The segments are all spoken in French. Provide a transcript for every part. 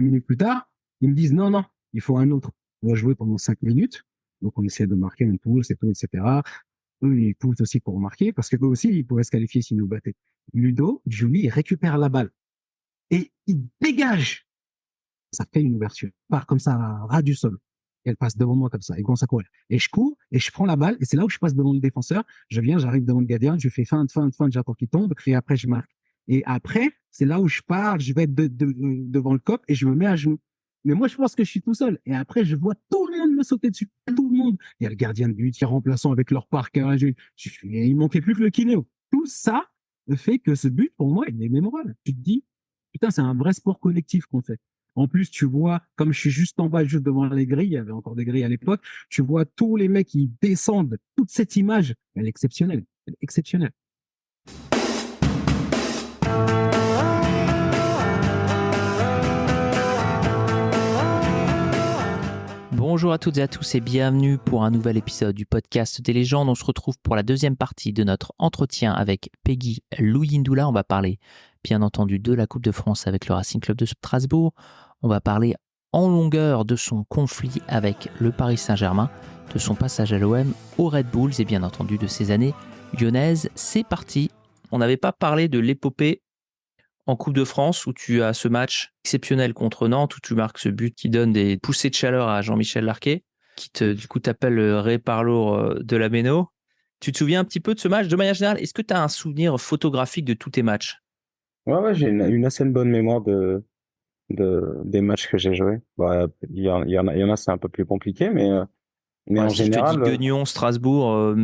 minutes plus tard, ils me disent non, non, il faut un autre. On va jouer pendant 5 minutes. Donc, on essaie de marquer, on pousse et tout, etc. Eux, ils poussent aussi pour marquer parce que eux aussi, ils pourraient se qualifier s'ils nous battaient. Ludo, Julie, il récupère la balle et il dégage. Ça fait une ouverture. Il part comme ça, à ras du sol. Et elle passe devant moi comme ça. Il commence à courir. Et je cours et je prends la balle. Et c'est là où je passe devant le défenseur. J'arrive devant le gardien. Je fais feinte, j'attends qu'il tombe. Et après, je marque. Et après, c'est là où je pars. Je vais être devant le cop et je me mets à genoux. Mais moi, je pense que je suis tout seul. Et après, je vois tout le monde me sauter dessus. Tout le monde. Il y a le gardien de but, il y a remplaçant avec leur parqueur. Il manquait plus que le kinéo. Tout ça fait que ce but, pour moi, il est mémorable. Tu te dis, putain, c'est un vrai sport collectif qu'on fait. En plus, tu vois, comme je suis juste en bas, juste devant les grilles, il y avait encore des grilles à l'époque, tu vois tous les mecs qui descendent. Toute cette image, elle est exceptionnelle. Elle est exceptionnelle. Bonjour à toutes et à tous et bienvenue pour un nouvel épisode du podcast des légendes. On se retrouve pour la deuxième partie de notre entretien avec Peggy Louyindoula. On va parler bien entendu de la Coupe de France avec le Racing Club de Strasbourg. On va parler en longueur de son conflit avec le Paris Saint-Germain, de son passage à l'OM, aux Red Bulls et bien entendu de ses années lyonnaises. C'est parti. On n'avait pas parlé de l'épopée en Coupe de France où tu as ce match exceptionnel contre Nantes où tu marques ce but qui donne des poussées de chaleur à Jean-Michel Larquet qui t'appelle Ray Parlour de la Méno. Tu te souviens un petit peu de ce match de manière générale? Est-ce que tu as un souvenir photographique de tous tes matchs? Ouais, j'ai une assez bonne mémoire des matchs que j'ai joués. Bah, il y en a, c'est un peu plus compliqué, mais Ouais, en si je te dis général, Guignon, Strasbourg,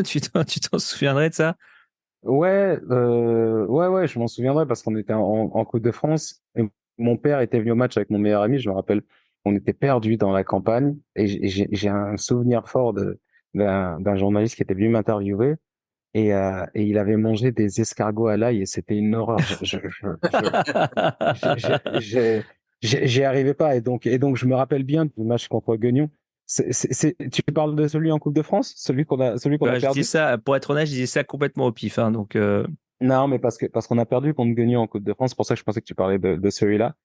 tu t'en souviendrais de ça? ouais, je m'en souviendrai parce qu'on était en Coupe de France et mon père était venu au match avec mon meilleur ami, je me rappelle. On était perdus dans la campagne et j'ai un souvenir fort d'un journaliste qui était venu m'interviewer et il avait mangé des escargots à l'ail et c'était une horreur. J'y arrivais pas et donc je me rappelle bien du match contre Guignon. Tu parles de celui en Coupe de France, celui qu'on a Je dis perdu? ça, pour être honnête, je disais ça complètement au pif. Hein, donc, Non, mais parce qu'on a perdu contre Guignon en Coupe de France, c'est pour ça que je pensais que tu parlais de celui-là.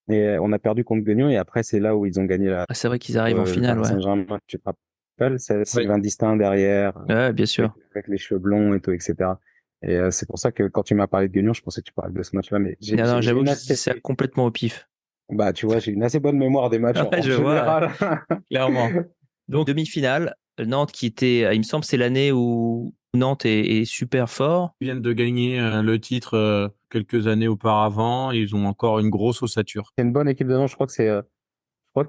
Et on a perdu contre Guignon et après c'est là où ils ont gagné c'est vrai qu'ils arrivent en le finale, Paris ouais. Saint-Germain. Tu te rappelles? C'est Oui. Sylvain Distin derrière Ouais, bien sûr. avec les cheveux blonds et tout, etc. Et c'est pour ça que quand tu m'as parlé de Guignon, je pensais que tu parlais de ce match-là, mais Non, j'ai j'avoue une que je dis ça assez complètement au pif. Bah, tu vois, j'ai une assez bonne mémoire des matchs Ouais, en je vois, général. clairement. Donc, demi-finale, Nantes qui était, il me semble, c'est l'année où Nantes est super fort. Ils viennent de gagner le titre quelques années auparavant. Ils ont encore une grosse ossature. C'est une bonne équipe de Nantes. Je crois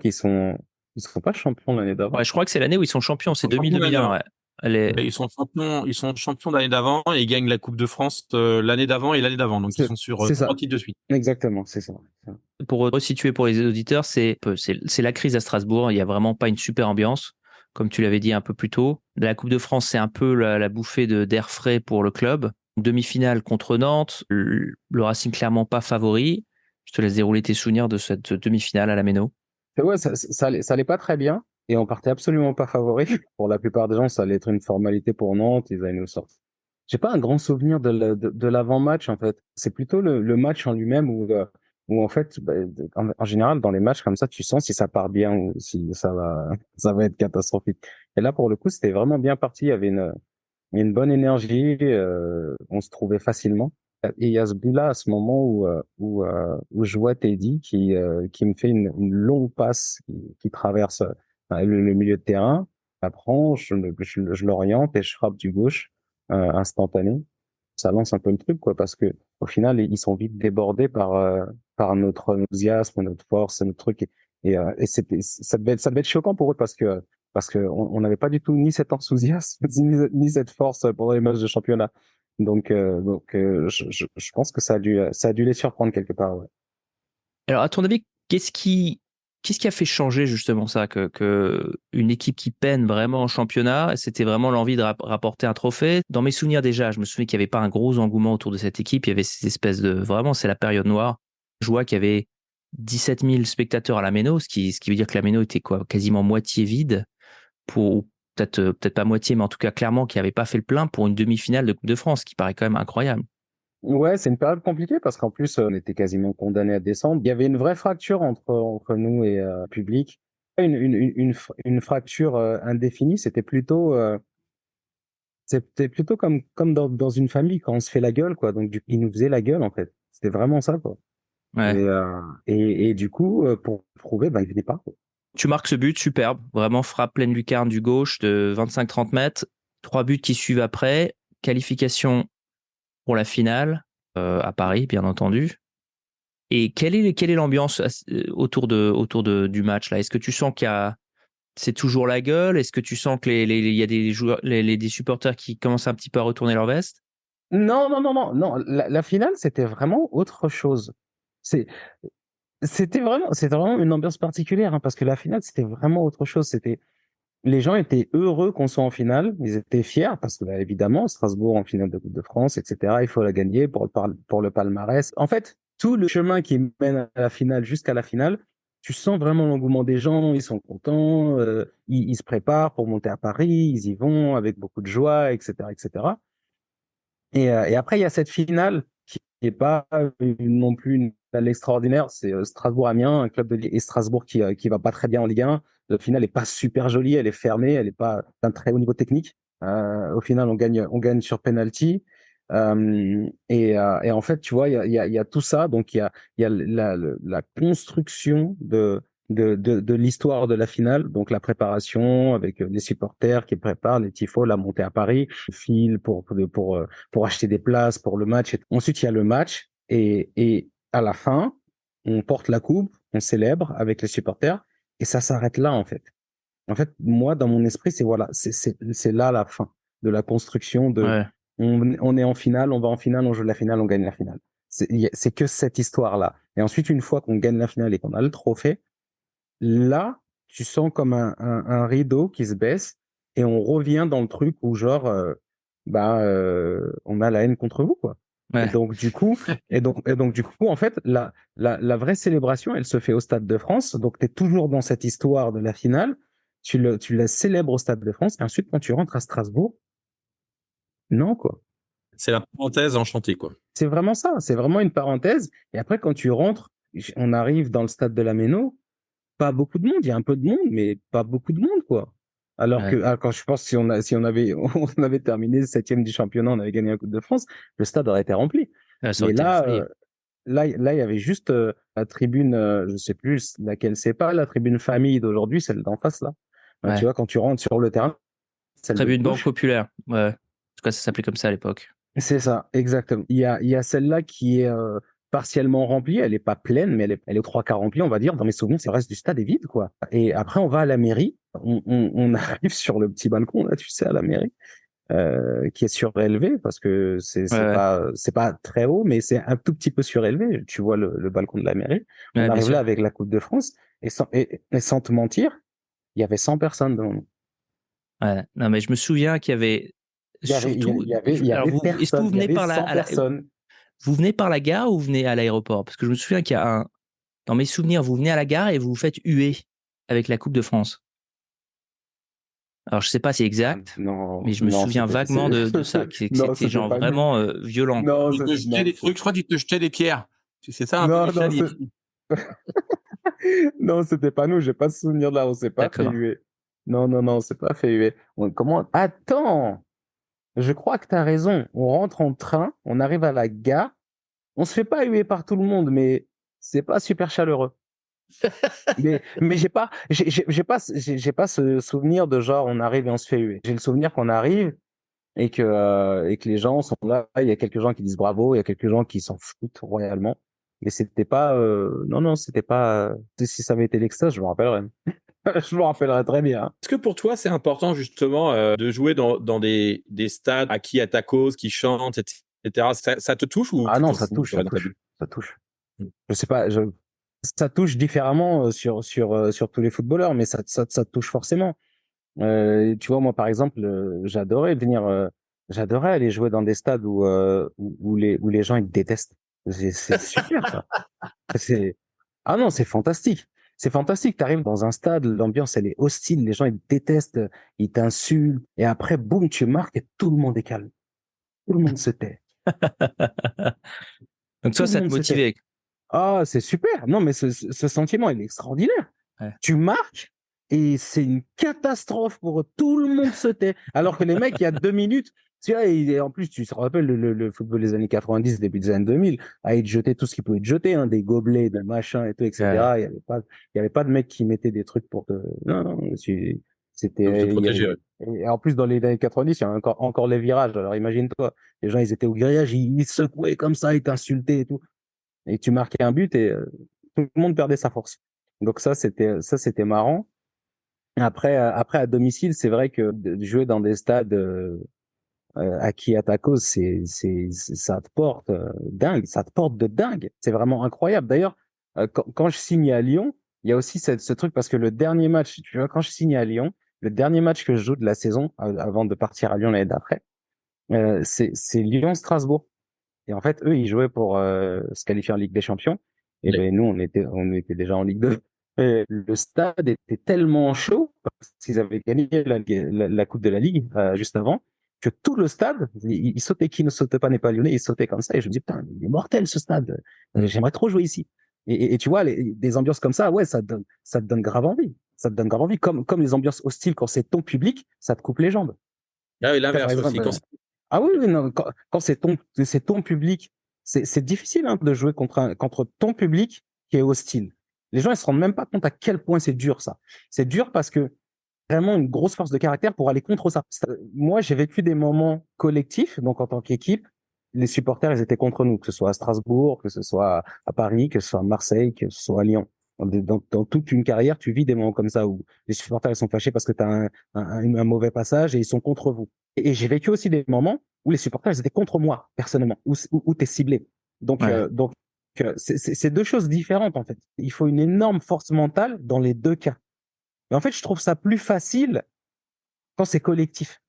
ils sont pas champions l'année d'avant. Ouais, je crois que c'est l'année où ils sont champions, c'est Ils sont champions l'année 2000-2001, d'avant. ouais. Elle est... Ils sont champions l'année d'avant et ils gagnent la Coupe de France l'année d'avant et l'année d'avant. Donc ils sont sur C'est 3 ça. titres de suite. Exactement, c'est ça. Pour resituer pour les auditeurs, c'est la crise à Strasbourg. Il n'y a vraiment pas une super ambiance, comme tu l'avais dit un peu plus tôt. La Coupe de France, c'est un peu la bouffée d'air frais pour le club. Demi-finale contre Nantes, le Racing clairement pas favori. Je te laisse dérouler tes souvenirs de cette demi-finale à la Méno. Ouais, ça allait pas très bien et on partait absolument pas favori. Pour la plupart des gens, ça allait être une formalité pour Nantes. Ils allaient nous sortir. J'ai pas un grand souvenir de l'avant-match, en fait. C'est plutôt le match en lui-même où en fait, en général, dans les matchs comme ça, tu sens si ça part bien ou si ça va être catastrophique. Et là, pour le coup, c'était vraiment bien parti. Il y avait une bonne énergie, on se trouvait facilement. Et il y a ce but-là, à ce moment où je vois Teddy qui me fait une longue passe qui traverse le milieu de terrain. Après, je l'oriente et je frappe du gauche, instantané. Ça lance un peu le truc, quoi, parce que au final, ils sont vite débordés par notre enthousiasme, notre force, notre truc. Et ça devait être choquant pour eux parce que on n'avait pas du tout ni cet enthousiasme ni cette force pendant les matchs de championnat. Je pense que ça a dû les surprendre quelque part. Ouais. Alors, à ton avis, qu'est-ce qui a fait changer justement ça, que une équipe qui peine vraiment en championnat, c'était vraiment l'envie de rapporter un trophée? Dans mes souvenirs déjà, je me souviens qu'il n'y avait pas un gros engouement autour de cette équipe. Il y avait cette espèce de... Vraiment, c'est la période noire. Je vois qu'il y avait 17 000 spectateurs à la Méno, ce qui veut dire que la Méno était quoi, quasiment moitié vide, pour peut-être pas moitié, mais en tout cas clairement qui n'avait pas fait le plein pour une demi-finale de Coupe de France, ce qui paraît quand même incroyable. Ouais, c'est une période compliquée parce qu'en plus, on était quasiment condamnés à descendre. Il y avait une vraie fracture entre nous et le public. Une fracture indéfinie, c'était plutôt comme dans une famille quand on se fait la gueule, quoi. Donc, ils nous faisaient la gueule, en fait. C'était vraiment ça, quoi. Ouais. Et du coup, pour prouver, ils venaient pas, quoi. Tu marques ce but superbe, vraiment frappe pleine lucarne du gauche de 25-30 mètres. 3 buts qui suivent après. Qualification pour la finale à Paris, bien entendu. Et quelle est l'ambiance du match là? Est-ce que tu sens c'est toujours la gueule? Est-ce que tu sens que il y a des joueurs, des supporters qui commencent un petit peu à retourner leur veste? Non, non, non, non, non. La finale, c'était vraiment autre chose. C'est, c'était vraiment une ambiance particulière, hein, parce que la finale, c'était vraiment autre chose. Les gens étaient heureux qu'on soit en finale. Ils étaient fiers parce que, évidemment, Strasbourg en finale de Coupe de France, etc. Il faut la gagner pour le palmarès. En fait, tout le chemin qui mène à la finale jusqu'à la finale, tu sens vraiment l'engouement des gens. Ils sont contents. Ils se préparent pour monter à Paris. Ils y vont avec beaucoup de joie, etc., etc. Et après, il y a cette finale qui n'est pas non plus une finale extraordinaire. C'est Strasbourg-Amiens, un club de Ligue et Strasbourg qui va pas très bien en Ligue 1. La finale est pas super jolie, elle est fermée, elle est pas d'un très haut niveau technique. Au final, on gagne sur penalty. Et en fait, tu vois, il y a tout ça. Donc, il y a la construction de l'histoire de la finale, donc la préparation avec les supporters qui préparent, les tifos, la montée à Paris, le fil pour acheter des places pour le match. Ensuite, il y a le match et à la fin, on porte la coupe, on célèbre avec les supporters et ça s'arrête là, en fait. En fait, moi, dans mon esprit, c'est là la fin de la construction Ouais. on est en finale, on va en finale, on joue la finale, on gagne la finale. C'est que cette histoire-là. Et ensuite, une fois qu'on gagne la finale et qu'on a le trophée, là, tu sens comme un rideau qui se baisse et on revient dans le truc où genre, on a la haine contre vous, quoi. Et Ouais. donc du coup, du coup, en fait, la vraie célébration, elle se fait au Stade de France. Donc tu es toujours dans cette histoire de la finale. Tu la célèbres au Stade de France. Et ensuite, quand tu rentres à Strasbourg, non, quoi. C'est la parenthèse enchantée, quoi. C'est vraiment ça. C'est vraiment une parenthèse. Et après, quand tu rentres, on arrive dans le Stade de la Méno. Pas beaucoup de monde, il y a un peu de monde, mais pas beaucoup de monde, quoi. Ouais. Quand je pense si on avait, on avait terminé 7e du championnat, on avait gagné la Coupe de France, le stade aurait été rempli. Ça aurait Mais été la là, folie. là, il y avait juste la tribune, je sais plus laquelle c'est pas, la tribune famille d'aujourd'hui, celle d'en face, là. Tu Ouais. vois, quand tu rentres sur le terrain, celle de Tribune Banque gauche. Populaire. Ouais. En tout cas, ça s'appelait comme ça à l'époque. C'est ça, exactement. Il y a celle-là qui est partiellement remplie. Elle est pas pleine, mais elle est aux trois quarts remplie, on va dire. Dans mes souvenirs, c'est le reste du stade est vide, quoi. Et après, on va à la mairie. On arrive sur le petit balcon, là, tu sais, à la mairie, qui est surélevé parce que Ouais, ouais. c'est pas très haut, mais c'est un tout petit peu surélevé. Tu vois le balcon de la mairie. On Ouais, bien arrive là sûr. avec la Coupe de France et sans te mentir, il y avait 100 personnes devant nous. Ouais. Non, mais je me souviens qu'il y avait surtout. Il y Alors, avait est-ce que vous personne. Il y venez avait par 100 personnes. vous venez par la gare ou vous venez à l'aéroport? Parce que je me souviens qu'il y a dans mes souvenirs, vous venez à la gare et vous vous faites huer avec la Coupe de France. Alors, je sais pas si c'est exact, Non, mais je me non, souviens vaguement de ça, que non, c'était c'était genre pas nous. vraiment violent, quoi. Non, Ils te jetaient des trucs, je crois qu'ils te jetaient des pierres. C'est ça un peu, non, non, Michel? non, c'était pas nous. J'ai pas de souvenir de là. On s'est pas fait D'accord. huer. Non, non, non, on s'est pas fait huer. Comment? Attends, je crois que t'as raison. On rentre en train, on arrive à la gare, on se fait pas huer par tout le monde, mais c'est pas super chaleureux. Mais j'ai pas ce souvenir de genre on arrive et on se fait huer. J'ai le souvenir qu'on arrive et que les gens sont là. Il y a quelques gens qui disent bravo, il y a quelques gens qui s'en foutent royalement. Mais c'était pas, non, non, c'était pas. Si ça avait été l'extase, je me rappellerais. Je me rappellerais très bien. Est-ce que pour toi, c'est important justement de jouer dans des stades acquis à ta cause, qui chantent, etc. Ça te touche ou Ah tu non, t'en fous, tu ça restes dans ta touche, bulle? ça touche. Mm. Je sais pas, ça touche différemment sur tous les footballeurs, mais ça touche forcément. Tu vois, moi, par exemple, j'adorais aller jouer dans des stades où les gens ils te détestent. C'est super, ça. C'est, ah non, c'est fantastique. C'est fantastique. T'arrives dans un stade, l'ambiance, elle est hostile, les gens, ils te détestent, ils t'insultent, et après, boum, tu marques et tout le monde est calme. Tout le monde se tait. Donc Tout toi, le ça te monde s'était. motivait. Ah, c'est super. Non, mais ce sentiment, il est extraordinaire. Ouais. Tu marques et c'est une catastrophe pour eux. Tout le monde se tait. Alors que les mecs, il y a 2 minutes, tu vois, et en plus, tu te rappelles le football des années 90, début des années 2000, à être jeté tout ce qui pouvait être jeté, hein, des gobelets, des machins et tout, etc. Ouais. Il y avait pas de mecs qui mettaient des trucs pour te. Non, non, Donc, se c'était. protéger. Ouais. Et en plus, dans les années 90, il y a encore les virages. Alors imagine-toi, les gens, ils étaient au grillage, ils secouaient comme ça, ils t'insultaient et tout. Et tu marquais un but et tout le monde perdait sa force. Donc ça c'était marrant. Après à domicile, c'est vrai que de jouer dans des stades acquis à ta cause, ça te porte dingue, ça te porte de dingue. C'est vraiment incroyable. D'ailleurs, quand je signe à Lyon, il y a aussi ce truc parce que le dernier match, tu vois, quand je signe à Lyon, le dernier match que je joue de la saison avant de partir à Lyon l'année d'après, c'est Lyon-Strasbourg. Et en fait, eux, ils jouaient pour se qualifier en Ligue des Champions. Et Ouais. ben nous, on était déjà en Ligue 2. Et le stade était tellement chaud parce qu'ils avaient gagné la Coupe de la Ligue juste avant que tout le stade, il sautait. Qui ne sautait pas n'est pas lyonnais, il sautait comme ça. Et je me dis putain, il est mortel ce stade. J'aimerais trop jouer ici. Et tu vois, des ambiances comme ça, ouais, ça te donne grave envie. Ça te donne grave envie. Comme les ambiances hostiles quand c'est ton public, ça te coupe les jambes. Ah oui, Par l'inverse aussi. exemple, ah oui, oui, non, quand c'est ton public, c'est difficile hein, de jouer contre ton public qui est hostile. Les gens, ils se rendent même pas compte à quel point c'est dur, ça. C'est dur parce que vraiment une grosse force de caractère pour aller contre ça. Moi, j'ai vécu des moments collectifs, donc en tant qu'équipe, les supporters, ils étaient contre nous, que ce soit à Strasbourg, que ce soit à Paris, que ce soit à Marseille, que ce soit à Lyon. Dans toute une carrière, tu vis des moments comme ça où les supporters ils sont fâchés parce que tu as un mauvais passage et ils sont contre vous. Et j'ai vécu aussi des moments où les supporters ils étaient contre moi personnellement, où tu es ciblé. Donc, Ouais. c'est deux choses différentes en fait. Il faut une énorme force mentale dans les deux cas. Mais en fait, je trouve ça plus facile quand c'est collectif.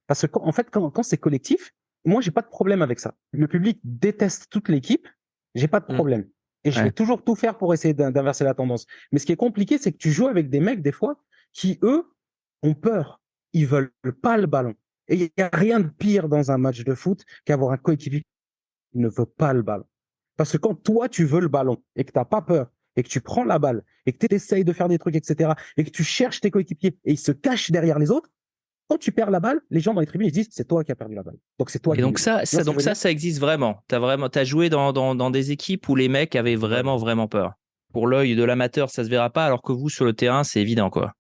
Parce que en fait, quand c'est collectif, moi, j'ai pas de problème avec ça. Le public déteste toute l'équipe, j'ai pas de problème. Et je vais Ouais. toujours tout faire pour essayer d'inverser la tendance. Mais ce qui est compliqué, c'est que tu joues avec des mecs, des fois, qui, eux, ont peur. Ils veulent pas le ballon. Et il y a rien de pire dans un match de foot qu'avoir un coéquipier qui ne veut pas le ballon. Parce que quand toi, tu veux le ballon et que t'as pas peur et que tu prends la balle et que tu essayes de faire des trucs, etc., et que tu cherches tes coéquipiers et ils se cachent derrière les autres, quand tu perds la balle, les gens dans les tribunes ils disent c'est toi qui as perdu la balle. Donc c'est toi Et qui. donc ça, Tu vois ce que je veux dire ça existe vraiment. T'as joué dans des équipes où les mecs avaient vraiment peur. Pour l'œil de l'amateur, ça se verra pas, alors que vous, sur le terrain, c'est évident, quoi.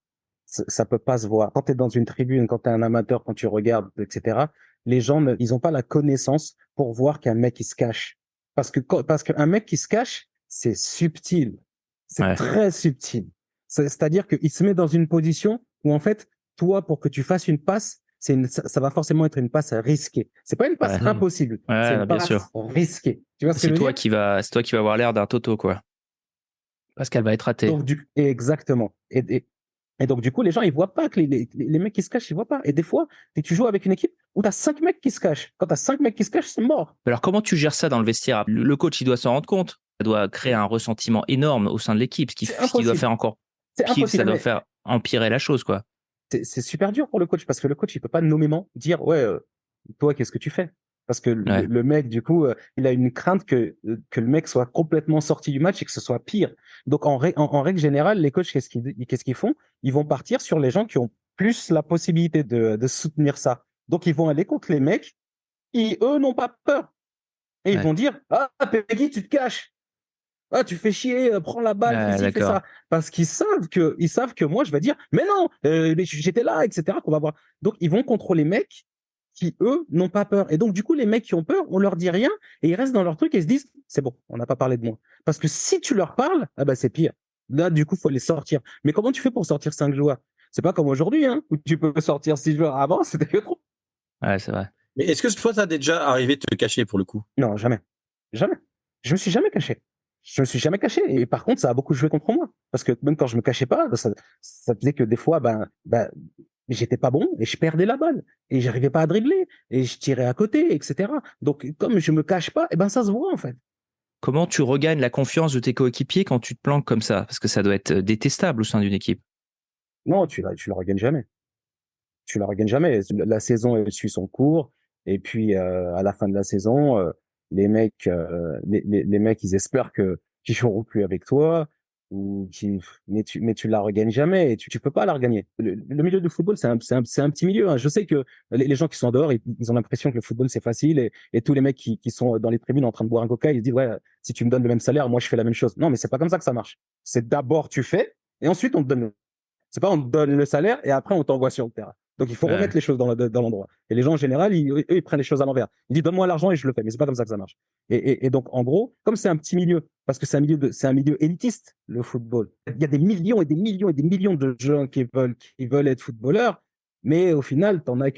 Ça peut pas se voir. Quand tu es dans une tribune, quand tu es un amateur, quand tu regardes, etc., les gens, ils ont pas la connaissance pour voir qu'un mec, il se cache. Parce qu'un mec qui se cache, c'est subtil. C'est Ouais. très subtil. C'est-à-dire qu'il se met dans une position où, en fait, toi, pour que tu fasses une passe, ça va forcément être une passe risquée. C'est pas une passe Ouais. impossible. Ouais, C'est une bien passe sûr. risquée. Tu vois ce que je C'est veux toi dire? c'est toi qui va avoir l'air d'un toto, quoi. Parce qu'elle va être ratée. Donc, exactement. Et donc, du coup, les gens, ils voient pas que les mecs qui se cachent, ils voient pas. Et des fois, tu joues avec une équipe où tu as 5 mecs qui se cachent. Quand tu as 5 mecs qui se cachent, c'est mort. Alors, comment tu gères ça dans le vestiaire? Le coach, il doit s'en rendre compte. Ça doit créer un ressentiment énorme au sein de l'équipe, C'est ce qui doit impossible. faire encore C'est pire, ça impossible. doit Mais faire empirer la chose, quoi. c'est super dur pour le coach parce que le coach, il peut pas nommément dire, ouais, toi, qu'est-ce que tu fais? Parce que Ouais. le mec, du coup, il a une crainte que le mec soit complètement sorti du match et que ce soit pire. Donc, en règle générale, les coachs, qu'est-ce qu'ils font? Ils vont partir sur les gens qui ont plus la possibilité de soutenir ça. Donc, ils vont aller contre les mecs qui, eux, n'ont pas peur. Et ils Ouais. vont dire, ah, Peggy, tu te caches. Ah, tu fais chier, prends la balle, fais ci, fais D'accord. ça. Parce qu'ils savent que moi, je vais dire, mais non, mais j'étais là, etc., qu'on va voir. Donc, ils vont contre les mecs qui, eux, n'ont pas peur. Et donc, du coup, les mecs qui ont peur, on leur dit rien et ils restent dans leur truc et ils se disent, c'est bon, on n'a pas parlé de moi. Parce que si tu leur parles, ah bah, c'est pire. Là, du coup, faut les sortir. Mais comment tu fais pour sortir 5 joueurs? C'est pas comme aujourd'hui, hein, où tu peux sortir 6 joueurs. Avant, c'était que trop. Ouais, c'est vrai. Mais est-ce que toi, ça t'est déjà arrivé de te cacher pour le coup? Non, jamais. Jamais. Je me suis jamais caché. Je me suis jamais caché. Et par contre, ça a beaucoup joué contre moi. Parce que même quand je me cachais pas, ça faisait que des fois, j'étais pas bon et je perdais la balle. Et j'arrivais pas à dribbler. Et je tirais à côté, etc. Donc, comme je me cache pas, ça se voit, en fait. Comment tu regagnes la confiance de tes coéquipiers quand tu te planques comme ça? Parce que ça doit être détestable au sein d'une équipe. Non, tu la regagnes jamais. Tu la regagnes jamais. La saison, elle suit son cours. Et puis à la fin de la saison, les mecs, ils espèrent qu'ils joueront plus avec toi mais tu la regagnes jamais et tu peux pas la regagner. Le milieu du football, c'est un petit milieu, hein. Je sais que les gens qui sont en dehors, ils ont l'impression que le football c'est facile et tous les mecs qui sont dans les tribunes en train de boire un coca, ils se disent ouais, si tu me donnes le même salaire, moi je fais la même chose. Non, mais c'est pas comme ça que ça marche. C'est d'abord tu fais et ensuite on te donne. C'est pas on te donne le salaire et après on t'envoie sur le terrain. Donc il faut remettre les choses dans l'endroit. Et les gens en général, eux, ils prennent les choses à l'envers. Ils disent donne-moi l'argent et je le fais, mais c'est pas comme ça que ça marche. Et donc en gros, comme c'est un petit milieu, parce que c'est un milieu élitiste le football. Il y a des millions et des millions et des millions de gens qui veulent être footballeurs, mais au final, t'as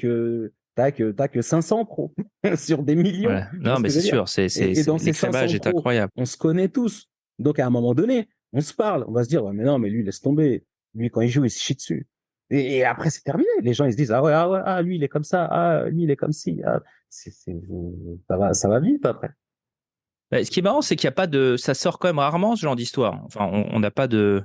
que 500 pros sur des millions. Ouais. Tu vois Non, ce mais que je c'est veux dire? sûr, Et dans ces l'écrémage 500 est pros, incroyable. on se connaît tous. Donc à un moment donné, on se parle. On va se dire ouais, mais non, mais lui laisse tomber. Lui quand il joue, il se chie dessus. Et après, c'est terminé. Les gens, ils se disent, lui, il est comme ça, lui, il est comme ci. Ça va vite après. Ce qui est marrant, c'est qu'il n'y a pas de. Ça sort quand même rarement ce genre d'histoire. Enfin, on n'a pas de.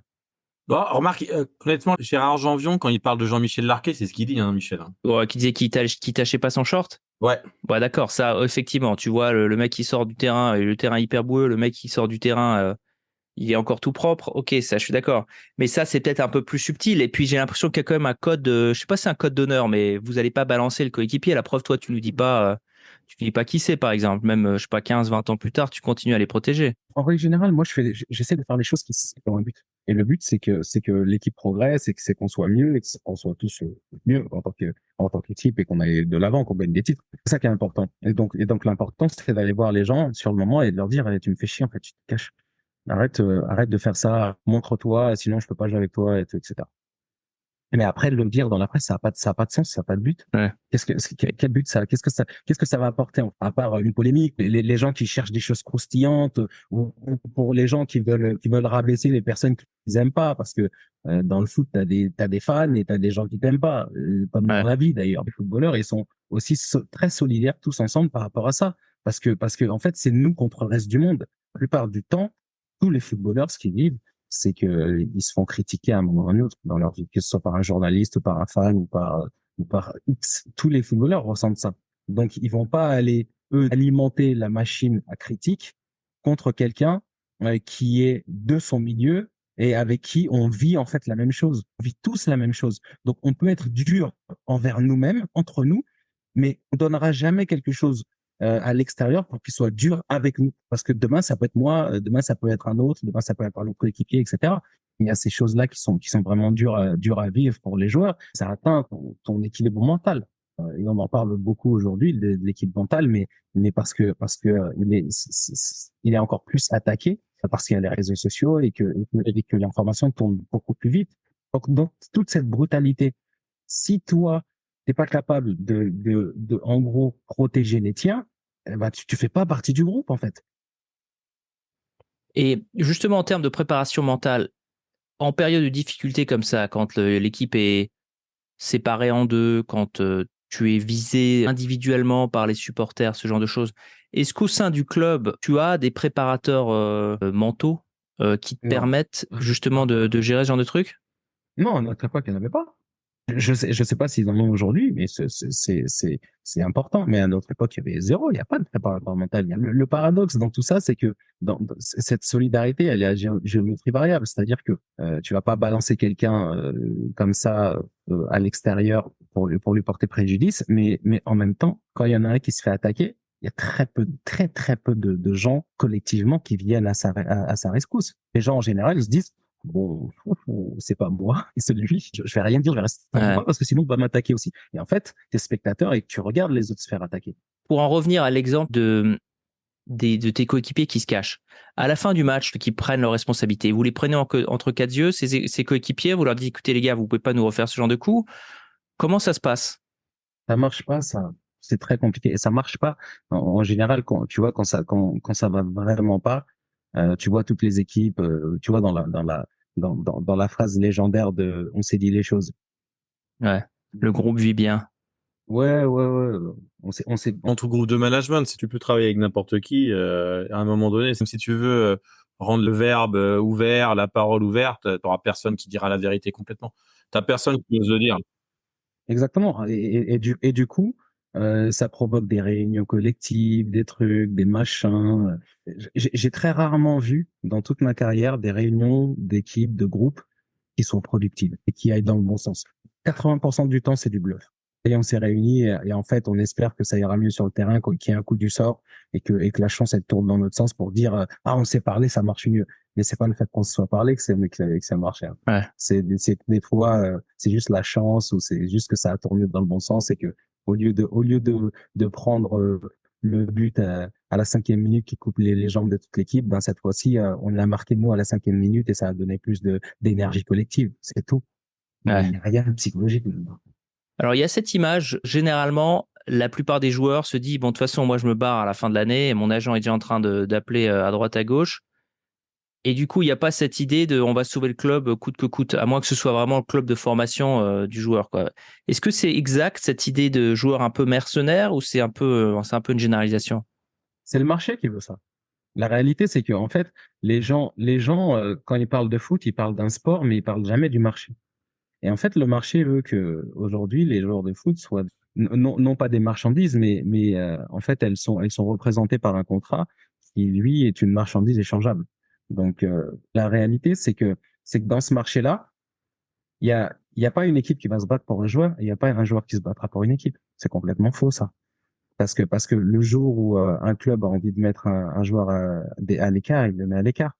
Bon, remarque, honnêtement, Gérard Janvion, quand il parle de Jean-Michel Larquet, c'est ce qu'il dit, hein, Michel. Ouais, qui disait qu'il tâchait pas son short. Ouais. Ouais, d'accord, ça, effectivement, tu vois, le mec qui sort du terrain, et le terrain hyper boueux, le mec qui sort du terrain, il est encore tout propre. Ok, ça, je suis d'accord. Mais ça, c'est peut-être un peu plus subtil. Et puis, j'ai l'impression qu'il y a quand même un code, je sais pas si c'est un code d'honneur, mais vous allez pas balancer le coéquipier. La preuve, toi, tu nous dis pas qui c'est, par exemple. Même, je sais pas, 15, 20 ans plus tard, tu continues à les protéger. En règle générale, moi, j'essaie de faire les choses qui ont un but. Et le but, c'est que l'équipe progresse et que c'est qu'on soit mieux et qu'on soit tous mieux en tant qu'équipe et qu'on aille de l'avant, qu'on gagne des titres. C'est ça qui est important. Et donc l'important, c'est d'aller voir les gens sur le moment et de leur dire, tu me fais chier, en fait, tu te caches. Arrête de faire ça, montre-toi, sinon je peux pas jouer avec toi, etc. Mais après, de le dire dans la presse, ça a pas de sens, ça a pas de but. Ouais. Quel but ça? Qu'est-ce que ça va apporter? À part une polémique, les gens qui cherchent des choses croustillantes, ou pour les gens qui veulent rabaisser les personnes qu'ils aiment pas, parce que dans le foot, t'as des fans et t'as des gens qui t'aiment pas, comme dans Ouais. la vie d'ailleurs. Les footballeurs, ils sont aussi très solidaires tous ensemble par rapport à ça, parce que en fait, c'est nous contre le reste du monde. La plupart du temps, tous les footballeurs, ce qu'ils vivent, c'est que ils se font critiquer à un moment ou à un autre dans leur vie, que ce soit par un journaliste, par un fan ou par X. Tous les footballeurs ressentent ça. Donc, ils vont pas aller, eux, alimenter la machine à critique contre quelqu'un qui est de son milieu et avec qui on vit en fait la même chose. On vit tous la même chose. Donc, on peut être dur envers nous-mêmes, entre nous, mais on donnera jamais quelque chose à l'extérieur pour qu'il soit dur avec nous. Parce que demain, ça peut être moi, demain, ça peut être un autre, demain, ça peut être un autre coéquipier, etc. Il y a ces choses-là qui sont vraiment dures à vivre pour les joueurs. Ça atteint ton équilibre mental. Et on en parle beaucoup aujourd'hui de l'équipe mentale, mais parce que il est encore plus attaqué parce qu'il y a les réseaux sociaux et que l'information tourne beaucoup plus vite. Donc toute cette brutalité, si toi t'es pas capable en gros, protéger les tiens, eh ben, tu fais pas partie du groupe, en fait. Et justement, en termes de préparation mentale, en période de difficulté comme ça, quand l'équipe est séparée en deux, quand tu es visé individuellement par les supporters, ce genre de choses, est-ce qu'au sein du club, tu as des préparateurs mentaux qui te Non. permettent justement de gérer ce genre de trucs? Non, à notre époque, il n'y en avait pas. Je sais pas s'ils en ont aujourd'hui, mais c'est important. Mais à notre époque, il y avait zéro. Il n'y a pas de préparateur mental. Le paradoxe dans tout ça, c'est que cette solidarité, elle est à géométrie variable. C'est-à-dire que tu vas pas balancer quelqu'un comme ça à l'extérieur pour lui porter préjudice, mais en même temps, quand il y en a un qui se fait attaquer, il y a très peu de gens collectivement qui viennent à sa rescousse. Les gens en général, ils se disent bon, c'est pas moi, et celui, je vais rien dire, je vais rester en moi parce que sinon, on va m'attaquer aussi. Et en fait, t'es spectateur et tu regardes les autres se faire attaquer. Pour en revenir à l'exemple de tes coéquipiers qui se cachent, à la fin du match, qui prennent leurs responsabilités, vous les prenez entre quatre yeux, ces coéquipiers, vous leur dites, écoutez les gars, vous pouvez pas nous refaire ce genre de coup. Comment ça se passe? Ça marche pas, ça. C'est très compliqué. Et ça marche pas. En général, tu vois, quand ça va vraiment pas, tu vois toutes les équipes, tu vois dans la phrase légendaire de on s'est dit les choses. Ouais. Le groupe vit bien. Ouais. On s'est, Dans tout groupe de management, si tu peux travailler avec n'importe qui, à un moment donné, même si tu veux rendre le verbe ouvert, la parole ouverte, t'auras personne qui dira la vérité complètement. T'as personne qui ose le dire. Exactement. Et du coup, Ça provoque des réunions collectives, des trucs, des machins. J'ai très rarement vu dans toute ma carrière des réunions d'équipes, de groupes qui sont productives et qui aillent dans le bon sens. 80% du temps, c'est du bluff. Et on s'est réunis et en fait, on espère que ça ira mieux sur le terrain, qu'il y ait un coup du sort et que la chance, elle tourne dans notre sens pour dire, ah, on s'est parlé, ça marche mieux. Mais c'est pas le fait qu'on se soit parlé que ça marche. Hein. Ouais. C'est des fois, c'est juste la chance ou c'est juste que ça a tourné dans le bon sens et que au lieu de prendre le but à la 5e minute qui coupe les jambes de toute l'équipe, ben cette fois-ci, on l'a marqué nous à la 5e minute et ça a donné plus d'énergie collective. C'est tout. Ouais. Il n'y a rien de psychologique là-dedans. Alors, il y a cette image, généralement, la plupart des joueurs se disent, bon, de toute façon, moi, je me barre à la fin de l'année et mon agent est déjà en train d'appeler à droite, à gauche. Et du coup, il n'y a pas cette idée de on va sauver le club coûte que coûte, à moins que ce soit vraiment le club de formation du joueur, quoi. Est-ce que c'est exact, cette idée de joueur un peu mercenaire, ou c'est un peu une généralisation? C'est le marché qui veut ça. La réalité, c'est que en fait, les gens, quand ils parlent de foot, ils parlent d'un sport, mais ils parlent jamais du marché. Et en fait, le marché veut que aujourd'hui, les joueurs de foot soient non pas des marchandises, mais en fait, elles sont représentées par un contrat qui lui est une marchandise échangeable. Donc la réalité, c'est que dans ce marché-là, il y a pas une équipe qui va se battre pour un joueur, et il y a pas un joueur qui se battra pour une équipe. C'est complètement faux ça. Parce que le jour où un club a envie de mettre un joueur à l'écart, il le met à l'écart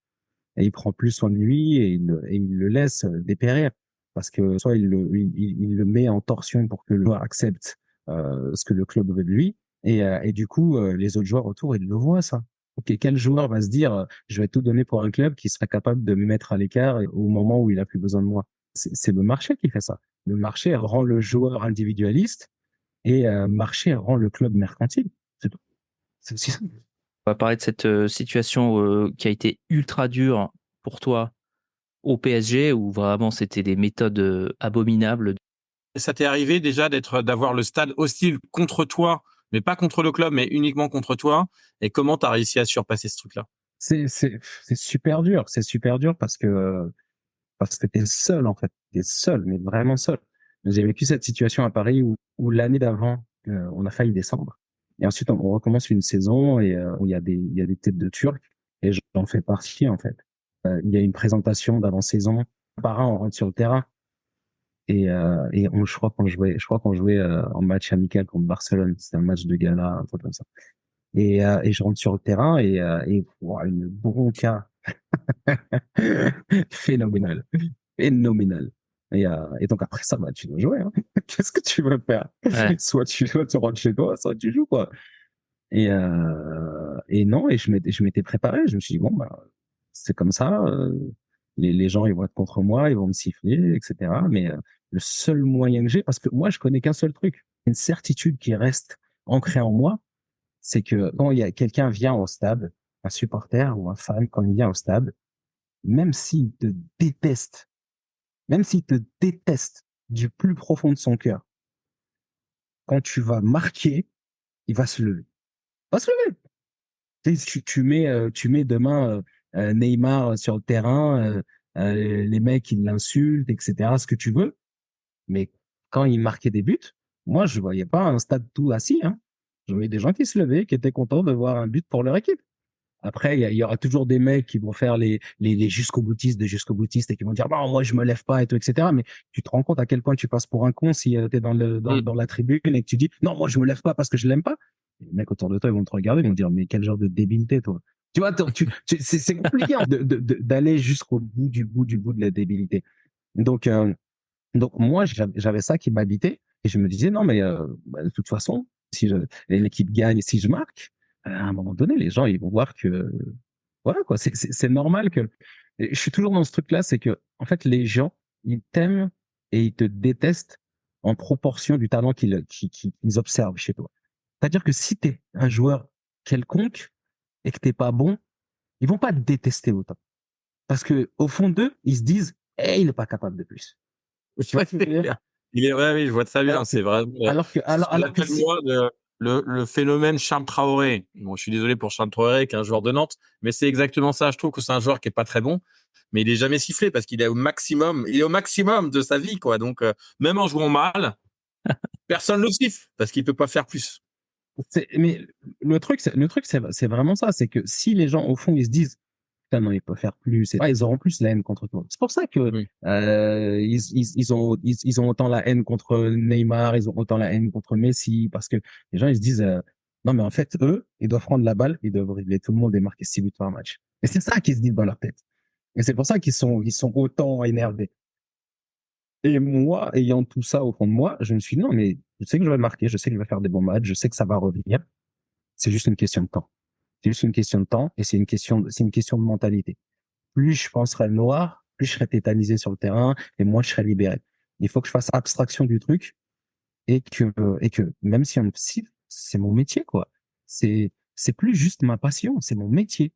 et il prend plus soin de lui et il le laisse dépérir parce que soit il le met en torsion pour que le joueur accepte ce que le club veut de lui et du coup les autres joueurs autour ils le voient ça. Ok, quel joueur va se dire je vais tout donner pour un club qui serait capable de me mettre à l'écart au moment où il a plus besoin de moi. C'est le marché qui fait ça. Le marché rend le joueur individualiste et marché rend le club mercantile. C'est tout. C'est aussi ça. On va parler de cette situation qui a été ultra dure pour toi au PSG, où vraiment c'était des méthodes abominables. Ça t'est arrivé déjà d'avoir le stade hostile contre toi, mais pas contre le club, mais uniquement contre toi? Et comment t'as réussi à surpasser ce truc-là? C'est super dur. C'est super dur parce que t'es seul en fait. T'es seul, mais vraiment seul. J'ai vécu cette situation à Paris où l'année d'avant, on a failli descendre. Et ensuite, on recommence une saison et où il y a des têtes de Turcs et j'en fais partie en fait. Il y a une présentation d'avant-saison. Par an, on rentre sur le terrain je crois qu'on jouait en match amical contre Barcelone. C'était un match de gala, un truc comme ça. Et je rentre sur le terrain et wow, une bronca phénoménale, phénoménale. Et donc après ça, bah, tu dois jouer. Hein. Qu'est-ce que tu veux faire? Ouais. Soit tu rentres chez toi, soit tu joues quoi. Et non, et je m'étais préparé. Je me suis dit bon bah c'est comme ça. Les gens ils vont être contre moi, ils vont me siffler, etc. Mais le seul moyen que j'ai, parce que moi je connais qu'un seul truc, une certitude qui reste ancrée en moi, c'est que quand il y a quelqu'un vient au stade, un supporter ou un fan, quand il vient au stade, même s'il te déteste, même s'il te déteste du plus profond de son cœur, quand tu vas marquer, il va se lever. Il va se lever. Tu mets demain Neymar sur le terrain, les mecs ils l'insultent, etc. Ce que tu veux, mais quand il marquait des buts, moi je voyais pas un stade tout assis. Hein. Je voyais des gens qui se levaient, qui étaient contents de voir un but pour leur équipe. Après, il y aura toujours des mecs qui vont faire les jusqu'au boutistes et qui vont dire non moi je me lève pas et tout, etc. Mais tu te rends compte à quel point tu passes pour un con si tu es dans la tribune et que tu dis non moi je me lève pas parce que je l'aime pas. Les mecs autour de toi ils vont te regarder, ils vont te dire mais quel genre de débile t'es toi. Tu vois, c'est compliqué hein, d'aller jusqu'au bout de la débilité. Donc moi j'avais ça qui m'habitait et je me disais non mais bah, de toute façon si l'équipe gagne, si je marque, à un moment donné les gens ils vont voir que voilà quoi, c'est normal que et je suis toujours dans ce truc-là, c'est que en fait les gens ils t'aiment et ils te détestent en proportion du talent qu'ils observent chez toi. C'est-à-dire que si t'es un joueur quelconque et que t'es pas bon, ils vont pas te détester autant parce que au fond d'eux ils se disent hey, il est pas capable de plus. Tu vois ce que je veux dire? Ouais, oui, je vois très bien. C'est vraiment, c'est ce que Alors que j'appelle, moi, le phénomène Charles Traoré. Bon, je suis désolé pour Charles Traoré, qui est un joueur de Nantes, mais c'est exactement ça. Je trouve que c'est un joueur qui est pas très bon, mais il est jamais sifflé parce qu'il est au maximum de sa vie, quoi. Donc, même en jouant mal, Personne le siffle parce qu'il peut pas faire plus. Mais c'est vraiment ça, c'est que si les gens au fond ils se disent putain non, il peut faire plus, ils auront plus la haine contre toi. C'est pour ça que Oui. ils ont autant la haine contre Neymar, ils ont autant la haine contre Messi, parce que les gens ils se disent non mais en fait eux ils doivent prendre la balle, ils doivent dribbler tout le monde et marquer 6 buts par match. Et c'est ça qu'ils se disent dans leur tête. Et c'est pour ça ils sont autant énervés. Et moi, ayant tout ça au fond de moi, je me suis dit non mais je sais que je vais marquer, je sais que je vais faire des bons matchs, je sais que ça va revenir. C'est juste une question de temps. C'est juste une question de temps et c'est une question de mentalité. Plus je penserai noir, plus je serai tétanisé sur le terrain et moins je serai libéré. Il faut que je fasse abstraction du truc et que même si on me siffle, c'est mon métier, quoi. C'est plus juste ma passion, c'est mon métier.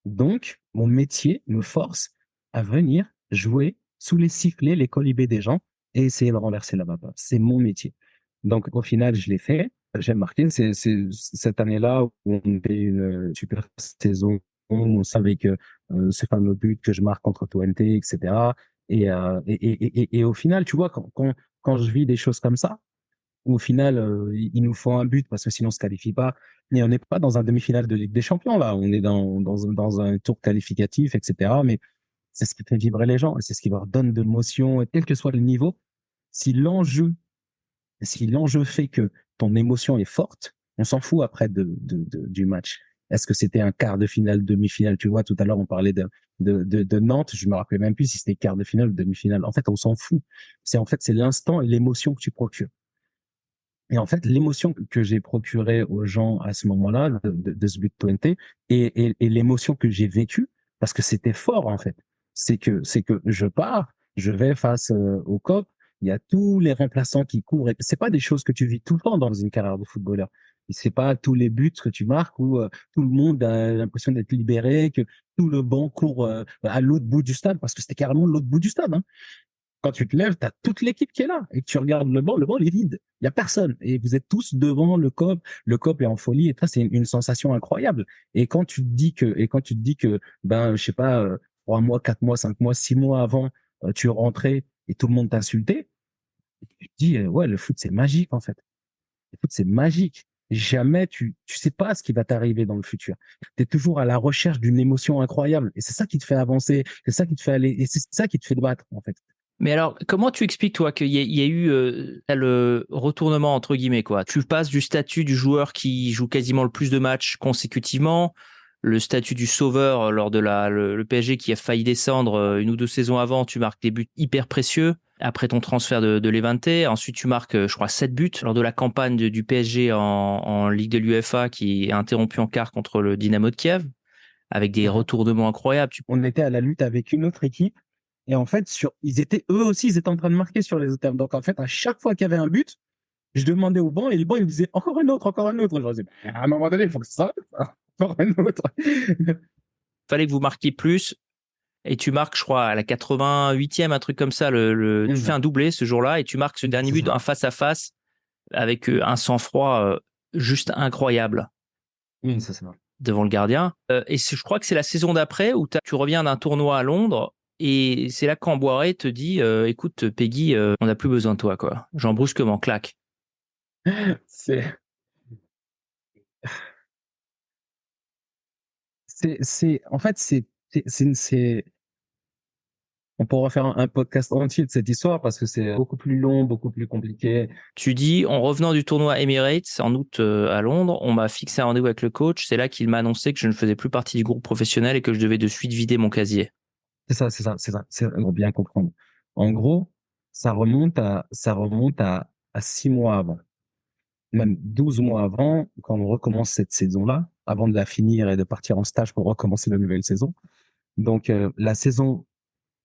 Donc, mon métier me force à venir jouer sous les sifflets, les colibés des gens et essayer de renverser la vapeur. C'est mon métier. Donc, au final, je l'ai fait. J'ai marqué. C'est cette année-là où on fait une super saison. On savait que ce fameux but que je marque contre Twente, etc. Et au final, tu vois, quand je vis des choses comme ça, où au final, il nous faut un but parce que sinon on se qualifie pas. Mais on n'est pas dans un demi-finale de Ligue des Champions, là. On est dans un tour qualificatif, etc. Mais c'est ce qui fait vibrer les gens et c'est ce qui leur donne de l'émotion, et quel que soit le niveau. Si l'enjeu, si l'enjeu fait que ton émotion est forte, on s'en fout après du match. Est-ce que c'était un quart de finale, demi-finale? Tu vois, tout à l'heure, on parlait de Nantes. Je me rappelais même plus si c'était quart de finale ou demi-finale. En fait, on s'en fout. C'est l'instant et l'émotion que tu procures. Et en fait, l'émotion que j'ai procurée aux gens à ce moment-là, de ce but de Twente, et l'émotion que j'ai vécue, parce que c'était fort, en fait. C'est que je pars, je vais face au COP, il y a tous les remplaçants qui courent. Et c'est pas des choses que tu vis tout le temps dans une carrière de footballeur. C'est pas tous les buts que tu marques où tout le monde a l'impression d'être libéré, que tout le banc court à l'autre bout du stade, parce que c'était carrément l'autre bout du stade, hein. Quand tu te lèves, tu as toute l'équipe qui est là et tu regardes le banc il est vide. Il y a personne et vous êtes tous devant le COP est en folie et ça c'est une sensation incroyable. Et quand tu te dis que ben je sais pas 3 mois, 4 mois, 5 mois, 6 mois avant tu rentrais et tout le monde t'insultait, tu te dis ouais le foot c'est magique en fait. Le foot c'est magique. Jamais tu sais pas ce qui va t'arriver dans le futur. Tu es toujours à la recherche d'une émotion incroyable et c'est ça qui te fait avancer, c'est ça qui te fait aller et c'est ça qui te fait te battre en fait. Mais alors, comment tu expliques, toi, qu'il y a eu le retournement, entre guillemets, quoi? Tu passes du statut du joueur qui joue quasiment le plus de matchs consécutivement, le statut du sauveur lors de le PSG qui a failli descendre une ou deux saisons avant, tu marques des buts hyper précieux. Après ton transfert de Levante, ensuite tu marques, je crois, 7 buts lors de la campagne du PSG en Ligue de l'UEFA qui est interrompue en quart contre le Dynamo de Kiev, avec des retournements incroyables. On était à la lutte avec une autre équipe. Et en fait, eux étaient en train de marquer sur les autres termes. Donc, en fait, à chaque fois qu'il y avait un but, je demandais au banc et le banc, il me disait encore un autre, encore un autre. Je disais, à un moment donné, il faut que ça, encore un autre. Fallait que vous marquiez plus. Et tu marques, je crois, à la 88e, un truc comme ça. Tu fais un doublé ce jour-là et tu marques ce dernier but, un face-à-face avec un sang-froid juste incroyable. Oui, ça c'est vrai. Devant le gardien. Et je crois que c'est la saison d'après où tu reviens d'un tournoi à Londres et c'est là qu'Amboiré te dit écoute, Peggy, on n'a plus besoin de toi, quoi. Genre brusquement, clac. En fait, on pourra faire un podcast entier de cette histoire parce que c'est beaucoup plus long, beaucoup plus compliqué. Tu dis, en revenant du tournoi Emirates en août à Londres, on m'a fixé un rendez-vous avec le coach. C'est là qu'il m'a annoncé que je ne faisais plus partie du groupe professionnel et que je devais de suite vider mon casier. C'est pour bien comprendre. En gros, ça remonte à 6 mois avant, même 12 mois avant, quand on recommence cette saison-là, avant de la finir et de partir en stage pour recommencer la nouvelle saison. Donc, la saison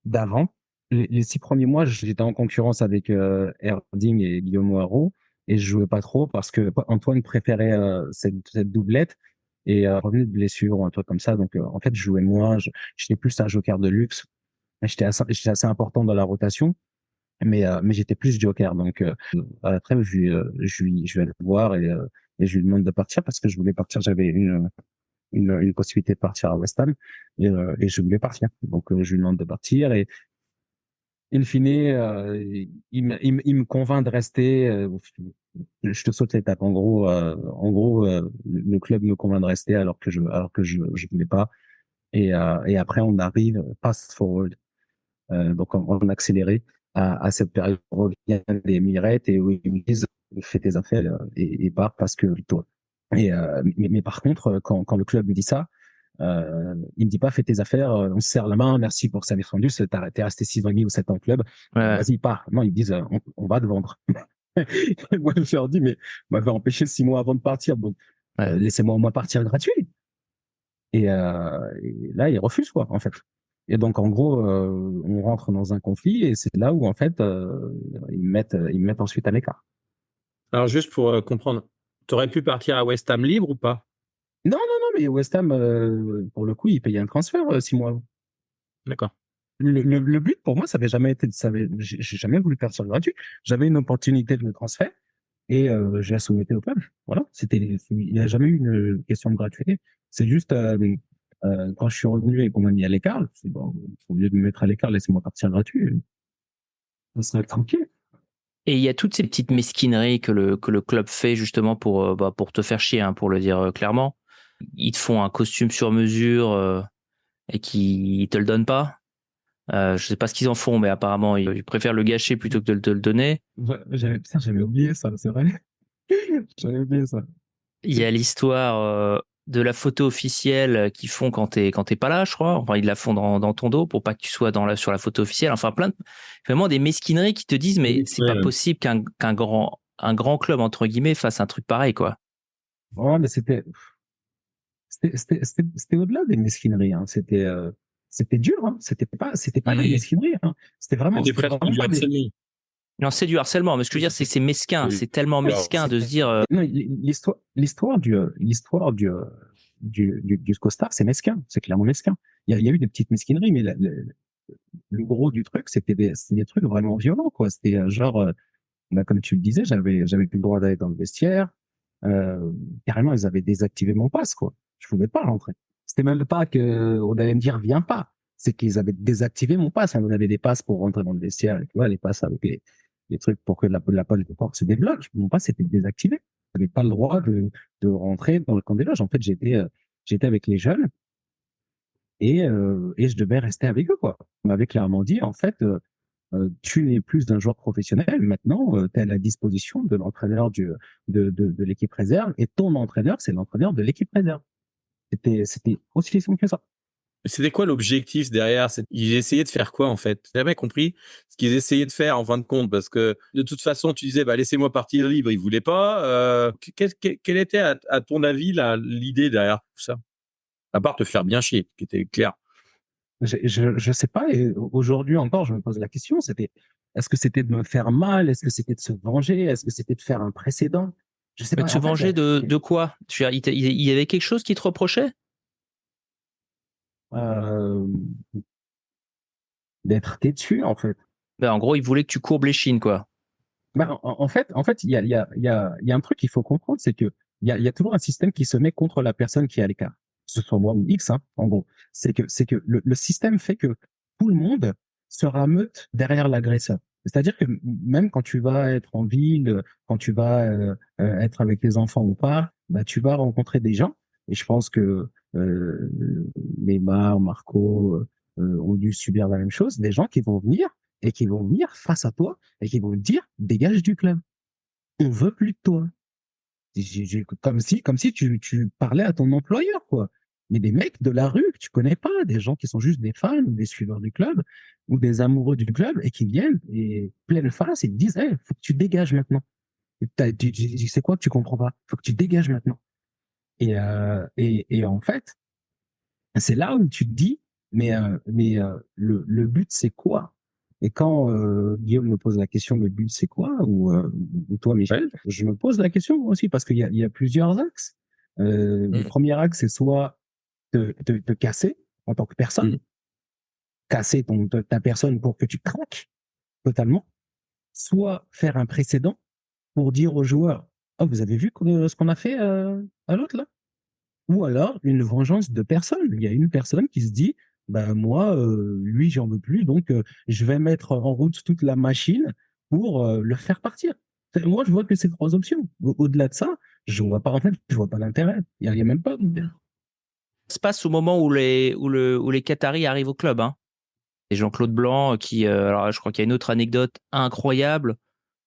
d'avant, les 6 premiers mois, j'étais en concurrence avec Erding et Guillaume Haro et je jouais pas trop parce que Antoine préférait cette doublette et revenait de blessure ou un truc comme ça. Donc, en fait, je jouais moins. J'étais plus un joker de luxe. J'étais assez important dans la rotation, mais j'étais plus joker. Donc, à la trêve, je vais le voir et je lui demande de partir parce que je voulais partir. J'avais une possibilité de partir à West Ham et je voulais partir. Donc, je lui demande de partir et in fine, il me convainc de rester. je te saute l'étape. En gros, le club me convainc de rester alors que je voulais pas. Et après, on arrive fast forward, donc en accéléré à cette période où revient les Emirates et où ils me disent fais tes affaires et pars parce que toi. Mais par contre, quand le club me dit ça, il me dit pas fais tes affaires, on se serre la main, merci pour Samir Fandus, t'es resté 6 ans et demi ou 7 ans au club, Ouais. vas-y pars. Non, ils me disent on va te vendre. Moi je leur dis mais vous m'avez empêché 6 mois avant de partir, donc Ouais. laissez-moi au moins partir gratuit. Et là ils refusent quoi en fait. Et donc en gros on rentre dans un conflit et c'est là où en fait ils me mettent ensuite à l'écart. Alors, juste pour comprendre, t'aurais pu partir à West Ham libre ou pas? Non, mais West Ham, pour le coup, il payait un transfert 6 mois avant. D'accord. Le but pour moi, ça avait jamais été, j'ai jamais voulu partir gratuit. J'avais une opportunité de transfert et j'ai souhaité au club. Voilà, il n'y a jamais eu une question de gratuité. C'est juste quand je suis revenu et qu'on m'a mis à l'écart, c'est bon, au lieu de me mettre à l'écart, laissez-moi partir gratuit. Ça serait tranquille. Et il y a toutes ces petites mesquineries que le club fait justement pour te faire chier, hein, pour le dire clairement. Ils te font un costume sur mesure et qu'ils te le donnent pas. Je sais pas ce qu'ils en font, mais apparemment ils préfèrent le gâcher plutôt que de te le donner. J'avais oublié ça, c'est vrai. J'avais oublié ça. Il y a l'histoire de la photo officielle qu'ils font quand t'es pas là, je crois. Enfin, ils la font dans ton dos pour pas que tu sois sur la photo officielle. Enfin, vraiment des mesquineries qui te disent, mais c'est pas possible qu'un grand club entre guillemets fasse un truc pareil, quoi. Ouais, mais c'était au-delà des mesquineries, hein. C'était dur, hein. C'était pas des mesquineries, hein. C'était vraiment C'était presque du pas des... harcèlement. Non, c'est du harcèlement, mais ce que je veux dire, c'est que c'est mesquin. C'est tellement mesquin de se dire. Non, l'histoire du costard, c'est mesquin. C'est clairement mesquin. Il y a eu des petites mesquineries, mais le gros du truc, c'était des trucs vraiment violents, quoi. C'était bah, comme tu le disais, j'avais plus le droit d'aller dans le vestiaire. Carrément, ils avaient désactivé mon pass, quoi. Je pouvais pas rentrer. C'était même pas que on allait me dire viens pas. C'est qu'ils avaient désactivé mon pass. On avait des passes pour rentrer dans le vestiaire, tu vois, les passes avec les trucs pour que la porte se débloque. Mon pass était désactivé. J'avais pas le droit de rentrer dans le camp des loges. En fait, j'étais avec les jeunes et je devais rester avec eux, quoi. On m'avait clairement dit, en fait, tu n'es plus d'un joueur professionnel. Maintenant, tu es à la disposition de l'entraîneur de l'équipe réserve et ton entraîneur, c'est l'entraîneur de l'équipe réserve. C'était aussi simple que ça. C'était quoi l'objectif derrière? Ils essayaient de faire quoi en fait? J'ai jamais compris ce qu'ils essayaient de faire en fin de compte, parce que de toute façon, tu disais bah laissez-moi partir libre, ils voulaient pas. Quelle était à ton avis l'idée derrière tout ça? À part te faire bien chier, qui était clair. Je sais pas. Et aujourd'hui encore, je me pose la question. Est-ce que c'était de me faire mal? Est-ce que c'était de se venger? Est-ce que c'était de faire un précédent? Je sais Mais pas. de se venger de quoi? Il y avait quelque chose qui te reprochait? D'être têtu, en fait. Ben, en gros, ils voulaient que tu courbes les chines, quoi. Bah, en fait, il y a un truc qu'il faut comprendre, c'est que il y a toujours un système qui se met contre la personne qui est à l'écart. Que ce soit moi ou X, hein, en gros. C'est que le système fait que tout le monde se rameute derrière l'agresseur. C'est-à-dire que même quand tu vas être en ville, quand tu vas être avec les enfants ou pas, bah, tu vas rencontrer des gens. Et je pense que Neymar, Marco ont dû subir la même chose. Des gens qui vont venir et qui vont venir face à toi et qui vont te dire dégage du club, on veut plus de toi. Comme si tu parlais à ton employeur, quoi. Mais des mecs de la rue que tu connais pas, des gens qui sont juste des fans ou des suiveurs du club ou des amoureux du club et qui viennent et pleine face et te disent hey, faut que tu dégages maintenant. C'est quoi que tu comprends pas? Faut que tu dégages maintenant. Et en fait, c'est là où tu te dis le but c'est quoi? Et quand Guillaume me pose la question, le but c'est quoi? Ou toi, Michel, je me pose la question aussi parce qu'il y a plusieurs axes. Le premier axe, c'est soit te casser en tant que personne, casser ta personne pour que tu craques totalement, soit faire un précédent pour dire aux joueurs, oh, vous avez vu ce qu'on a fait à l'autre là? Ou alors une vengeance de personne. Il y a une personne qui se dit, bah moi, lui, j'en veux plus, donc je vais mettre en route toute la machine pour le faire partir. Moi, je vois que ces 3 options. Au-delà de ça, je vois pas, en fait, je vois pas l'intérêt. Il y a même pas d'intérêt. Ça se passe au moment où les Qataris arrivent au club, hein. Et Jean-Claude Blanc qui, alors je crois qu'il y a une autre anecdote incroyable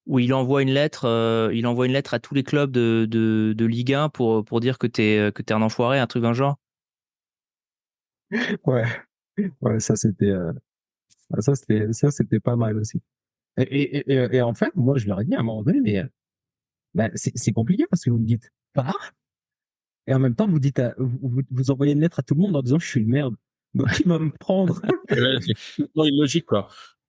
où il envoie une lettre à tous les clubs de Ligue 1 pour dire que t'es un enfoiré, un truc dans le genre. Ouais, ouais, ça, c'était pas mal aussi. Et en fait, moi, je leur ai dit à un moment donné, mais ben, c'est compliqué parce que vous me dites pars, et en même temps, vous dites vous envoyez une lettre à tout le monde en disant je suis une merde. Donc, il va me prendre. Ouais, c'est complètement illogique, quoi.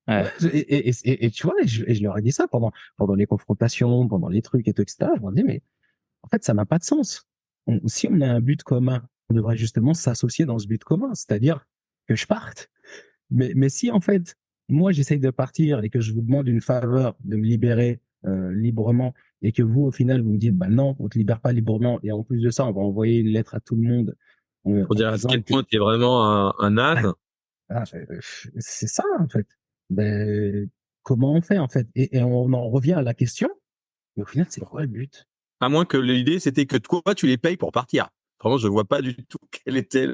Ouais. Ouais, et tu vois, et je leur ai dit ça pendant les confrontations, pendant les trucs et tout, etc. Je leur ai dit, mais en fait, ça n'a pas de sens. Si on a un but commun, on devrait justement s'associer dans ce but commun, c'est-à-dire que je parte. Mais si en fait, moi j'essaye de partir et que je vous demande une faveur de me libérer librement et que vous au final vous me dites bah non, on te libère pas librement et en plus de ça, on va envoyer une lettre à tout le monde Pour en dire à disant quel que point tu es vraiment un naze. ah, c'est ça en fait. Ben, comment on fait en fait et on en revient à la question. Mais au final, c'est quoi le but? À moins que l'idée, c'était que toi, tu les payes pour partir. Vraiment, je vois pas du tout quel était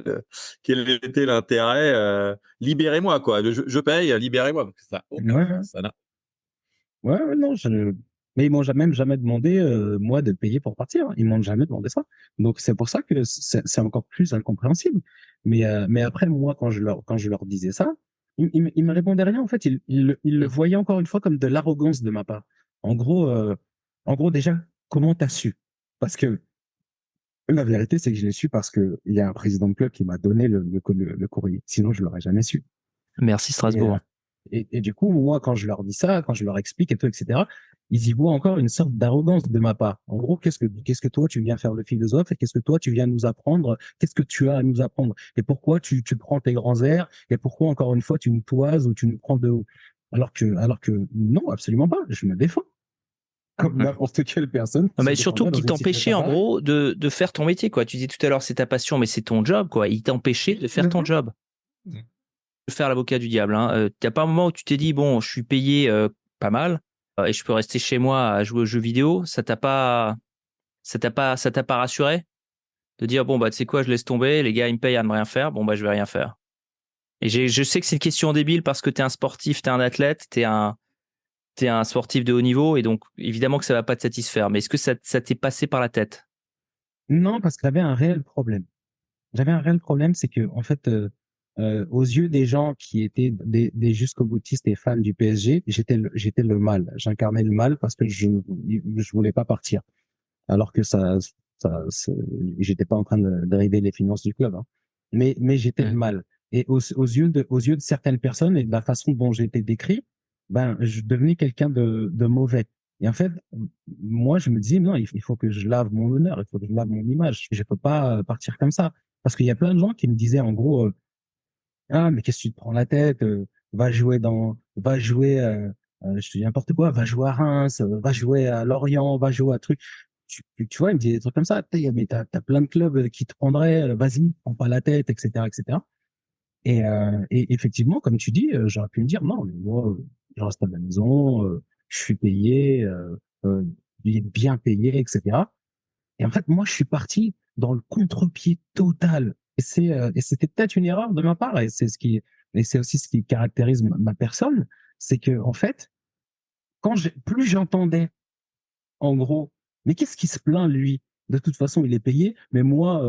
l'intérêt. Libérez-moi, quoi. Je paye, libérez-moi. Donc, ça, Ouais, ouais. ça n'a. Ouais, non, mais ils m'ont jamais demandé, moi, de payer pour partir. Ils m'ont jamais demandé ça. Donc, c'est pour ça que c'est encore plus incompréhensible. Mais après, moi, quand je leur disais ça, ils me répondaient rien. En fait, ils le voyaient encore une fois comme de l'arrogance de ma part. En gros, euh, en gros, déjà, comment t'as su? Parce que la vérité, c'est que je l'ai su parce que il y a un président de club qui m'a donné le courrier. Sinon, je l'aurais jamais su. Merci Et, Strasbourg. et du coup, moi, quand je leur dis ça, quand je leur explique et tout, etc., ils y voient encore une sorte d'arrogance de ma part. En gros, qu'est-ce que toi, tu viens faire le philosophe et qu'est-ce que toi, tu viens nous apprendre? Qu'est-ce que tu as à nous apprendre? Et pourquoi tu prends tes grands airs? Et pourquoi, encore une fois, tu nous toises ou tu nous prends de haut? Alors que non, absolument pas. Je me défends. Comme n'importe quelle personne Non, se mais surtout défendrait dans qu'il une t'empêchait situation en pareille. gros de faire ton métier, quoi. Tu disais tout à l'heure c'est ta passion, mais c'est ton job, quoi. Il t'empêchait de faire ton job. De faire l'avocat du diable, hein. T'as pas un moment où tu t'es dit bon, je suis payé pas mal et je peux rester chez moi à jouer aux jeux vidéo. Ça t'a pas rassuré de dire bon bah tu sais quoi, je laisse tomber. Les gars ils me payent à ne rien faire. Bon bah je vais rien faire. Et je sais que c'est une question débile parce que t'es un sportif, t'es un athlète, t'es un sportif de haut niveau et donc évidemment que ça va pas te satisfaire. Mais est-ce que ça t'est passé par la tête? Non, parce que j'avais un réel problème. J'avais un réel problème, c'est que en fait, aux yeux des gens qui étaient des jusqu'au-boutistes et fans du PSG, j'étais le mal. J'incarnais le mal parce que je voulais pas partir. Alors que j'étais pas en train de raider les finances du club, hein. Mais j'étais le mal. Et aux yeux de certaines personnes et de la façon dont j'ai été décrit, ben, je devenais quelqu'un de mauvais. Et en fait, moi, je me disais, non, il faut que je lave mon honneur, il faut que je lave mon image. Je peux pas partir comme ça. Parce qu'il y a plein de gens qui me disaient, en gros, ah, mais qu'est-ce que tu te prends la tête? Va jouer, je te dis n'importe quoi, va jouer à Reims, va jouer à Lorient, va jouer à truc. Tu vois, il me dit des trucs comme ça. Mais t'as plein de clubs qui te prendraient, vas-y, prends pas la tête, etc., etc. Et effectivement, comme tu dis, j'aurais pu me dire, non, mais moi, je reste à la maison, je suis payé, euh, bien payé, etc. Et en fait, moi, je suis parti dans le contre-pied total. Et c'était peut-être une erreur de ma part. Et c'est aussi ce qui caractérise ma personne. C'est que, en fait, plus j'entendais, en gros, mais qu'est-ce qui se plaint, lui? De toute façon, il est payé, mais moi,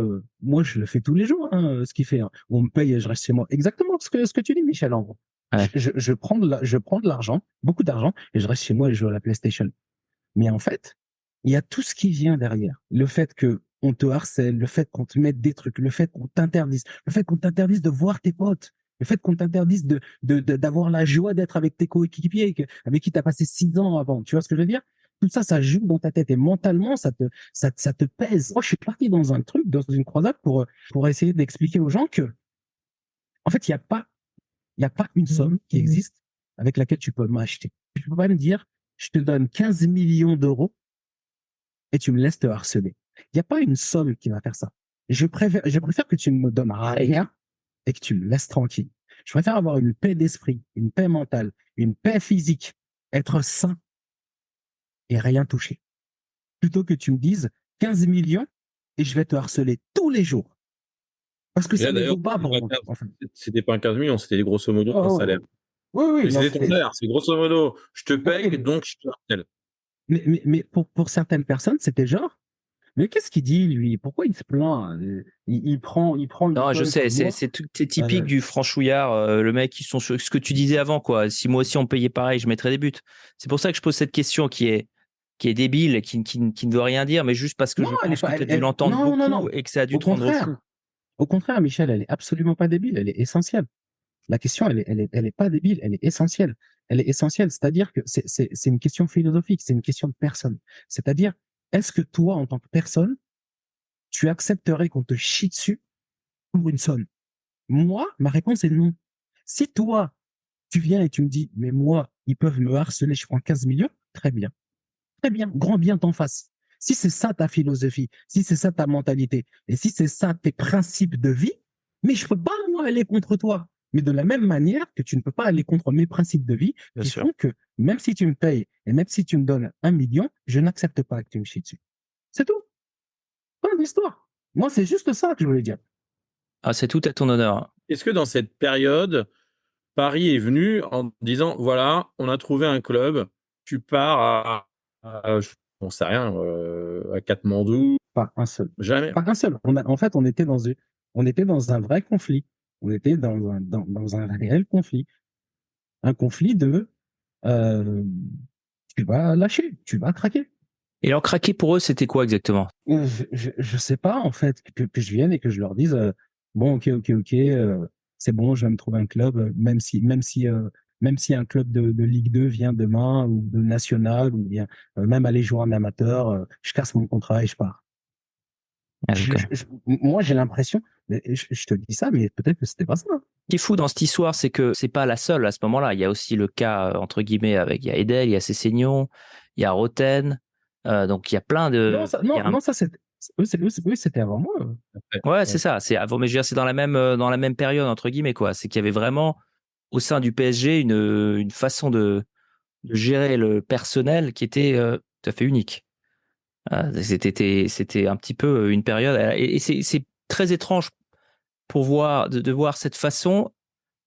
je le fais tous les jours, hein, ce qu'il fait, hein. On me paye et je reste chez moi. Exactement ce que tu dis, Michel, en gros. Ouais. Je prends de l'argent, beaucoup d'argent, et je reste chez moi et je joue à la PlayStation. Mais en fait, il y a tout ce qui vient derrière. Le fait que on te harcèle, le fait qu'on te mette des trucs, le fait qu'on t'interdise, le fait qu'on t'interdise de voir tes potes, le fait qu'on t'interdise d'avoir la joie d'être avec tes coéquipiers avec qui tu as passé 6 ans avant. Tu vois ce que je veux dire? Tout ça, ça joue dans ta tête et mentalement, ça te pèse. Moi, je suis parti dans un truc, dans une croisade pour essayer d'expliquer aux gens que, en fait, il y a pas une somme qui existe avec laquelle tu peux m'acheter. Tu peux pas me dire, je te donne 15 millions d'euros et tu me laisses te harceler. Il n'y a pas une somme qui va faire ça. Je préfère que tu ne me donnes rien et que tu me laisses tranquille. Je préfère avoir une paix d'esprit, une paix mentale, une paix physique, être sain et rien touché. Plutôt que tu me dises 15 millions et je vais te harceler tous les jours. Parce que Et là, ça ne d'ailleurs, vaut pas pour moi. Enfin, c'était pas un 15 millions, c'était grosso modo ton oh, salaire. oui, oui, Mais non, c'était ton salaire, c'est grosso modo, je te paye, oui, donc je te harcèle. mais pour certaines personnes, c'était genre, mais qu'est-ce qu'il dit, lui? Pourquoi il se plaint? Il prend le Non, je col sais, que moi. c'est typique du franchouillard, le mec qui sont sur ce que tu disais avant, quoi. Si moi aussi on payait pareil, je mettrais des buts. C'est pour ça que je pose cette question qui est débile, et qui ne veut rien dire, mais juste parce que Non, je elle est pense que pas, tu as dû l'entendre non, non, beaucoup non. et que ça a dû Au te rendre fou. contraire. Au contraire, Michel, elle est absolument pas débile. Elle est essentielle. La question, elle est pas débile. Elle est essentielle. Elle est essentielle. C'est-à-dire que c'est une question philosophique. C'est une question de personne. C'est-à-dire, est-ce que toi, en tant que personne, tu accepterais qu'on te chie dessus pour une somme? Moi, ma réponse est non. Si toi, tu viens et tu me dis, mais moi, ils peuvent me harceler, je prends 15 millions, très bien. Très bien, grand bien t'en face. Si c'est ça ta philosophie, si c'est ça ta mentalité, et si c'est ça tes principes de vie, mais je peux pas, moi, aller contre toi. Mais de la même manière que tu ne peux pas aller contre mes principes de vie, Bien qui sûr. font que même si tu me payes et même si tu me donnes 1 million, je n'accepte pas que tu me chies dessus. C'est tout. Pas d'histoire. Moi, c'est juste ça que je voulais dire. Ah, c'est tout à ton honneur. Est-ce que dans cette période, Paris est venu en disant, voilà, on a trouvé un club, tu pars on sait rien, à Katmandou, Pas un seul. jamais. Pas un seul. En fait, on était dans un vrai conflit. On était dans un réel conflit. Un conflit de euh, tu vas lâcher, tu vas craquer. Et alors, craquer pour eux, c'était quoi exactement? Je sais pas, en fait, que je vienne et que je leur dise, bon, ok, c'est bon, je vais me trouver un club, même si un club de Ligue 2 vient demain, ou de National, ou bien même aller jouer en amateur, je casse mon contrat et je pars. Ah, d'accord. Moi, j'ai l'impression, mais je te dis ça, mais peut-être que c'était pas ça. Ce qui est fou dans cette histoire, c'est que c'est pas la seule à ce moment-là. Il y a aussi le cas, entre guillemets, il y a Edel, il y a Cessignon, il y a Roten. Donc, il y a plein de. Non, ça, c'était avant moi. Ouais, c'est ça. C'est avant, mais je veux dire, c'est dans la même période, entre guillemets, quoi. C'est qu'il y avait vraiment, au sein du PSG, une façon de gérer le personnel qui était tout à fait unique. C'était un petit peu une période. Et c'est très étrange pour de voir cette façon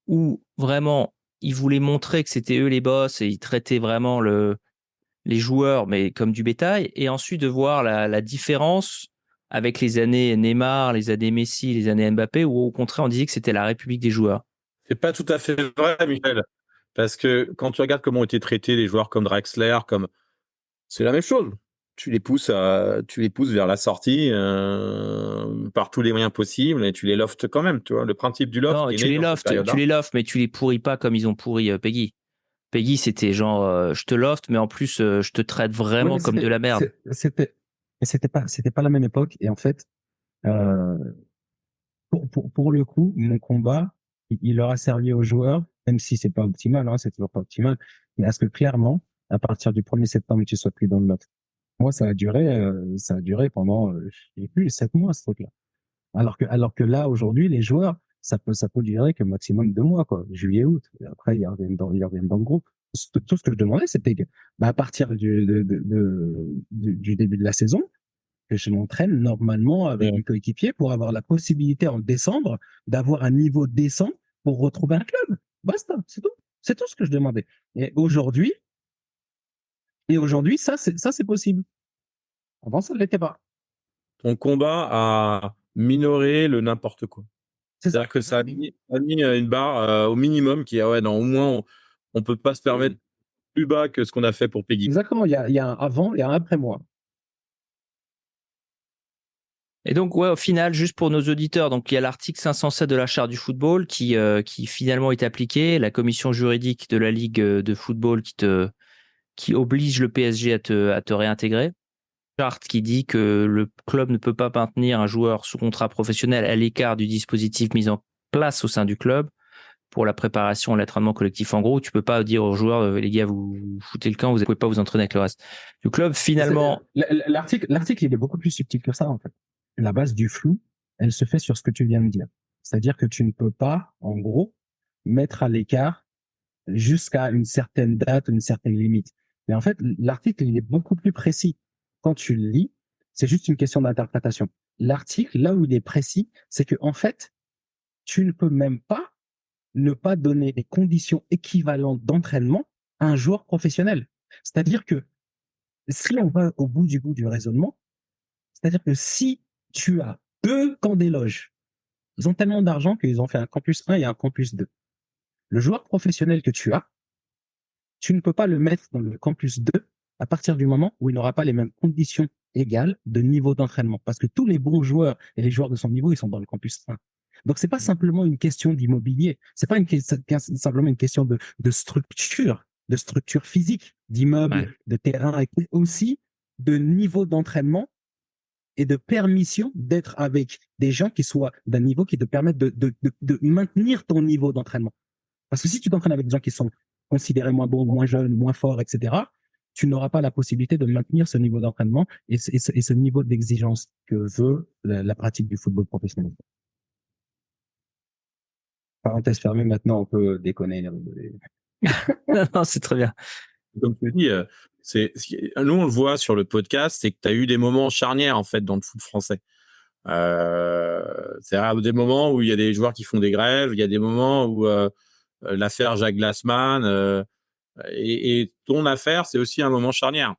où vraiment ils voulaient montrer que c'était eux les boss et ils traitaient vraiment les joueurs mais comme du bétail, et ensuite de voir la différence avec les années Neymar, les années Messi, les années Mbappé, où au contraire on disait que c'était la République des joueurs. C'est pas tout à fait vrai, Michel. Parce que quand tu regardes comment ont été traités les joueurs comme Draxler, c'est la même chose. Tu les pousses vers la sortie par tous les moyens possibles et tu les loftes quand même. Tu vois, le principe du loft Non, qui est né dans cette période-là. tu les lofts, mais tu les pourris pas comme ils ont pourri Peggy. Peggy, c'était genre, je te loft, mais en plus, je te traite Oui, vraiment mais comme de la merde. c'était pas la même époque. Et en fait, euh, pour le coup, mon combat, il leur a servi aux joueurs, même si c'est pas optimal, hein, c'est toujours pas optimal, mais à ce que clairement, à partir du 1er septembre, tu sois plus dans le lot. Moi, ça a duré pendant, je sais plus, 7 mois, ce truc-là. Alors que là, aujourd'hui, les joueurs, ça peut durer que maximum 2 mois, quoi. Juillet, août. Et après, ils reviennent dans le groupe. Tout ce que je demandais, c'était que, bah, à partir du début de la saison, que je m'entraîne normalement avec Ouais. mes coéquipiers pour avoir la possibilité en décembre d'avoir un niveau décent pour retrouver un club. Basta, c'est tout. C'est tout ce que je demandais. Et aujourd'hui, ça, c'est possible. Avant, ça ne l'était pas. Ton combat a minoré le n'importe quoi. C'est ça. C'est-à-dire que ça a mis une barre au minimum qui est, ouais, non, au moins, on peut pas se permettre plus bas que ce qu'on a fait pour Peggy. Exactement. Il y a un avant et un après moi. Et donc, ouais, au final, juste pour nos auditeurs, donc il y a l'article 507 de la Charte du football qui finalement est appliqué, la commission juridique de la Ligue de football qui oblige le PSG à te réintégrer. Charte qui dit que le club ne peut pas maintenir un joueur sous contrat professionnel à l'écart du dispositif mis en place au sein du club pour la préparation à l'entraînement collectif. En gros, tu peux pas dire aux joueurs, les gars, vous foutez le camp, vous ne pouvez pas vous entraîner avec le reste du club. Finalement, L'article, il est beaucoup plus subtil que ça, en fait. La base du flou, elle se fait sur ce que tu viens de dire. C'est-à-dire que tu ne peux pas, en gros, mettre à l'écart jusqu'à une certaine date, une certaine limite. Mais en fait, l'article, il est beaucoup plus précis. Quand tu le lis, c'est juste une question d'interprétation. L'article, là où il est précis, c'est que, en fait, tu ne peux même pas ne pas donner des conditions équivalentes d'entraînement à un joueur professionnel. C'est-à-dire que si on va au bout du raisonnement, c'est-à-dire que si tu as deux camps des loges, ils ont tellement d'argent qu'ils ont fait un campus 1 et un campus 2. Le joueur professionnel que tu ne peux pas le mettre dans le campus 2 à partir du moment où il n'aura pas les mêmes conditions égales de niveau d'entraînement. Parce que tous les bons joueurs et les joueurs de son niveau, ils sont dans le campus 1. Donc, c'est pas simplement une question d'immobilier. C'est pas simplement une question de structure physique, d'immeubles, Ouais. de terrain, et aussi de niveau d'entraînement et de permission d'être avec des gens qui soient d'un niveau qui te permettent de maintenir ton niveau d'entraînement. Parce que si tu t'entraînes avec des gens qui sont considérés moins bons, moins jeunes, moins forts, etc., tu n'auras pas la possibilité de maintenir ce niveau d'entraînement et ce niveau d'exigence que veut la pratique du football professionnel. Parenthèse fermée, maintenant on peut déconner et rigoler. Non, c'est très bien. Comme tu dis, nous on le voit sur le podcast, c'est que tu as eu des moments charnières en fait dans le foot français. C'est des moments où il y a des joueurs qui font des grèves, il y a des moments où l'affaire Jacques Glassman et ton affaire, c'est aussi un moment charnière.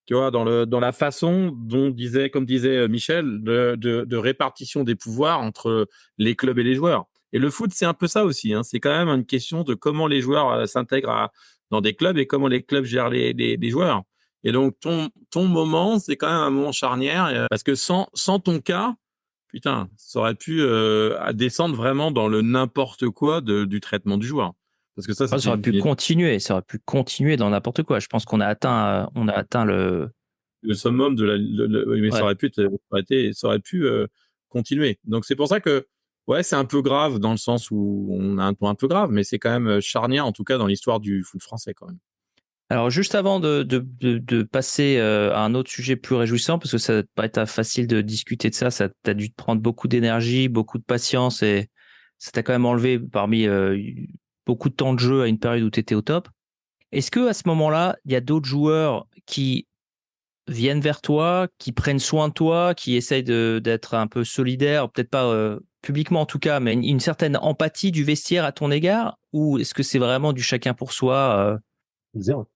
Tu vois, dans la façon dont comme disait Michel, de répartition des pouvoirs entre les clubs et les joueurs. Et le foot, c'est un peu ça aussi. Hein. C'est quand même une question de comment les joueurs s'intègrent dans des clubs et comment les clubs gèrent les joueurs. Et donc, ton moment, c'est quand même un moment charnière parce que sans ton cas, putain, ça aurait pu descendre vraiment dans le n'importe quoi du traitement du joueur. Parce que ça aurait pu continuer dans n'importe quoi. Je pense qu'on a atteint le summum mais ouais. ça aurait pu continuer. Donc c'est pour ça que ouais, c'est un peu grave dans le sens où on a un ton un peu grave, mais c'est quand même charnière en tout cas dans l'histoire du foot français quand même. Alors, juste avant de passer à un autre sujet plus réjouissant, parce que ça va pas être facile de discuter de ça, ça t'a dû te prendre beaucoup d'énergie, beaucoup de patience et ça t'a quand même enlevé parmi beaucoup de temps de jeu à une période où tu étais au top. Est-ce que à ce moment-là, il y a d'autres joueurs qui viennent vers toi, qui prennent soin de toi, qui essayent d'être un peu solidaires, peut-être pas publiquement en tout cas, mais une certaine empathie du vestiaire à ton égard, ou est-ce que c'est vraiment du chacun pour soi Zéro.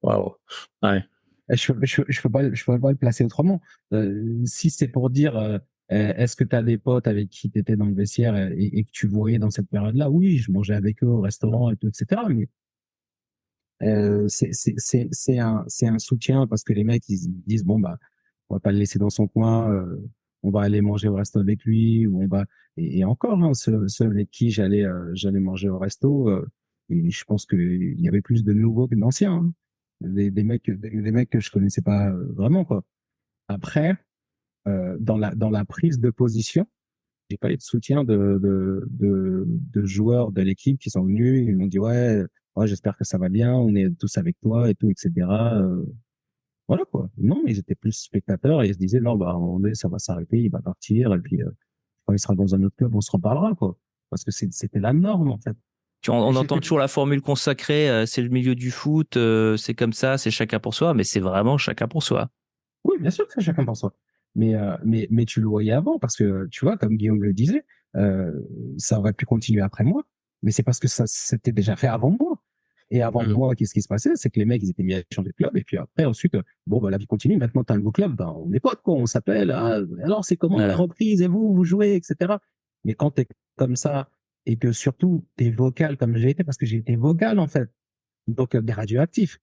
Waouh. Ouais. Je peux pas le placer autrement. Si c'est pour dire, est-ce que tu as des potes avec qui tu étais dans le vestiaire et que tu voyais dans cette période-là? Oui, je mangeais avec eux au restaurant et tout, etc. Mais c'est un soutien parce que les mecs ils disent bon bah on va pas le laisser dans son coin, on va aller manger au resto avec lui ou on va et encore hein, ceux avec qui j'allais manger au resto, et je pense que il y avait plus de nouveaux que d'anciens, hein. Des mecs que je connaissais pas vraiment quoi. Après dans la prise de position, j'ai pas eu de soutien de joueurs de l'équipe qui sont venus, ils m'ont dit ouais, j'espère que ça va bien, on est tous avec toi et tout, etc. Voilà quoi. Non, ils étaient plus spectateurs et ils se disaient non, bah, à un moment donné, ça va s'arrêter, il va partir et puis quand il sera dans un autre club, on se reparlera quoi. Parce que c'était la norme en fait. On entend toujours la formule consacrée, c'est le milieu du foot, c'est comme ça, c'est chacun pour soi, mais c'est vraiment chacun pour soi. Oui, bien sûr que c'est chacun pour soi. Mais tu le voyais avant parce que tu vois, comme Guillaume le disait, euh, ça aurait pu continuer après moi, mais c'est parce que ça s'était déjà fait avant moi. Et avant moi, qu'est-ce qui se passait? C'est que les mecs, ils étaient mis à changer de club. Et puis après, ensuite, bon, bah, la vie continue. Maintenant, t'as un nouveau club. Ben, on est potes, quoi. On s'appelle. Ah, alors, c'est comment la reprise? Et vous jouez, etc. Mais quand t'es comme ça, et que surtout, t'es vocal comme j'ai été, parce que j'ai été vocal, en fait. Donc, des radioactifs.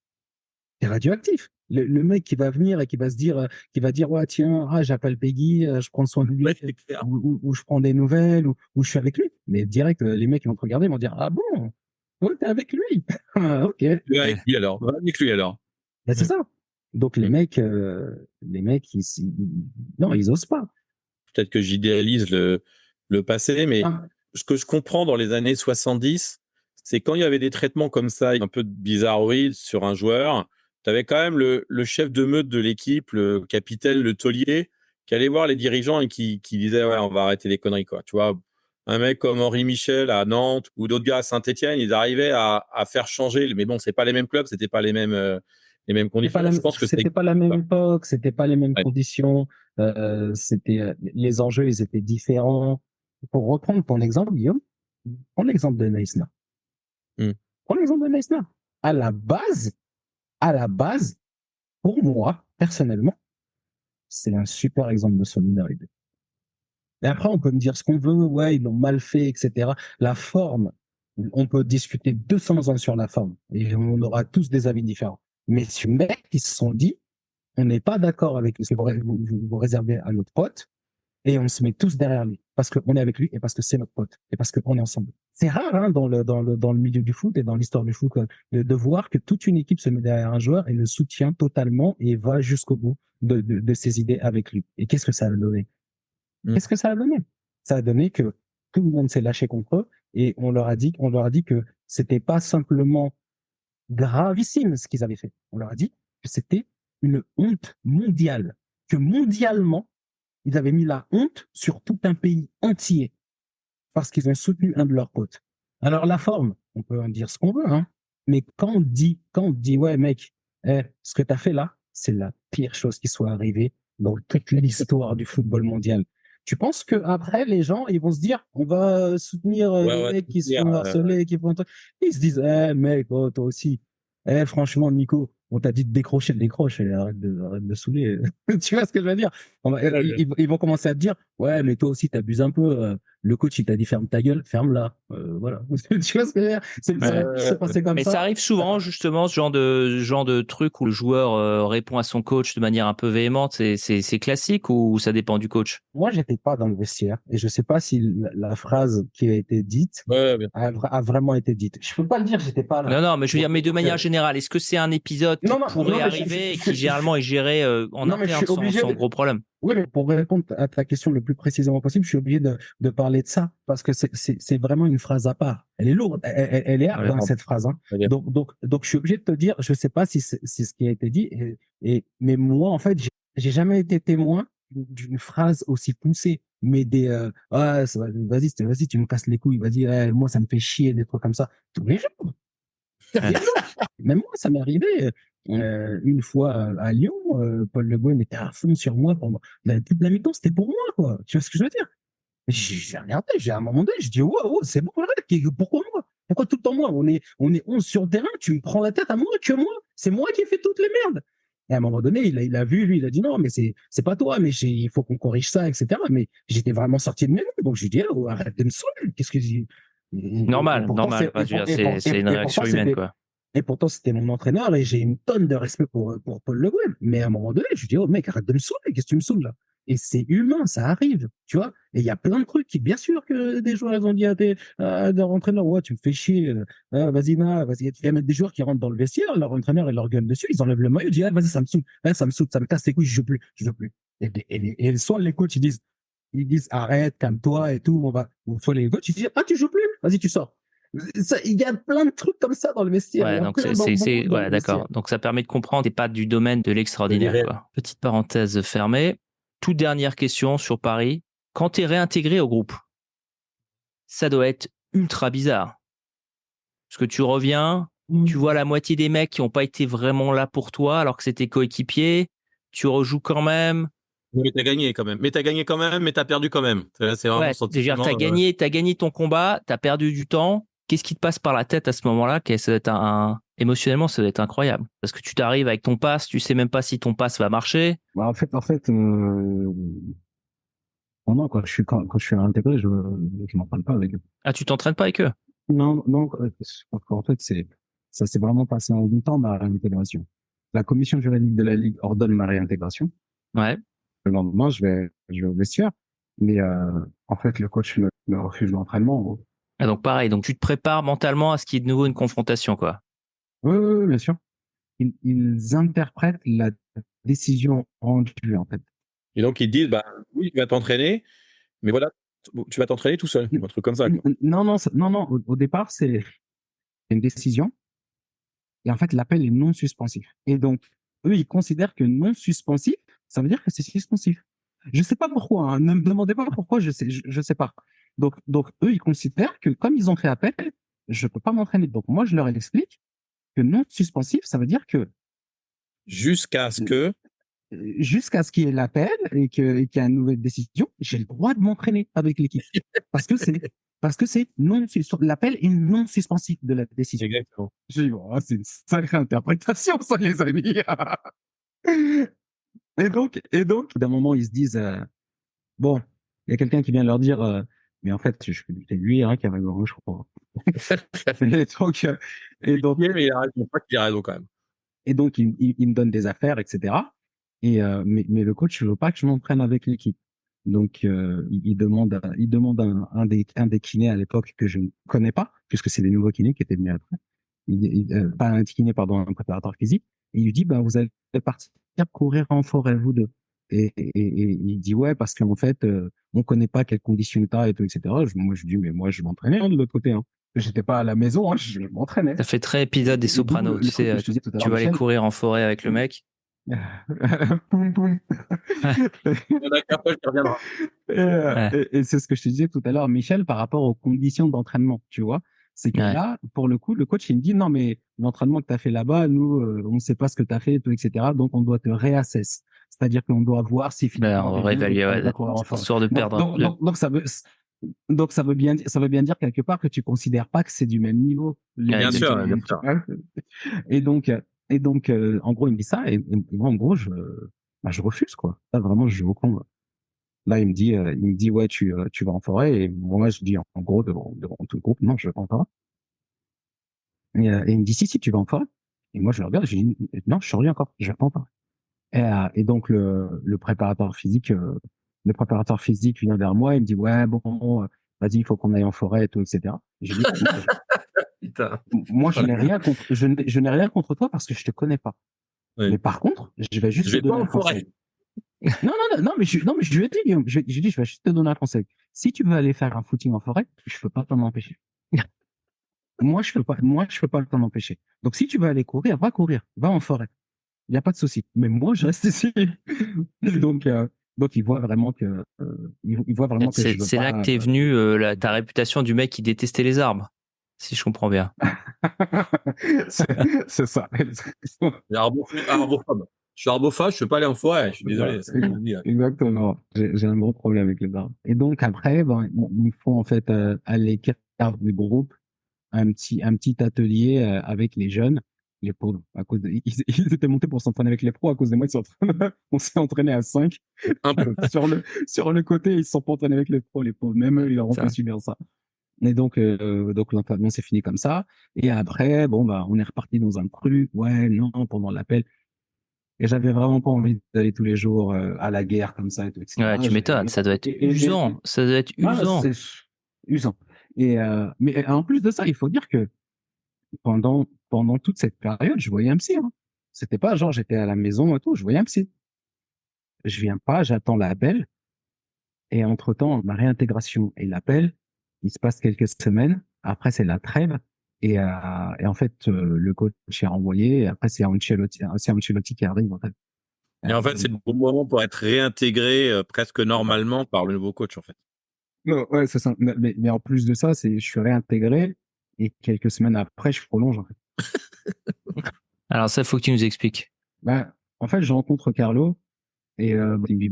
Des radioactifs. Le mec qui va venir et qui va dire, ouais, tiens, j'appelle Peggy, je prends soin de lui, ou je prends des nouvelles, ou je suis avec lui. Mais direct, les mecs, ils vont te regarder, ils vont dire, ah bon? Ouais, t'es avec lui. Ok. Avec lui alors. Avec lui alors. Ben, c'est ça. Donc les mecs, non, ils osent pas. Peut-être que j'idéalise le passé, mais Ah. ce que je comprends dans les années 70, c'est quand il y avait des traitements comme ça, un peu bizarroïdes sur un joueur, tu avais quand même le chef de meute de l'équipe, le capitaine, le taulier, qui allait voir les dirigeants et qui disait ouais, on va arrêter les conneries quoi. Tu vois, un mec comme Henri Michel à Nantes ou d'autres gars à Saint-Etienne, ils arrivaient à faire changer. Mais bon, c'est pas les mêmes clubs, c'était pas les mêmes conditions. Je pense que C'était pas la même ça. époque, c'était pas les mêmes Ouais. conditions, les enjeux, ils étaient différents. Pour reprendre ton exemple, Guillaume, prends l'exemple de Neisner. Mm. Prends l'exemple de Neisner. À la base, pour moi, personnellement, c'est un super exemple de solidarité. Et après, on peut me dire ce qu'on veut, ouais, ils l'ont mal fait, etc. La forme, on peut discuter 200 ans sur la forme et on aura tous des avis différents. Mais ces mecs, ils se sont dit, on n'est pas d'accord avec ce que vous réservez à notre pote et on se met tous derrière lui parce qu'on est avec lui et parce que c'est notre pote et parce qu'on est ensemble. C'est rare hein, dans le milieu du foot et dans l'histoire du foot de voir que toute une équipe se met derrière un joueur et le soutient totalement et va jusqu'au bout de ses idées avec lui. Et qu'est-ce que ça a donné? Qu'est-ce que ça a donné? Ça a donné que tout le monde s'est lâché contre eux et on leur a dit que c'était pas simplement gravissime ce qu'ils avaient fait. On leur a dit que c'était une honte mondiale, que mondialement, ils avaient mis la honte sur tout un pays entier parce qu'ils ont soutenu un de leurs potes. Alors la forme, on peut en dire ce qu'on veut, hein, mais quand on dit ouais mec, ce que tu as fait là, c'est la pire chose qui soit arrivée dans toute l'histoire du football mondial. Tu penses que après les gens ils vont se dire on va soutenir les Ouais, mecs qui se dire, font harceler, qui font un truc. Ils se disent mec, oh, toi aussi. Franchement Nico, on t'a dit de décrocher, décroche, et arrête de saouler. Tu vois ce que je veux dire? Ils vont commencer à te dire ouais mais toi aussi t'abuses un peu. Le coach il t'a dit ferme ta gueule, ferme-la. Voilà. Tu vois ce que je veux dire? C'est passé comme Mais ça. ça arrive souvent, justement, ce genre de truc où le joueur répond à son coach de manière un peu véhémente. C'est classique ou ça dépend du coach? Moi, j'étais pas dans le vestiaire et je sais pas si la phrase qui a été dite ouais, bien. a vraiment été dite. Je peux pas le dire, j'étais pas là. Non, non, mais je veux dire, mais de manière générale, est-ce que c'est un épisode qui Non, non, pourrait non, mais arriver et qui généralement est géré en non, mais je interne suis obligé sans de, gros problème? oui, mais pour répondre à ta question le plus précisément possible, je suis obligé de parler de ça parce que c'est vraiment une phrase à part. Elle est lourde, elle est hard, Ouais. hein, cette phrase. Hein. Très bien. Donc, je suis obligé de te dire, je sais pas si c'est ce qui a été dit, mais moi, en fait, j'ai jamais été témoin d'une phrase aussi poussée. Mais vas-y, tu me casses les couilles, vas-y, moi, ça me fait chier, des trucs comme ça, tous les jours. Même moi, ça m'est arrivé une fois à Lyon. Paul Le Guen était à fond sur moi pendant toute la mi-temps. C'était pour moi, quoi. Tu vois ce que je veux dire? J'ai regardé. À un moment donné, je dis wow, c'est bon, arrête. Pourquoi moi? Pourquoi tout le temps moi? On est 11 sur le terrain. Tu me prends la tête à moi que moi. C'est moi qui ai fait toutes les merdes. Et à un moment donné, il a vu, lui, il a dit non, mais c'est pas toi, mais il faut qu'on corrige ça, etc. Mais j'étais vraiment sorti de mes mains. Donc je lui dis oh, arrête de me saouler. Qu'est-ce que j'ai Normal, normal. Enfin, je veux dire, c'est une réaction humaine, quoi. et pourtant, c'était mon entraîneur et j'ai une tonne de respect pour Paul Le Guen. Mais à un moment donné, je lui dis, oh mec, arrête de me saouler, qu'est-ce que tu me saoules là? Et c'est humain, ça arrive, tu vois. Et il y a plein de trucs qui, bien sûr que des joueurs, ils ont dit à leur entraîneur, ouais, tu me fais chier, vas-y, vas-y. Il y a même des joueurs qui rentrent dans le vestiaire, leur entraîneur, il leur gueule dessus, ils enlèvent le maillot, ils disent, vas-y, ça me saoule, ça me casse les couilles, je veux plus, je veux plus. Et soit les coachs, ils disent, arrête, calme-toi et tout, ou soit les coachs, ils disent, tu joues plus, vas-y, tu sors. Il y a plein de trucs comme ça dans le vestiaire. Ouais, donc ouais, d'accord. Donc ça permet de comprendre que t'es pas du domaine de l'extraordinaire, quoi. Petite parenthèse fermée. Toute dernière question sur Paris. Quand t'es réintégré au groupe, ça doit être ultra bizarre. Parce que tu reviens, tu vois la moitié des mecs qui ont pas été vraiment là pour toi, alors que c'était coéquipiers. Tu rejoues quand même. Mais t'as gagné quand même. Mais t'as perdu quand même. C'est vraiment Ouais, déjà, t'as gagné ton combat, t'as perdu du temps. Qu'est-ce qui te passe par la tête à ce moment-là? Ça doit être émotionnellement, ça doit être incroyable. Parce que tu t'arrives avec ton pass, tu sais même pas si ton pass va marcher. Bah, en fait, non, quand je suis intégré, je m'en parle pas avec eux. Ah, tu t'entraînes pas avec eux? Non, parce qu'en fait, ça s'est vraiment passé en même temps, ma réintégration. La commission juridique de la Ligue ordonne ma réintégration. Ouais. Le lendemain, je vais au vestiaire. Mais, en fait, le coach me refuse l'entraînement. Ah, donc pareil, donc tu te prépares mentalement à ce qu'il y ait de nouveau une confrontation, quoi. Oui, bien sûr. Ils interprètent la décision rendue, en fait. Et donc, ils te disent, bah, oui, tu vas t'entraîner, mais voilà, tu vas t'entraîner tout seul. Un truc comme ça, quoi. Non. Au départ, c'est une décision. Et en fait, l'appel est non suspensif. Et donc, eux, ils considèrent que non suspensif, ça veut dire que c'est suspensif. Je sais pas pourquoi, hein. Ne me demandez pas pourquoi, je sais pas. Donc eux, ils considèrent que comme ils ont fait appel, je peux pas m'entraîner. Donc moi, je leur explique que non suspensif, ça veut dire que Jusqu'à ce que. jusqu'à ce qu'il y ait l'appel et qu'il y ait une nouvelle décision, j'ai le droit de m'entraîner avec l'équipe. Parce que c'est non, l'appel est non suspensif de la décision. Exactement. J'ai dit, oh, c'est une sacrée interprétation, ça, les amis. Et donc, d'un moment, ils se disent, bon, il y a quelqu'un qui vient leur dire, mais en fait, c'est lui hein, qui avait raison, je crois. et donc, Mais il a raison, je crois qu'il a raison quand même. Et donc, il me donne des affaires, etc. Mais le coach ne veut pas que je m'entraîne avec l'équipe. Donc, il demande un des kinés à l'époque que je ne connais pas, puisque c'est des nouveaux kinés qui étaient venus après. Pas un kiné, pardon, un préparateur physique. Et il lui dit, bah, vous allez partir courir en forêt, vous deux. Et il dit, ouais, parce qu'en fait, on connaît pas quelles conditions tu as et tout, etc. Moi, je dis, mais moi, je m'entraînais hein, de l'autre côté. Hein. J'étais pas à la maison, hein, je m'entraînais. Ça fait très épisode des Sopranos, tu sais, tu vas aller courir en forêt avec le mec. Poum, poum. Ouais. Et c'est ce que je te disais tout à l'heure, Michel, par rapport aux conditions d'entraînement, tu vois. C'est que Ouais. là, pour le coup, le coach, il me dit, non, mais l'entraînement que tu as fait là-bas, nous, on ne sait pas ce que tu as fait, tout, etc. Donc, on doit te réassess. C'est-à-dire qu'on doit voir si finalement. On va réévaluer, ouais, histoire de perdre. Donc, ça veut bien dire quelque part que tu considères pas que c'est du même niveau. Bien sûr, bien sûr. Et donc, en gros, il me dit ça, et moi, en gros, je refuse, quoi. Là, vraiment, je joue au con. Là, il me dit, ouais, tu vas en forêt, et moi, je dis, en gros, devant tout le groupe, non, je vais pas en forêt. Et il me dit, si, tu vas en forêt. Et moi, je le regarde, je dis, non, je suis rien encore, je vais pas en forêt. Et donc, le préparateur physique vient vers moi, il me dit, ouais, bon, vas-y, il faut qu'on aille en forêt et tout, etc. Et je dis, Putain. moi, je n'ai rien contre toi parce que je te connais pas. Oui. Mais par contre, je vais juste Je vais te donner pas en un conseil. forêt. Non, mais je lui ai dit, Guillaume, je vais juste te donner un conseil. Si tu veux aller faire un footing en forêt, je peux pas t'en empêcher. Moi, je peux pas t'en empêcher. Donc, si tu veux aller courir, va en forêt. Il n'y a pas de souci. Mais moi, je reste ici. donc, il voit vraiment que, il voit vraiment que je veux pas. C'est là que t'es venu, ta réputation du mec qui détestait les arbres, si je comprends bien. c'est ça. Arbophobe. Je suis arbophobe, je peux pas aller en forêt. Je suis désolé. Exactement. J'ai un gros problème avec les arbres. Et donc après, il faut en fait à l'écart du groupe un petit atelier avec les jeunes, les pauvres. Ils étaient montés pour s'entraîner avec les pros à cause de moi. On s'est entraîné à 5. Un peu. Sur le côté, ils se sont pas entraînés avec les pros, les pauvres. Même eux, ils auront pas subir ça. Et donc l'entraînement s'est fini comme ça. Et après, on est reparti dans un truc. Ouais, non, pendant l'appel. Et j'avais vraiment pas envie d'aller tous les jours à la guerre comme ça et tout, etc. Ouais, tu m'étonnes, ça doit être usant. Ça doit être usant. C'est usant. Mais en plus de ça, il faut dire que pendant toute cette période, je voyais un psy. Hein. C'était pas genre j'étais à la maison et tout, je voyais un psy. Je viens pas, j'attends l'appel. Et entre-temps, ma réintégration et l'appel, il se passe quelques semaines. Après, c'est la trêve. Et en fait, le coach est renvoyé. Et après, c'est Ancelotti qui arrive, en fait. Et en fait, c'est le bon moment pour être réintégré presque normalement par le nouveau coach, en fait. Non, ouais, c'est ça. Mais en plus de ça, je suis réintégré et quelques semaines après, je prolonge, en fait. Alors ça, il faut que tu nous expliques. En fait, je rencontre Carlo et il me dit,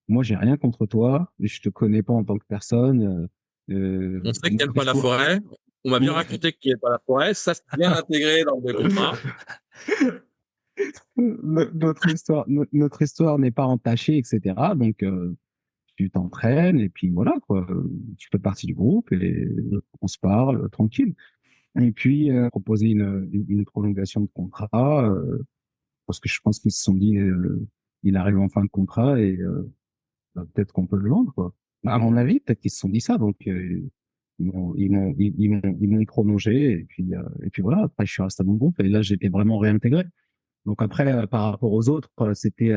moi, j'ai rien contre toi. Je te connais pas en tant que personne. On sait qu'il n'aime pas la forêt. On m'a bien raconté qu'il n'aime pas la forêt. Ça, c'est bien intégré dans le contrat. Notre histoire n'est pas entachée, etc. Donc, tu t'entraînes et puis voilà, quoi. Tu fais partie du groupe et on se parle tranquille. Et puis, proposer une prolongation de contrat, parce que je pense qu'ils se sont dit, il arrive en fin de contrat et peut-être qu'on peut le vendre, quoi. À mon avis, peut-être qu'ils se sont dit ça, donc ils m'ont prolongé et puis voilà. Après, je suis resté à mon groupe et là, j'ai été vraiment réintégré. Donc après, par rapport aux autres, c'était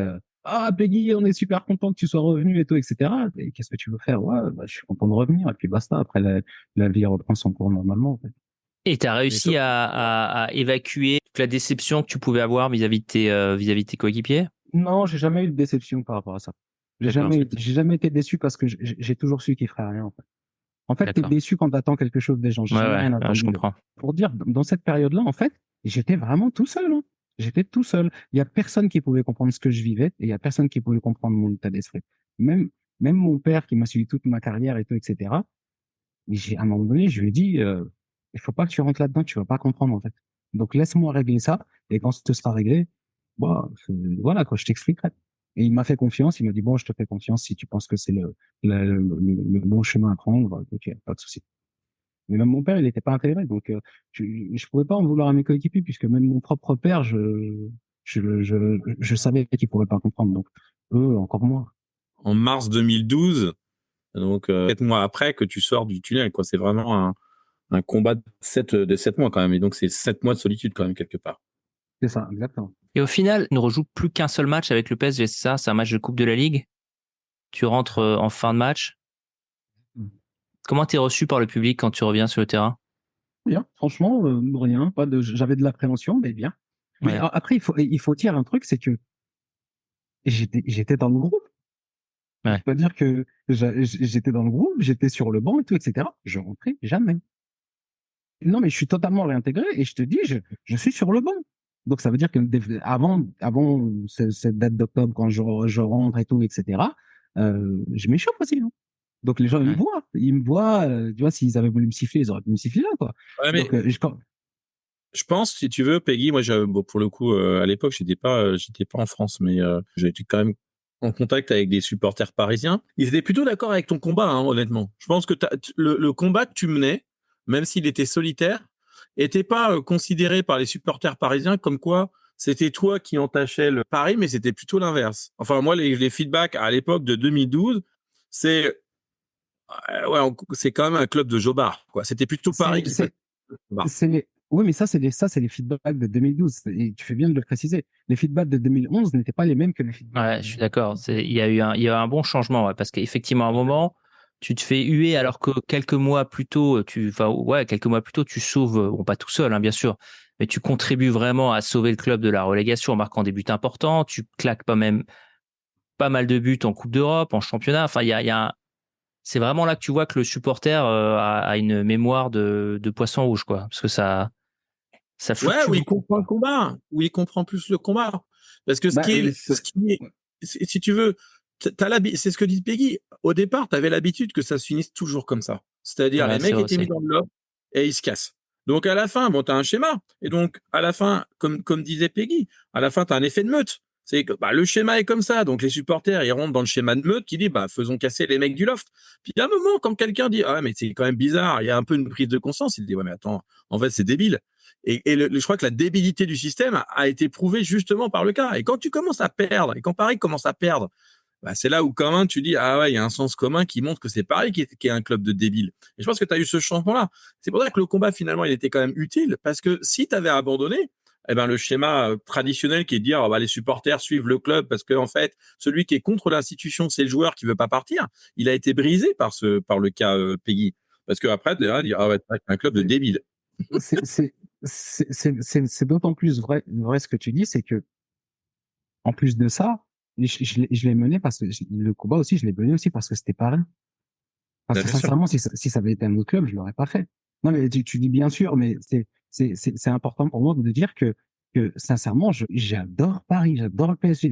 ah Peggy, on est super content que tu sois revenu et tout, etc. Et qu'est-ce que tu veux faire? Ouais, je suis content de revenir et puis basta. Après, la vie reprend son cours normalement. En fait. Et tu as réussi à évacuer toute la déception que tu pouvais avoir vis-à-vis de tes coéquipiers? Non, j'ai jamais eu de déception par rapport à ça. J'ai jamais été déçu parce que j'ai toujours su qu'il ferait rien. En fait. En fait, t'es D'accord. déçu quand t'attends quelque chose des gens. J'ai jamais rien attendu Je d'eux. comprends. Pour dire, dans cette période-là, en fait, j'étais vraiment tout seul. Hein. J'étais tout seul. Il y a personne qui pouvait comprendre ce que je vivais et il y a personne qui pouvait comprendre mon état d'esprit. Même, même mon père qui m'a suivi toute ma carrière et tout, etc. À un moment donné, je lui ai dit, il faut pas que tu rentres là-dedans, tu vas pas comprendre, en fait. Donc, laisse-moi régler ça. Et quand ce sera réglé, bah, voilà, quoi, je t'expliquerai. Et il m'a fait confiance. Il m'a dit, bon, je te fais confiance si tu penses que c'est le bon chemin à prendre. Ok, pas de souci. Mais même mon père, il n'était pas intégré. Donc, je pouvais pas en vouloir à mes coéquipiers puisque même mon propre père, je savais qu'il pourrait pas comprendre. Donc, eux, encore moins. En mars 2012, donc 7 mois après que tu sors du tunnel, quoi. C'est vraiment un combat de 7 mois quand même. Et donc, c'est 7 mois de solitude quand même, quelque part. C'est ça, exactement. Et au final, il ne rejoue plus qu'un seul match avec le PSG, c'est ça? C'est un match de Coupe de la Ligue. Tu rentres en fin de match. Comment t'es reçu par le public quand tu reviens sur le terrain? Bien, franchement, rien. J'avais de l'appréhension, mais bien. Mais Ouais. après, il faut dire un truc, c'est que j'étais dans le groupe. Ouais. Je peux dire que j'étais dans le groupe, j'étais sur le banc et tout, etc. Je rentrais jamais. Non, mais je suis totalement réintégré et je te dis, je suis sur le banc. Donc, ça veut dire que avant cette date d'octobre, quand je rentre et tout, etc., je m'échauffe aussi. Hein. Donc, les gens, Ouais. ils me voient, tu vois, s'ils avaient voulu me siffler, ils auraient pu me siffler là, quoi. Ouais, mais Donc, je pense, si tu veux, Peggy, moi, bon, pour le coup, à l'époque, j'étais pas en France, mais j'ai été quand même en contact avec des supporters parisiens. Ils étaient plutôt d'accord avec ton combat, hein, honnêtement. Je pense que le combat que tu menais, même s'il était solitaire, était pas considéré par les supporters parisiens comme quoi c'était toi qui entachais le Paris, mais c'était plutôt l'inverse. Enfin, moi, les feedbacks à l'époque de 2012, c'est ouais, c'est quand même un club de jobards, quoi. C'était plutôt Paris qui faisait le jobard. Oui, mais ça, c'est les feedbacks de 2012. Et tu fais bien de le préciser. Les feedbacks de 2011 n'étaient pas les mêmes que les feedbacks. Ouais, je suis d'accord. Il y a eu un bon changement, ouais, parce qu'effectivement, à un moment, tu te fais huer alors que quelques mois plus tôt, tu sauves, bon, pas tout seul, hein, bien sûr, mais tu contribues vraiment à sauver le club de la relégation en marquant des buts importants. Tu claques pas mal de buts en Coupe d'Europe, en championnat. Enfin, c'est vraiment là que tu vois que le supporter a une mémoire de poisson rouge, quoi, parce que ça Ouais, fluctue où il beaucoup. comprend le combat, où il comprend plus le combat. Parce que Bah, si tu veux, c'est ce que dit Peggy. Au départ, tu avais l'habitude que ça se finisse toujours comme ça. C'est-à-dire, Ouais, les c'est mecs vrai étaient mis aussi. dans le lobe et ils se cassent. Donc, à la fin, bon, t'as un schéma. Et donc, à la fin, comme disait Peggy, à la fin, t'as un effet de meute. C'est que, bah, le schéma est comme ça. Donc, les supporters, ils rentrent dans le schéma de meute qui dit, bah, faisons casser les mecs du loft. Puis, à un moment, quand quelqu'un dit, ah, mais c'est quand même bizarre, il y a un peu une prise de conscience, il dit, ouais, mais attends, en fait, c'est débile. Et je crois que la débilité du système a été prouvée justement par le cas. Et quand tu commences à perdre, et quand Paris commence à perdre, bah, c'est là où quand même tu dis, ah ouais, il y a un sens commun qui montre que c'est Paris qui est un club de débiles. Et je pense que tu as eu ce changement-là. C'est pour ça que le combat, finalement, il était quand même utile, parce que si tu avais abandonné, eh ben, le schéma traditionnel qui est de dire, bah, les supporters suivent le club parce que, en fait, celui qui est contre l'institution, c'est le joueur qui veut pas partir. Il a été brisé par le cas Peggy. Parce que après, tu dire, ah ouais, c'est un club de débiles. c'est c'est- c'est d'autant plus vrai ce que tu dis, c'est que en plus de ça, je l'ai mené parce que le combat aussi, je l'ai mené aussi parce que c'était pas rien. Parce Bien que sûr. sincèrement, si ça avait été un autre club, je l'aurais pas fait. Non, mais tu dis bien sûr, mais c'est important pour moi de dire que sincèrement, j'adore Paris, j'adore le PSG.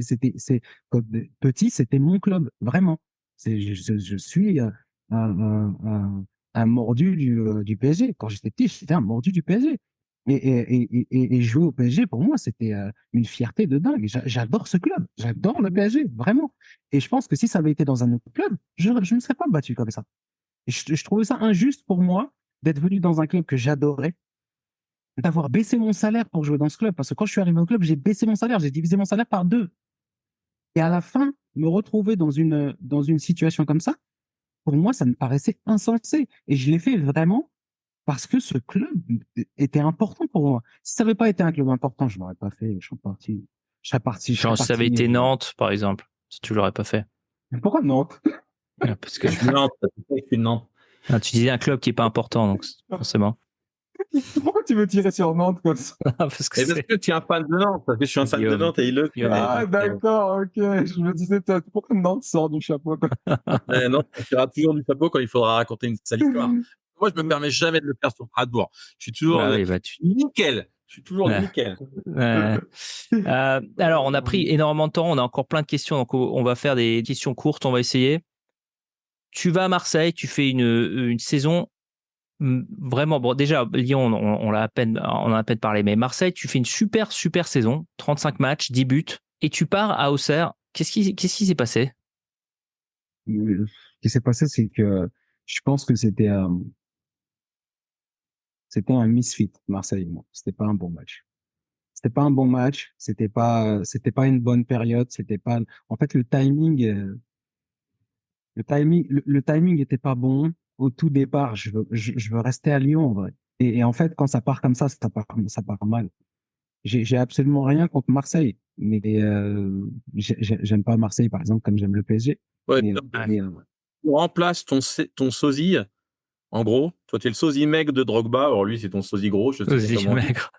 Quand petit, c'était mon club, vraiment. Je suis un mordu du PSG. Quand j'étais petit, j'étais un mordu du PSG. Et jouer au PSG, pour moi, c'était une fierté de dingue. J'adore ce club. J'adore le PSG, vraiment. Et je pense que si ça avait été dans un autre club, je ne me serais pas battu comme ça. Et je trouvais ça injuste pour moi d'être venu dans un club que j'adorais, d'avoir baissé mon salaire pour jouer dans ce club. Parce que quand je suis arrivé au club, j'ai baissé mon salaire, j'ai divisé mon salaire par deux. Et à la fin, me retrouver dans une situation comme ça, pour moi, ça me paraissait insensé. Et je l'ai fait vraiment parce que ce club était important pour moi. Si ça n'avait pas été un club important, je ne l'aurais pas fait. Je serais Genre, si ça avait parti. été Nantes, par exemple, si tu l'aurais pas fait. Pourquoi Nantes? Parce que Je suis Nantes, ça fait une Nantes. tu disais un club qui est pas important, donc forcément. Pourquoi tu veux tirer sur Nantes comme ça? Parce que Et parce c'est que tu es un fan de Nantes, parce que je suis un fan de Guillaume. Nantes et il le fait. Guillaume. Ah, d'accord, ok. Je me disais, pourquoi Nantes sort du chapeau, quoi? Nantes tirera toujours du chapeau quand il faudra raconter une sale histoire. Moi, je me permets jamais de le faire sur Strasbourg. Je suis toujours Ah oui, bah nickel. Je suis toujours Ouais. nickel. Alors, on a pris énormément de temps. On a encore plein de questions. Donc, on va faire des questions courtes. On va essayer. Tu vas à Marseille. Tu fais une saison vraiment. Bon, déjà, Lyon, on a à peine parlé. Mais Marseille, tu fais une super saison. 35 matchs, 10 buts. Et tu pars à Auxerre. Qu'est-ce qui s'est passé? Ce qui s'est passé, c'est que je pense que c'était un misfit, Marseille. Moi. C'était pas un bon match. C'était pas un bon match. C'était pas une bonne période. C'était pas, en fait, le timing était pas bon. Au tout départ, je veux rester à Lyon, en vrai. Et en fait, quand ça part comme ça part mal. J'ai absolument rien contre Marseille, mais j'aime pas Marseille, par exemple, comme j'aime le PSG. Ouais, Mais, mais, tu remplaces ton sosie, en gros. Toi, tu es le sosie maigre de Drogba. Alors, lui, c'est ton sosie gros. Je sais pas comment. Maigre.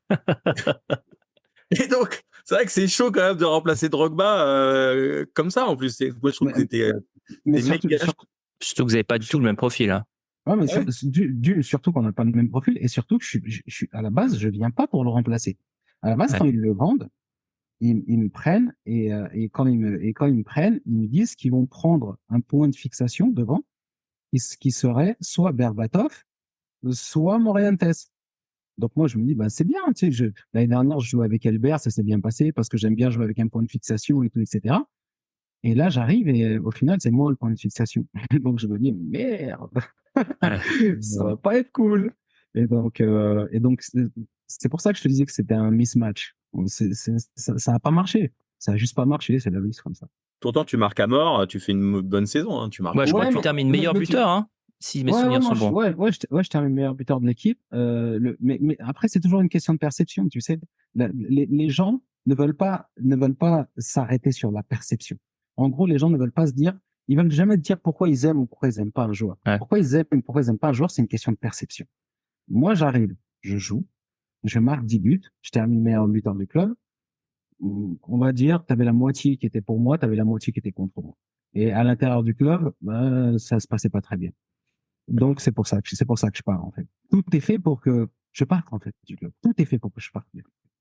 Et donc, c'est vrai que c'est chaud quand même de remplacer Drogba comme ça. En plus, moi, je trouve que c'était mais des surtout, méga- Surtout que vous n'avez pas du tout le même profil. Hein. ouais, mais Ouais. surtout qu'on n'a pas le même profil et surtout que je suis à la base, je viens pas pour le remplacer. À la base, Ouais. quand ils le vendent, ils me prennent et quand ils me prennent, ils me disent qu'ils vont prendre un point de fixation devant, qui serait soit Berbatov, soit Morientes. Donc moi, je me dis, bah, c'est bien, tu sais, l'année dernière, je jouais avec Albert, ça s'est bien passé parce que j'aime bien jouer avec un point de fixation et tout, etc. Et là, j'arrive et au final, c'est moi le point de fixation. Donc je me dis, merde, ça va pas être cool. Et donc, c'est pour ça que je te disais que c'était un mismatch. Ça a pas marché. Ça a juste pas marché, c'est la vie, c'est comme ça. Pourtant, tu marques à mort. Tu fais une bonne saison. Hein, tu marques. Ouais, je crois Ouais, que tu termines meilleur buteur, hein, si mes ouais, souvenirs sont non, bons. je termine meilleur buteur de l'équipe. Mais après, c'est toujours une question de perception, tu sais. Les gens ne veulent pas s'arrêter sur la perception. En gros, les gens ne veulent pas se dire, ils veulent jamais dire pourquoi ils aiment ou pourquoi ils aiment pas un joueur. Ouais. Pourquoi ils aiment ou pourquoi ils aiment pas un joueur, c'est une question de perception. Moi, j'arrive, je joue, je marque 10 buts, je termine meilleur buteur du club. On va dire, tu avais la moitié qui était pour moi, tu avais la moitié qui était contre moi. Et à l'intérieur du club, ça se passait pas très bien. Donc, c'est pour ça que je pars, en fait. Tout est fait pour que je parte, en fait, du club. Tout est fait pour que je parte.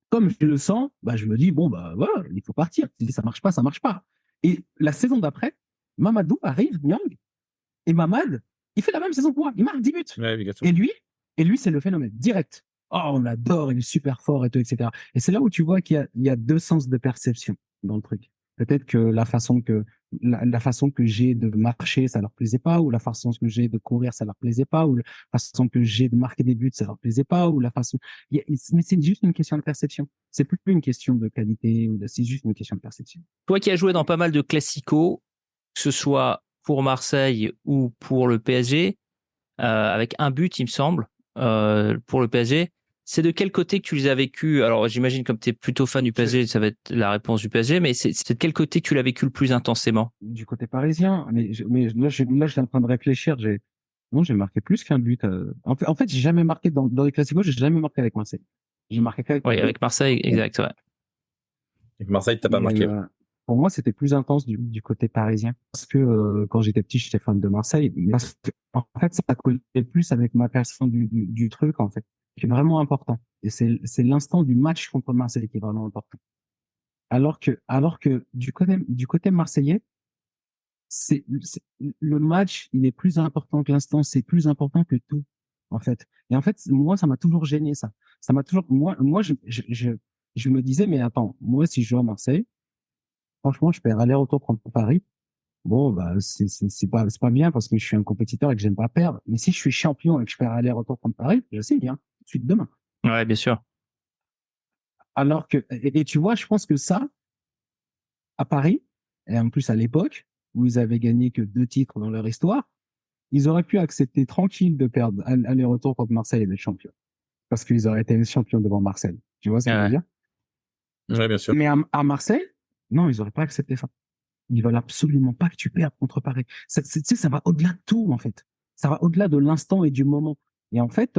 Comme je le sens, bah, je me dis, bon, bah, voilà, il faut partir. Si ça marche pas, ça marche pas. Et la saison d'après, Mamadou arrive, Nyang, et Mamad, il fait la même saison que moi. Il marque 10 buts. Ouais, exactement. Et lui, c'est le phénomène. Direct. Oh, on l'adore, il est super fort et tout, etc. Et c'est là où tu vois qu'il y a deux sens de perception dans le truc. Peut-être que la façon que j'ai de marcher, ça leur plaisait pas, ou la façon que j'ai de courir, ça leur plaisait pas, ou la façon que j'ai de marquer des buts, ça leur plaisait pas, ou la façon. Mais c'est juste une question de perception. C'est plus une question de qualité, c'est juste une question de perception. Toi qui as joué dans pas mal de classicos, que ce soit pour Marseille ou pour le PSG, avec un but, il me semble, pour le PSG. C'est de quel côté que tu les as vécus? Alors, j'imagine comme tu es plutôt fan du PSG, ça va être la réponse du PSG, mais c'est de quel côté que tu l'as vécu le plus intensément? Du côté parisien, mais là, je suis en train de réfléchir. Non, j'ai marqué plus qu'un but. En fait, j'ai jamais marqué dans les classicos, j'ai jamais marqué avec Marseille. J'ai marqué qu'avec. Oui, avec Marseille, exact, ouais. Avec Marseille, t'as pas Mais, marqué. pour moi, c'était plus intense du côté parisien. Parce que quand j'étais petit, j'étais fan de Marseille. Parce que, en fait, ça collait plus avec ma personne du truc, en fait, qui est vraiment important. Et c'est l'instant du match contre Marseille qui est vraiment important. Alors que du côté marseillais, le match, il est plus important que l'instant, c'est plus important que tout, en fait. Et en fait, moi, ça m'a toujours gêné, ça. Ça m'a toujours, moi, je me disais, mais attends, moi, si je joue à Marseille, franchement, je perds aller-retour contre Paris. Bon, bah, c'est pas bien parce que je suis un compétiteur et que j'aime pas perdre. Mais si je suis champion et que je perds aller-retour contre Paris, je sais bien, tout de suite demain. Ouais, bien sûr. Alors que, et tu vois, je pense que ça, à Paris, et en plus à l'époque, où ils avaient gagné que 2 titres dans leur histoire, ils auraient pu accepter tranquille de perdre aller-retour contre Marseille et d'être champion. Parce qu'ils auraient été champions devant Marseille. Tu vois ce que je veux dire? Ouais, bien sûr. Mais à Marseille, non, ils auraient pas accepté ça. Ils veulent absolument pas que tu perdes contre Paris. Tu sais, ça va au-delà de tout, en fait. Ça va au-delà de l'instant et du moment. Et en fait,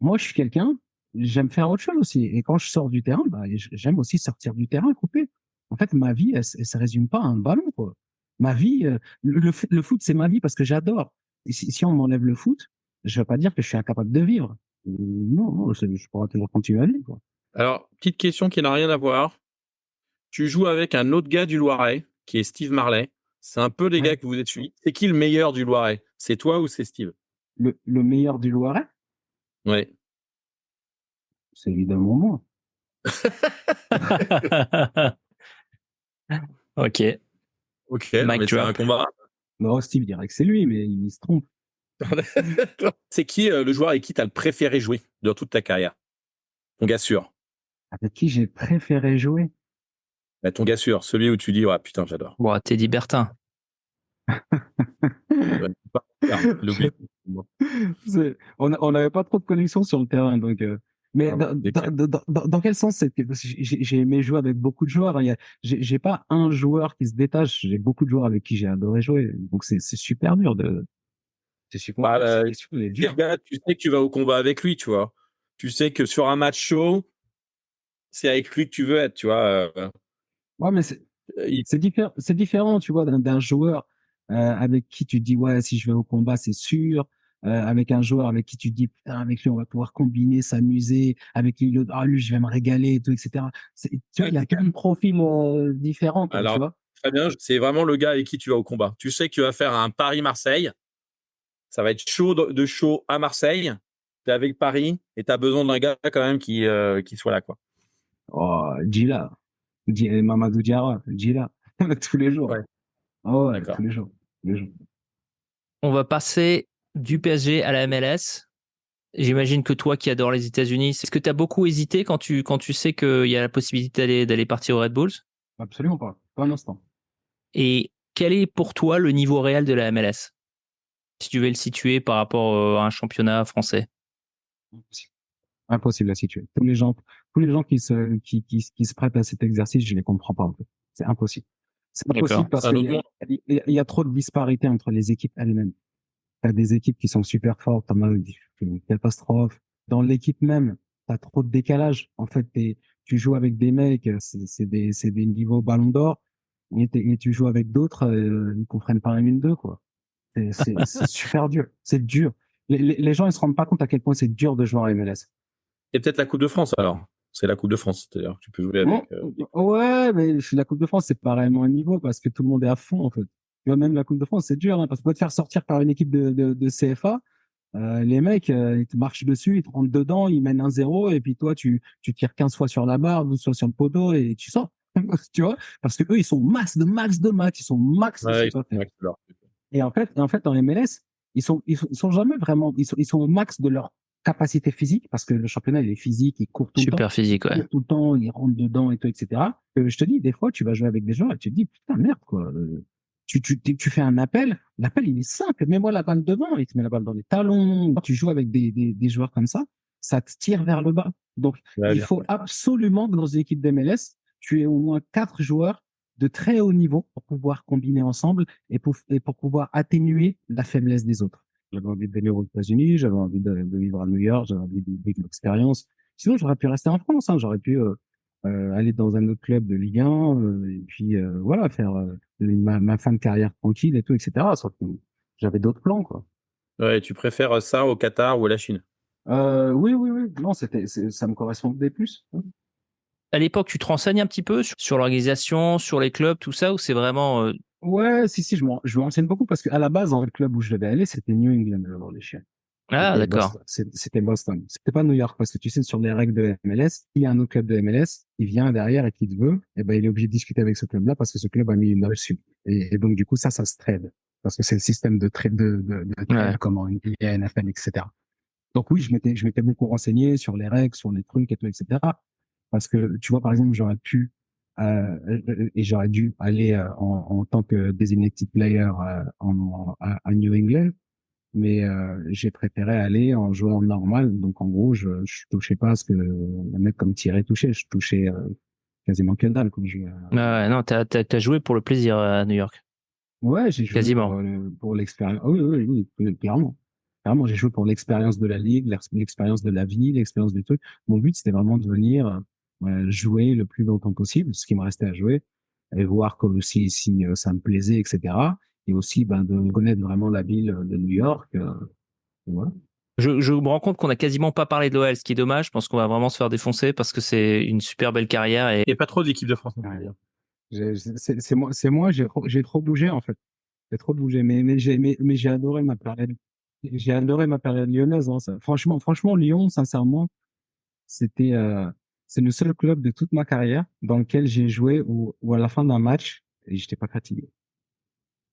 moi, je suis quelqu'un, j'aime faire autre chose aussi. Et quand je sors du terrain, bah, j'aime aussi sortir du terrain, couper. En fait, ma vie, elle se résume pas à un ballon, quoi. Ma vie, le foot, c'est ma vie parce que j'adore. Et si on m'enlève le foot, je vais pas dire que je suis incapable de vivre. Non, non, je pourrais toujours continuer à vivre, quoi. Alors, petite question qui n'a rien à voir. Tu joues avec un autre gars du Loiret, qui est Steve Marley. C'est un peu les Ouais. gars que vous êtes suivis. C'est qui le meilleur du Loiret? C'est toi ou c'est Steve? Le meilleur du Loiret, Ouais. c'est évidemment moi. Ok. Ok, Mic mais c'est drop. un combat. Non, Steve dirait que c'est lui, mais il se trompe. C'est qui le joueur avec qui tu as le préféré jouer dans toute ta carrière? Ton gars sûr. Avec qui j'ai préféré jouer? Bah, ton gars sûr, celui où tu dis, ouais, putain, j'adore. Bon, Teddy Bertin. Ouais, pas faire, l'oublie. Bon. On n'avait pas trop de connexion sur le terrain, donc. Mais Ah, des claques. dans quel sens parce que j'ai aimé jouer avec beaucoup de joueurs, hein. J'ai pas un joueur qui se détache. J'ai beaucoup de joueurs avec qui j'ai adoré jouer. Donc c'est super dur de. C'est super. Bah, Cette question elle est le dure. gars, tu sais que tu vas au combat avec lui, tu vois. Tu sais que sur un match chaud, c'est avec lui que tu veux être, tu vois. Ouais, mais Il- c'est différent, tu vois, d'un joueur avec qui tu te dis ouais, si je vais au combat, c'est sûr. Avec un joueur avec qui tu te dis putain, avec lui on va pouvoir combiner, s'amuser. Avec lui, ah lui je vais me régaler et tout, etc. Tu vois, il y a quand même profil différent, quoi, tu Alors, vois. très bien, c'est vraiment le gars avec qui tu vas au combat. Tu sais que tu vas faire un Paris-Marseille. Ça va être chaud de chaud à Marseille. T'es avec Paris et t'as besoin d'un gars quand même qui soit là, quoi. Oh, Gila, Mamadou Diarra, Gila, tous les jours. Ouais, Oh ouais, d'accord. tous les jours, tous les jours. On va passer du PSG à la MLS. J'imagine que toi qui adores les États-Unis, est-ce que tu as beaucoup hésité quand tu sais qu'il y a la possibilité d'aller partir aux Red Bulls? Absolument pas un instant. Et quel est pour toi le niveau réel de la MLS? Si tu veux le situer par rapport à un championnat français. Impossible à situer. Tous les gens qui se prêtent à cet exercice, je les comprends pas, en fait. C'est impossible. C'est D'accord. impossible parce C'est un qu'il autre monde. y a trop de disparités entre les équipes elles-mêmes. T'as des équipes qui sont super fortes, t'en as une catastrophe. Dans l'équipe même, t'as trop de décalage. En fait, tu joues avec des mecs, c'est des niveaux ballon d'or, et tu joues avec d'autres, ils comprennent pas un une deux, quoi. C'est super dur. C'est dur. Les gens, ils se rendent pas compte à quel point c'est dur de jouer en MLS. Et peut-être la Coupe de France, alors. C'est la Coupe de France, c'est-à-dire que tu peux jouer Bon, avec. ouais, mais la Coupe de France, c'est pas réellement un niveau parce que tout le monde est à fond, en fait. Tu vois, même la Coupe de France, c'est dur, hein, parce que pour te faire sortir par une équipe de CFA, les mecs, ils te marchent dessus, ils te rentrent dedans, ils mènent 1-0, et puis toi, tu tires 15 fois sur la barre, 12 fois sur le poteau, et tu sors. Tu vois? Parce que eux, ils sont max de max, ils sont max de ce Ouais, qu'ils peuvent faire. ouais, alors. Et en fait, dans les MLS, ils sont jamais vraiment, ils sont au max de leur capacité physique, parce que le championnat, il est physique, il court tout le temps. Super physique, ouais. Il court tout le temps, il rentre dedans et tout, etc. Je te dis, des fois, tu vas jouer avec des joueurs et tu te dis, putain, merde, quoi. Tu fais un appel, l'appel, il est simple. Mets-moi la balle devant, il te met la balle dans les talons. Tu joues avec des joueurs comme ça te tire vers le bas. Donc, Ouais, il bien. faut absolument que dans une équipe d'MLS, tu aies au moins 4 joueurs de très haut niveau pour pouvoir combiner ensemble et pour pouvoir atténuer la faiblesse des autres. J'avais envie de venir aux États-Unis, j'avais envie de vivre à New York, j'avais envie de vivre l'expérience. Sinon, j'aurais pu rester en France, hein, j'aurais pu aller dans un autre club de Ligue 1, et puis voilà, faire ma fin de carrière tranquille et tout, etc. Sauf que j'avais d'autres plans, quoi. Ouais, tu préfères ça au Qatar ou à la Chine? Oui. Non, ça me correspondait plus. À l'époque, tu te renseignes un petit peu sur l'organisation, sur les clubs, tout ça, ou c'est vraiment Ouais, si, je me renseigne beaucoup parce qu'à la base, dans le club où je devais aller, c'était New England, le Chiens. Ah, d'accord. C'était Boston. C'était pas New York parce que tu sais, sur les règles de MLS, il y a un autre club de MLS qui vient derrière et qui te veut, et ben, il est obligé de discuter avec ce club-là parce que ce club a mis une note dessus. Et donc, du coup, ça se trade. Parce que c'est le système de trade, de trade Ouais. comme en NBA, NFL, etc. Donc oui, je m'étais beaucoup renseigné sur les règles, sur les trucs et tout, etc. Parce que, tu vois, par exemple, j'aurais pu, et j'aurais dû aller en tant que designated player à New England, mais j'ai préféré aller en jouant normal. Donc en gros, je touchais pas à ce que le mec comme Thierry touchait. Je touchais quasiment que dalle quand je jouais. Ouais, non, t'as joué pour le plaisir à New York. Ouais, j'ai joué Quasiment. pour l'expérience. Ah oui, clairement. Vraiment, j'ai joué pour l'expérience de la ligue, l'expérience de la vie, l'expérience du truc. Mon but, c'était vraiment de venir jouer le plus longtemps possible, ce qui me restait à jouer, et voir comme si ça me plaisait, etc. Et aussi de connaître vraiment la ville de New York. Et voilà. Je me rends compte qu'on a quasiment pas parlé de l'OL, ce qui est dommage. Je pense qu'on va vraiment se faire défoncer parce que c'est une super belle carrière. Et Il n'y a pas trop d'équipe de France. Ouais. C'est moi, j'ai trop bougé en fait. J'ai trop bougé, mais j'ai adoré ma période. J'ai adoré ma période lyonnaise. Hein, ça. Franchement, Lyon, sincèrement, c'était c'est le seul club de toute ma carrière dans lequel j'ai joué où à la fin d'un match, et j'étais pas fatigué.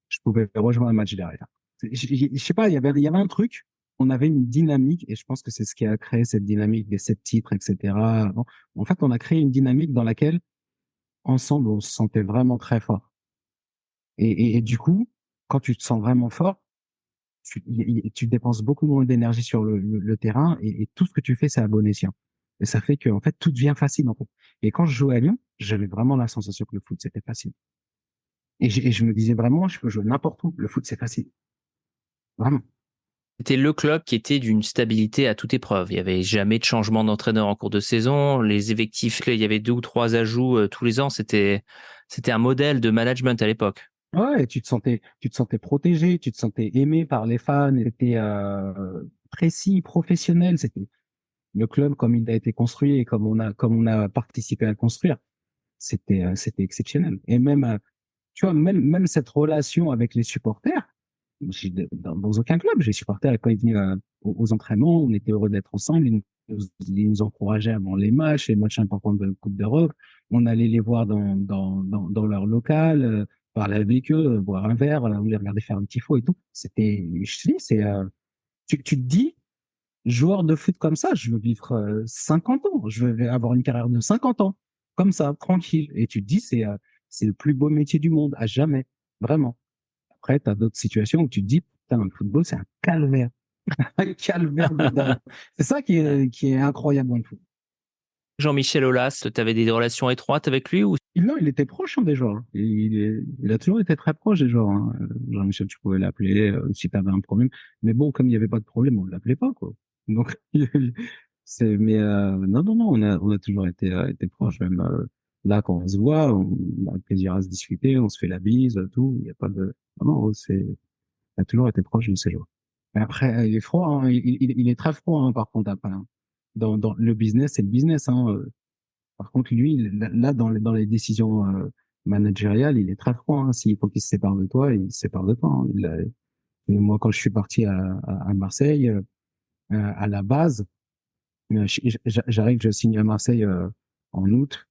Je pouvais rejoindre un match derrière. Je sais pas, il y avait un truc. On avait une dynamique, et je pense que c'est ce qui a créé cette dynamique des 7 titres, etc. Bon, en fait, on a créé une dynamique dans laquelle ensemble, on se sentait vraiment très fort. Et du coup, quand tu te sens vraiment fort, tu dépenses beaucoup moins d'énergie sur le terrain et tout ce que tu fais, c'est à bon escient. Et ça fait que, en fait, tout devient facile, en fait. Et quand je jouais à Lyon, j'avais vraiment la sensation que le foot, c'était facile. Et je me disais vraiment, je peux jouer n'importe où. Le foot, c'est facile. Vraiment. c'était le club qui était d'une stabilité à toute épreuve. Il y avait jamais de changement d'entraîneur en cours de saison. Les effectifs, il y avait 2 ou 3 ajouts tous les ans. C'était un modèle de management à l'époque. Ouais, tu te sentais protégé, tu te sentais aimé par les fans, c'était précis, professionnel. C'était le club comme il a été construit et comme on a participé à le construire. C'était exceptionnel. Et même, tu vois, même cette relation avec les supporters, dans aucun club, j'ai supporters et quand ils venaient aux entraînements, on était heureux d'être ensemble. Ils nous encourageaient avant les matchs importants de la Coupe d'Europe. On allait les voir dans leur local, parler avec eux, boire un verre, on les regardait faire un petit faux et tout. Je te dis, tu te dis, joueur de foot comme ça, je veux vivre 50 ans, je veux avoir une carrière de 50 ans, comme ça, tranquille. Et tu te dis, c'est le plus beau métier du monde, à jamais, vraiment. Après, tu as d'autres situations où tu te dis, putain, le football, c'est un calvaire. Un calvaire de dingue. C'est ça qui est incroyable dans le foot. Jean-Michel Aulas, tu avais des relations étroites avec lui ou Non, il était proche des joueurs. Il a toujours été très proche des joueurs. Hein. Jean-Michel, tu pouvais l'appeler si tu avais un problème. Mais bon, comme il n'y avait pas de problème, on ne l'appelait pas, quoi. Donc, non, non, non, on a toujours été proches. Même là, quand on se voit, on a plaisir à se discuter, on se fait la bise, tout. Il n'y a pas de, non, non, il a toujours été proche de ses joueurs. Mais après, il est froid, hein. Il est très froid, hein, par contre, après, hein. Dans le business, c'est le business, hein. Par contre, lui, là, dans les décisions managériales, il est très froid, hein. S'il faut qu'il se sépare de toi, il se sépare de toi, hein. Et moi, quand je suis parti à Marseille, à la base, j'arrive, je signe à Marseille en août.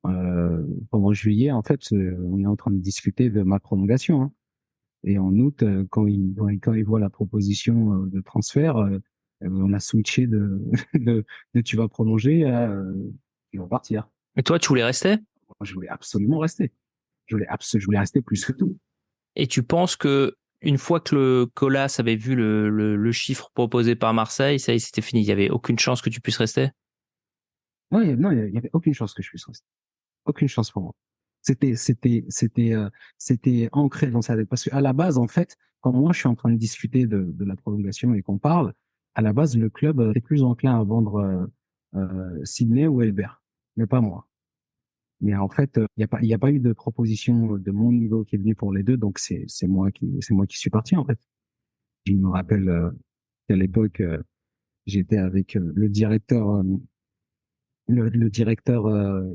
Pendant juillet, en fait, on est en train de discuter de ma prolongation, hein. Et en août, quand il voit la proposition de transfert, on a switché de tu vas prolonger à tu vas partir. et toi, tu voulais rester? Moi, je voulais absolument rester. Je voulais rester plus que tout. Et tu penses que une fois que le Colas avait vu le chiffre proposé par Marseille, ça y est, c'était fini. Il n'y avait aucune chance que tu puisses rester? Non, il y avait aucune chance que je puisse rester. Aucune chance pour moi. C'était ancré dans sa tête. Parce qu'à la base, en fait, quand moi je suis en train de discuter de la prolongation et qu'on parle, à la base, le club est plus enclin à vendre Sydney ou Elbert, mais pas moi. Mais en fait, il y a pas eu de proposition de mon niveau qui est venue pour les deux, donc c'est moi qui suis parti en fait. Je me rappelle qu'à l'époque, j'étais avec le directeur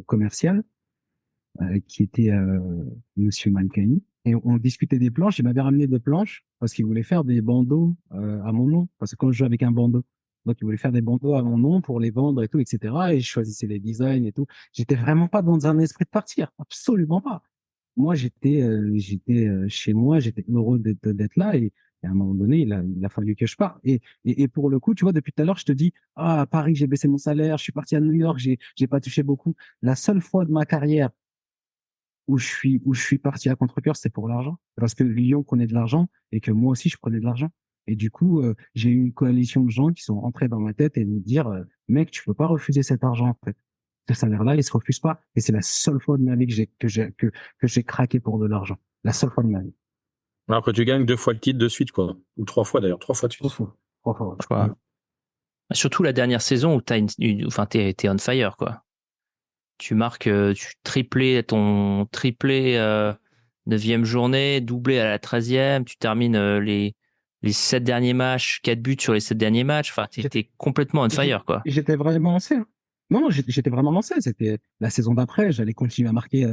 commercial qui était Monsieur Malkani. Et on discutait des planches. Il m'avait ramené des planches parce qu'il voulait faire des bandeaux à mon nom. Parce que quand je joue avec un bandeau, donc il voulait faire des bandeaux à mon nom pour les vendre et tout, etc. Et je choisissais les designs et tout. J'étais vraiment pas dans un esprit de partir, absolument pas. Moi, j'étais chez moi, j'étais heureux d'être là et à un moment donné, il a fallu que je parte. Et pour le coup, tu vois, depuis tout à l'heure, je te dis, ah, à Paris, j'ai baissé mon salaire, je suis parti à New York, j'ai pas touché beaucoup. La seule fois de ma carrière où je suis parti à contre-cœur, c'était pour l'argent. Parce que Lyon prenait de l'argent et que moi aussi, je prenais de l'argent. Et du coup, j'ai eu une coalition de gens qui sont rentrés dans ma tête et nous dire, mec, tu peux pas refuser cet argent, en fait. Ce salaire-là, il se refuse pas. Et c'est la seule fois de ma vie que j'ai craqué pour de l'argent. La seule fois de ma vie. Alors que tu gagnes 2 fois le titre de suite, quoi. Ou 3 fois d'ailleurs, 3 fois de suite. 3 fois. Trop fort. quoi. Surtout la dernière saison où t'es on fire, quoi. Tu marques, ton triplé 9e journée, doublé à la 13e, tu termines les 7 derniers matchs, 4 buts sur les 7 derniers matchs. Enfin, t'étais complètement on fire, quoi. J'étais vraiment lancé. Hein. Non, j'étais vraiment lancé. C'était la saison d'après, j'allais continuer à marquer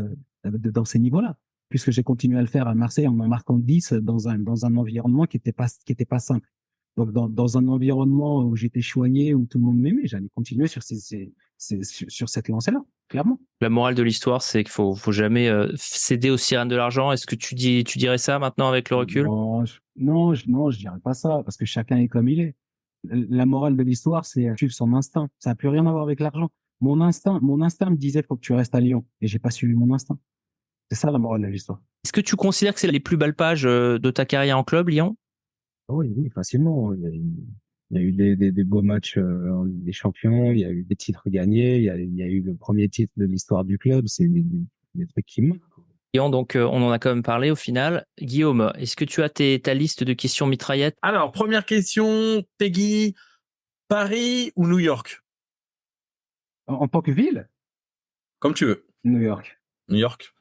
dans ces niveaux-là. Puisque j'ai continué à le faire à Marseille en marquant 10 dans un environnement qui était pas simple. Donc, dans un environnement où j'étais choyé, où tout le monde m'aimait, j'allais continuer sur sur cette lancée-là, clairement. La morale de l'histoire, c'est qu'il faut jamais céder aux sirènes de l'argent. Est-ce que tu dirais ça maintenant avec le recul? Non, je dirais pas ça, parce que chacun est comme il est. La morale de l'histoire, c'est suivre son instinct. Ça n'a plus rien à voir avec l'argent. Mon instinct me disait, faut que tu restes à Lyon. Et j'ai pas suivi mon instinct. C'est ça la morale de l'histoire. Est-ce que tu considères que c'est les plus belles pages de ta carrière en club, Lyon? Oui, oui, facilement. Il y a eu des beaux matchs en Ligue des Champions, il y a eu des titres gagnés, il y a eu le premier titre de l'histoire du club. C'est des trucs qui me marquent. Lyon, donc on en a quand même parlé au final. Guillaume, est-ce que tu as ta liste de questions mitraillettes? Alors, première question, Peggy, Paris ou New York? En tant que ville, Comme tu veux. New York. New York.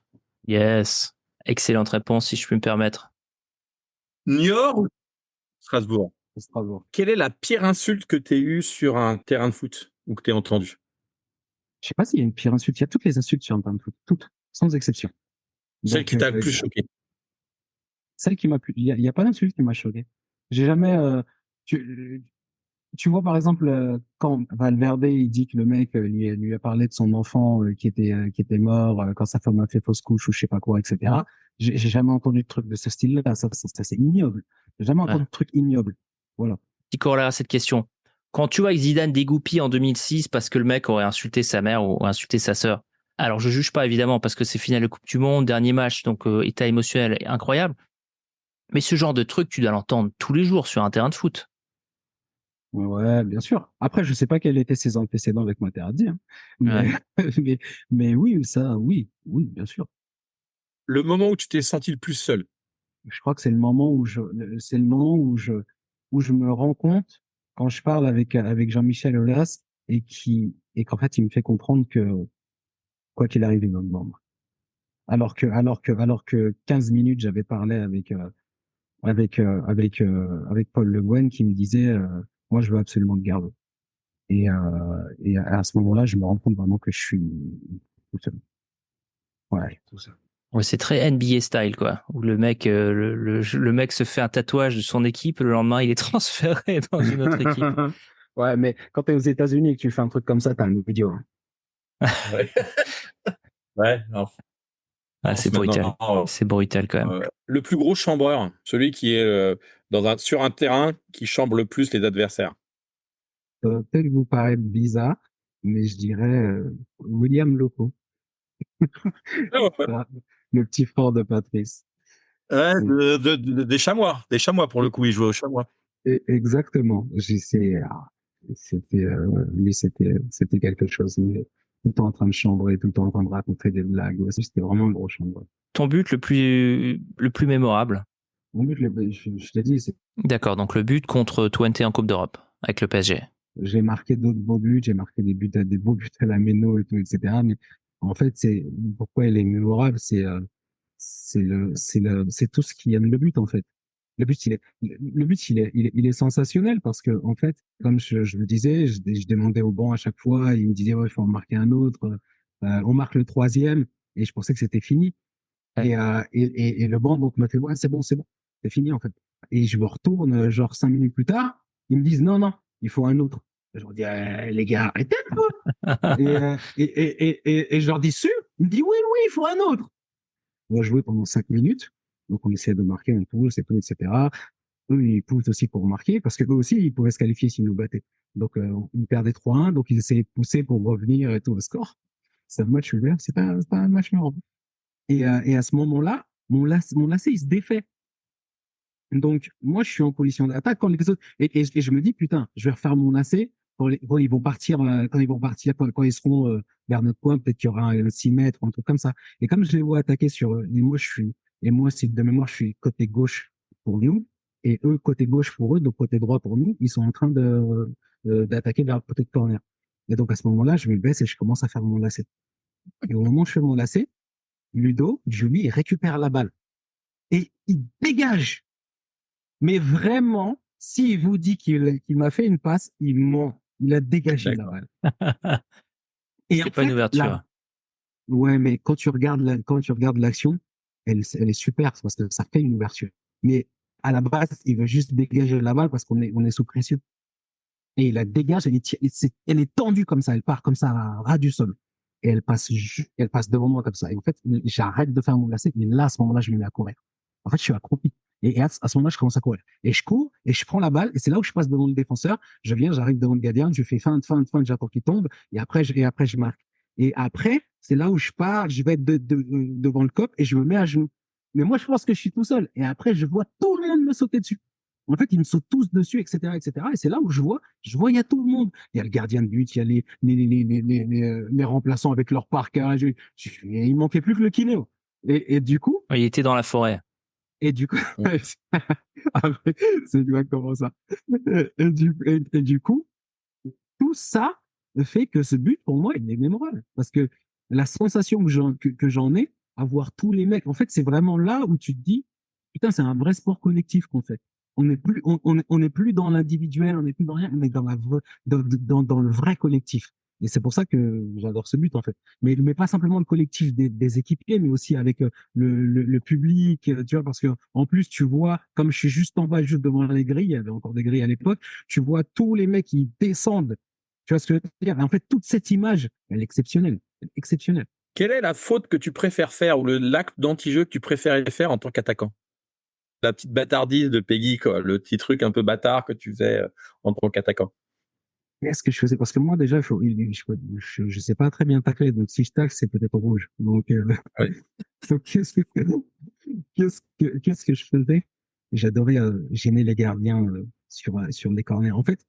Yes. Excellente réponse, si je puis me permettre. New York ou Strasbourg? Strasbourg. Quelle est la pire insulte que tu aies eue sur un terrain de foot ou que tu aies entendue? Je sais pas s'il y a une pire insulte. Il y a toutes les insultes sur un terrain de foot. Toutes. Sans exception. Celle Donc, qui t'a le plus choqué? celle qui m'a il y a pas d'insulte qui m'a choqué. J'ai jamais, tu vois, par exemple, quand Valverde, il dit que le mec lui a parlé de son enfant qui était mort quand sa femme a fait fausse couche ou je sais pas quoi, etc. J'ai jamais entendu de truc de ce style-là. Ça c'est ignoble. J'ai jamais entendu de truc ignoble. Voilà. Petit corollaire à cette question. Quand tu vois que Zidane dégoupille en 2006 parce que le mec aurait insulté sa mère ou insulté sa sœur, alors je juge pas évidemment parce que c'est finale de Coupe du Monde, dernier match, donc état émotionnel incroyable. Mais ce genre de truc, tu dois l'entendre tous les jours sur un terrain de foot. Ouais, bien sûr. Après, je sais pas quels étaient ses antécédents avec Materazzi, hein. Mais, mais oui, ça, oui, bien sûr. Le moment où tu t'es senti le plus seul? Je crois que c'est le moment c'est le moment où je me rends compte quand je parle avec Jean-Michel Aulas et qu'en fait, il me fait comprendre que quoi qu'il arrive, il va me vendre. Alors que 15 minutes, j'avais parlé avec Paul Le Guen qui me disait, moi, je veux absolument te garder. Et à ce moment-là, je me rends compte vraiment que je suis tout seul. Ouais, tout seul. Ouais, c'est très NBA style, quoi. Où le mec, le mec se fait un tatouage de son équipe, le lendemain, il est transféré dans une autre équipe. Ouais, mais quand t'es aux États-Unis et que tu fais un truc comme ça, t'as une vidéo. Ouais. Ouais, non. Ah, c'est brutal. C'est brutal quand même. Le plus gros chambreur, celui qui est sur un terrain qui chambre le plus les adversaires. Ça va peut-être vous paraître bizarre, mais je dirais William Loco. Le petit frère de Patrice. Ouais, des chamois. Des chamois, pour le coup, il jouait aux chamois. Exactement. Lui, c'était quelque chose. Il est tout le temps en train de chambrer, tout le temps en train de raconter des blagues. Ouais, c'était vraiment un gros chambreur. Ton but le plus mémorable? Mon but, je l'ai dit, c'est. D'accord, donc le but contre Twente en Coupe d'Europe, avec le PSG. J'ai marqué d'autres beaux buts, j'ai marqué des beaux buts à la Méno et tout, etc. Mais en fait, pourquoi il est mémorable, c'est tout ce qui aime le but, en fait. Le but, il est sensationnel parce que, en fait, comme je le disais, je demandais au banc à chaque fois, il me disait, ouais, il faut en marquer un autre. On marque le troisième et je pensais que c'était fini. Ouais. Et le banc, donc, m'a fait, ouais, c'est bon, c'est fini, en fait. Et je me retourne, genre, 5 minutes plus tard, ils me disent, non, il faut un autre. Je leur dis, les gars, arrêtez, quoi. Et je leur dis, sûr? Ils me disent, oui, il faut un autre. On va jouer pendant 5 minutes. Donc, on essaie de marquer, on pousse et tout, etc. Eux, ils poussent aussi pour marquer parce que eux aussi, ils pouvaient se qualifier s'ils nous battaient. Donc, ils perdaient 3-1, donc ils essayaient de pousser pour revenir et tout au score. C'est un match ouvert, c'est pas un match marrant. Et à ce moment-là, mon lacet, il se défait. Donc, moi, je suis en position d'attaque quand les autres, et je me dis, putain, je vais refaire mon lacet quand ils vont partir, quand ils seront vers notre point, peut-être qu'il y aura un 6 mètres, un truc comme ça. Et comme je les vois attaquer et moi, c'est de mémoire, je suis côté gauche pour nous. Et eux, côté gauche pour eux, donc côté droit pour nous, ils sont en train d'attaquer vers le côté de corner. Et donc, à ce moment-là, je me baisse et je commence à faire mon lacet. Et au moment où je fais mon lacet, Ludo, Julie, il récupère la balle. Et il dégage. Mais vraiment, s'il vous dit qu'il m'a fait une passe, il ment. Il a dégagé la balle. Et C'est pas une ouverture. Ouais, mais quand tu regardes l'action, elle est super parce que ça fait une ouverture. Mais à la base, il veut juste dégager la balle parce on est sous pression. Et il la dégage, elle est tendue comme ça, elle part comme ça à ras du sol. Et elle passe devant moi comme ça. Et en fait, j'arrête de faire mon lacet. Et là, à ce moment-là, je me mets à courir. En fait, je suis accroupi. Et à ce moment-là, je commence à courir. Et je cours et je prends la balle. Et c'est là où je passe devant le défenseur. J'arrive devant le gardien, je fais feinte, j'attends qu'il tombe. Et après, je marque. Et après, c'est là où je pars, je vais être devant le cop et je me mets à genoux. Mais moi, je pense que je suis tout seul. Et après, je vois tout le monde me sauter dessus. En fait, ils me sautent tous dessus, etc., etc. Et c'est là où je vois, il y a tout le monde. Il y a le gardien de but, il y a les remplaçants avec leur parquage. Il manquait plus que le kiné. Et du coup, Il était dans la forêt. et du coup, c'est exactement ça. Et du coup, tout ça fait que ce but, pour moi, il est mémorable. Parce que la sensation que j'en ai, à voir tous les mecs, en fait, c'est vraiment là où tu te dis, putain, c'est un vrai sport collectif qu'on fait. On est plus dans l'individuel, on n'est plus dans rien, on est dans le vrai collectif. Et c'est pour ça que j'adore ce but, en fait. Mais pas simplement le collectif des équipiers, mais aussi avec le public, tu vois, parce que en plus, tu vois, comme je suis juste en bas, juste devant les grilles, il y avait encore des grilles à l'époque, tu vois tous les mecs qui descendent. Tu vois ce que je veux dire? En fait, toute cette image, elle est exceptionnelle. Elle est exceptionnelle. Quelle est la faute que tu préfères faire ou l'acte d'anti-jeu que tu préférais faire en tant qu'attaquant? La petite bâtardise de Peggy, quoi, le petit truc un peu bâtard que tu faisais en tant qu'attaquant. Qu'est-ce que je faisais? Parce que moi, déjà, je sais pas très bien tacler. Donc, si je tacle, c'est peut-être rouge. Donc, Oui. donc qu'est-ce que je faisais? J'adorais gêner les gardiens sur les corners. En fait,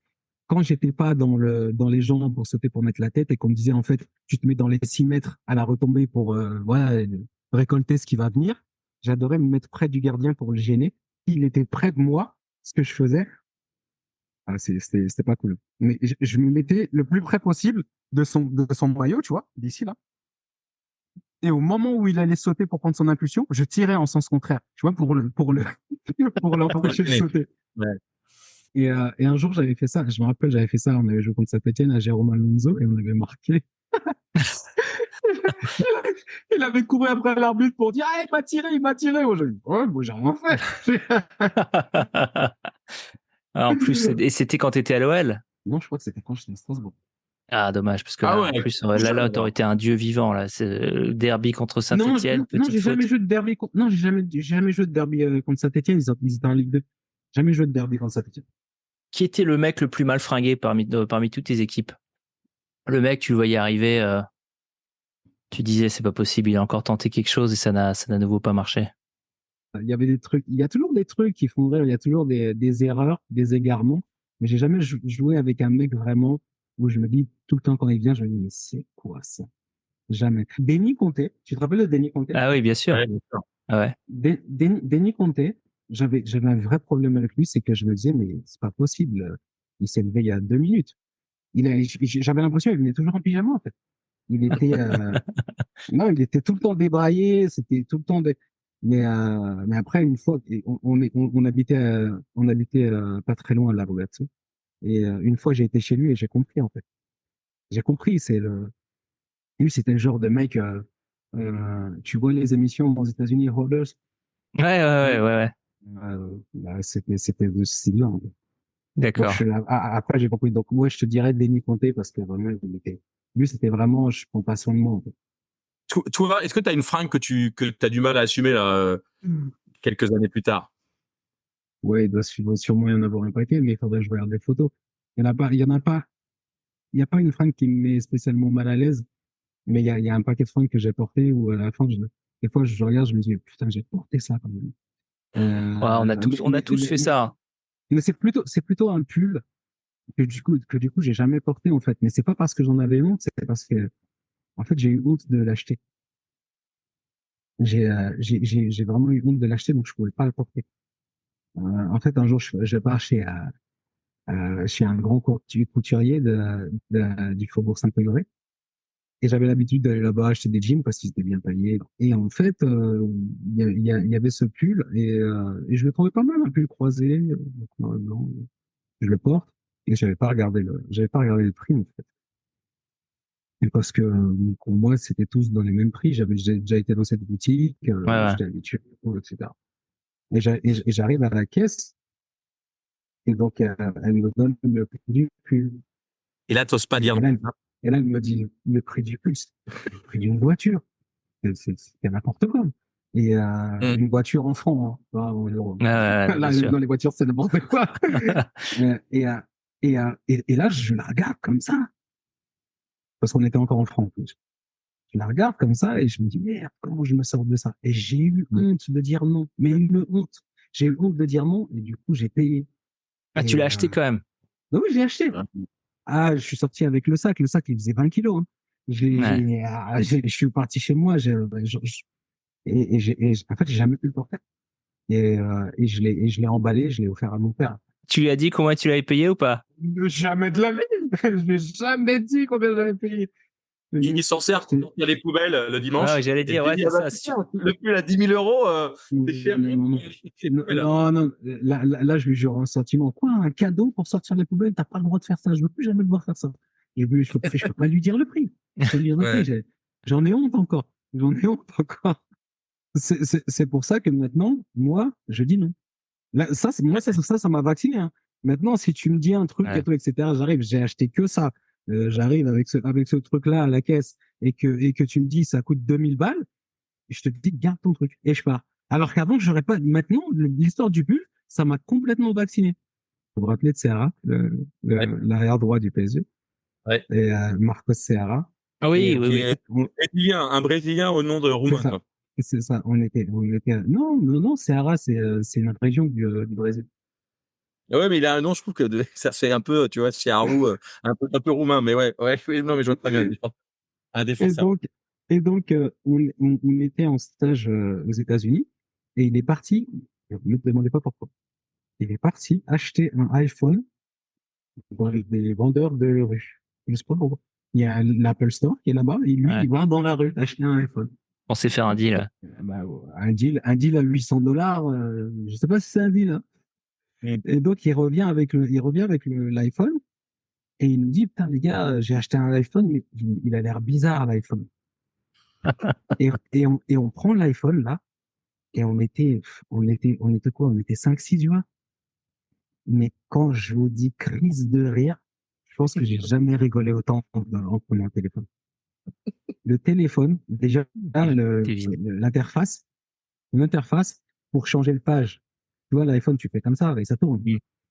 quand j'étais pas dans les jambes pour sauter pour mettre la tête et qu'on me disait, en fait, tu te mets dans les 6 mètres à la retombée pour voilà, récolter ce qui va venir, j'adorais me mettre près du gardien pour le gêner. Il était près de moi. Ce que je faisais, c'était pas cool. Mais je me mettais le plus près possible de son maillot, tu vois, d'ici là. Et au moment où il allait sauter pour prendre son impulsion, je tirais en sens contraire, tu vois, pour l'empêcher de sauter. Ouais. Et un jour, j'avais fait ça. Je me rappelle, j'avais fait ça. On avait joué contre Saint-Etienne à Jérôme Alonso et on avait marqué. Il avait couru après l'arbitre pour dire, ah, il m'a tiré. Moi, j'ai dit, ouais, moi, j'ai rien fait. En plus, et c'était quand tu étais à l'OL? Non, je crois que c'était quand j'étais à Strasbourg. Ah, dommage, parce que Ah là, ouais. en plus, là, t'aurais été un dieu vivant, là. C'est le derby contre Saint-Etienne, Non, petite j'ai faute. jamais joué de derby. Non, j'ai jamais joué de derby contre Saint-Etienne. Ils étaient en Ligue 2. Jamais joué de derby contre Saint-Etienne. Qui était le mec le plus mal fringué parmi toutes tes équipes? Le mec, tu le voyais arriver, tu disais, c'est pas possible, il a encore tenté quelque chose et ça n'a à nouveau pas marché. Il y avait des trucs, il y a toujours des trucs qui font rire, il y a toujours des erreurs, des égarements. Mais j'ai jamais joué avec un mec vraiment où je me dis tout le temps quand il vient, je me dis, mais c'est quoi ça? Jamais. Denis Conté, tu te rappelles de Denis Conté? Ah oui, bien sûr. Ouais, bien sûr. Ah ouais. Denis Conté, j'avais un vrai problème avec lui, c'est que je me disais, mais c'est pas possible. Il s'est levé il y a 2 minutes. J'avais l'impression qu'il venait toujours en pyjama, en fait. Il était, non, il était tout le temps débraillé, c'était tout le temps mais après, une fois, on habitait pas très loin de la Roberto. Et une fois, j'ai été chez lui et j'ai compris, en fait. J'ai compris, lui, c'était le genre de mec, tu vois les émissions aux États-Unis, Holders, Ouais. bah, c'était de ce style-là, en fait. Donc, D'accord. après, j'ai compris. Donc, moi, je te dirais Denis Conté parce que vraiment, lui, c'était vraiment, je prends pas soin de moi, en fait. Toi, est-ce que tu as une fringue que tu as du mal à assumer là, quelques années plus tard? Ouais, il doit sûrement y en avoir un paquet, mais il faudrait que je regarde des photos. Il y a pas une fringue qui me met spécialement mal à l'aise, mais il y a un paquet de fringues que j'ai porté où à la fin, des fois, je regarde, je me dis, putain, j'ai porté ça quand même. Ouais, on a tous fait ça. Mais c'est plutôt un pull que du coup, j'ai jamais porté, en fait. Mais c'est pas parce que j'en avais honte, c'est parce que, en fait, j'ai eu honte de l'acheter. J'ai vraiment eu honte de l'acheter, donc je pouvais pas le porter. En fait, un jour, je pars chez un grand couturier du Faubourg Saint-Honoré. Et j'avais l'habitude d'aller là-bas acheter des jeans parce qu'ils étaient bien taillés. Et en fait, il y avait ce pull et je le trouvais pas mal, un pull croisé, noir et blanc. Je le porte et j'avais pas regardé le prix en fait. Et parce que pour moi, c'était tous dans les mêmes prix. J'ai déjà été dans cette boutique, Ouais. j'étais habitué, etc. Et j'arrive à la caisse et donc elle me donne le prix du pull. Et là, t'oses pas Et dire non. là, elle me dit le prix du pull, c'est le prix d'une voiture. C'est n'importe quoi. Et une voiture en francs, hein, pas en euros. Là, Bien sûr. dans les voitures, c'est n'importe quoi. et, et là, je la regarde comme ça, parce qu'on était encore en francs en plus. Je la regarde comme ça et je me dis, merde, comment je me sors de ça? Et j'ai eu honte de dire non, mais une honte. J'ai eu honte de dire non et du coup, j'ai payé. Ah, Et, tu l'as acheté quand même. bah oui, j'ai acheté. Ah, je suis sorti avec le sac. Le sac, il faisait 20 kilos. Hein. Ouais. Je suis parti chez moi. En fait, j'ai jamais pu le porter. Et je l'ai emballé, je l'ai offert à mon père. Tu lui as dit combien tu l'avais payé ou pas? Jamais de la vie. Je l'ai jamais dit combien j'avais payé. Il s'en sert pour sortir les poubelles le dimanche. Ouais, j'allais dire, Et ouais, il dit, c'est ah bah, ça. le pull à 10 000 euros, c'est cher. Non, non, là, je lui jure un sentiment. Quoi, un cadeau pour sortir les poubelles? T'as pas le droit de faire ça. Je veux plus jamais le voir faire ça. Et puis, je peux pas lui dire le prix. Je peux lui dire le Ouais. prix. J'en ai honte encore. J'en ai honte encore. C'est pour ça que maintenant, moi, je dis non. Là, ça m'a vacciné. Hein. Maintenant, si tu me dis un truc Ouais. et tout, etc., j'arrive, j'ai acheté que ça. J'arrive avec ce truc-là à la caisse et que tu me dis ça coûte 2000 balles, je te dis garde ton truc et je pars. Alors qu'avant, j'aurais pas. Maintenant, l'histoire du pull, ça m'a complètement vacciné. Vous vous rappelez de Serra, Ouais. l'arrière droit du PSG, Ouais. et Marcos Serra. Ah oui, Et oui, Qui oui. est on- un Brésilien au nom de c'est Roumain. ça. Quoi. C'est ça. Non, non, non. Serra, c'est une région du Brésil. Ouais, mais il a un nom, je trouve que ça fait un peu, tu vois, Chiarou, un peu roumain, mais ouais, oui, non, mais je vois très bien. Un Et défenseur. donc, on était en stage aux États-Unis et il est parti, ne me demandez pas pourquoi, il est parti acheter un iPhone dans des vendeurs de rue. Je sais pas pourquoi. Il y a l'Apple Store qui est là-bas et lui, Ouais. il va dans la rue acheter un iPhone. On sait faire un deal. Bah, un deal à $800, je sais pas si c'est un deal. Hein. Et donc, il revient avec l'iPhone et il nous dit, putain, les gars, j'ai acheté un iPhone, mais il a l'air bizarre, l'iPhone. Et on prend l'iPhone, là, et on était quoi? On était 5-6, tu vois. Mais quand je vous dis crise de rire, je pense que j'ai jamais rigolé autant en prenant un téléphone. Le téléphone, déjà, T'es vide. l'interface pour changer de page. Tu vois, l'iPhone, tu fais comme ça et ça tourne.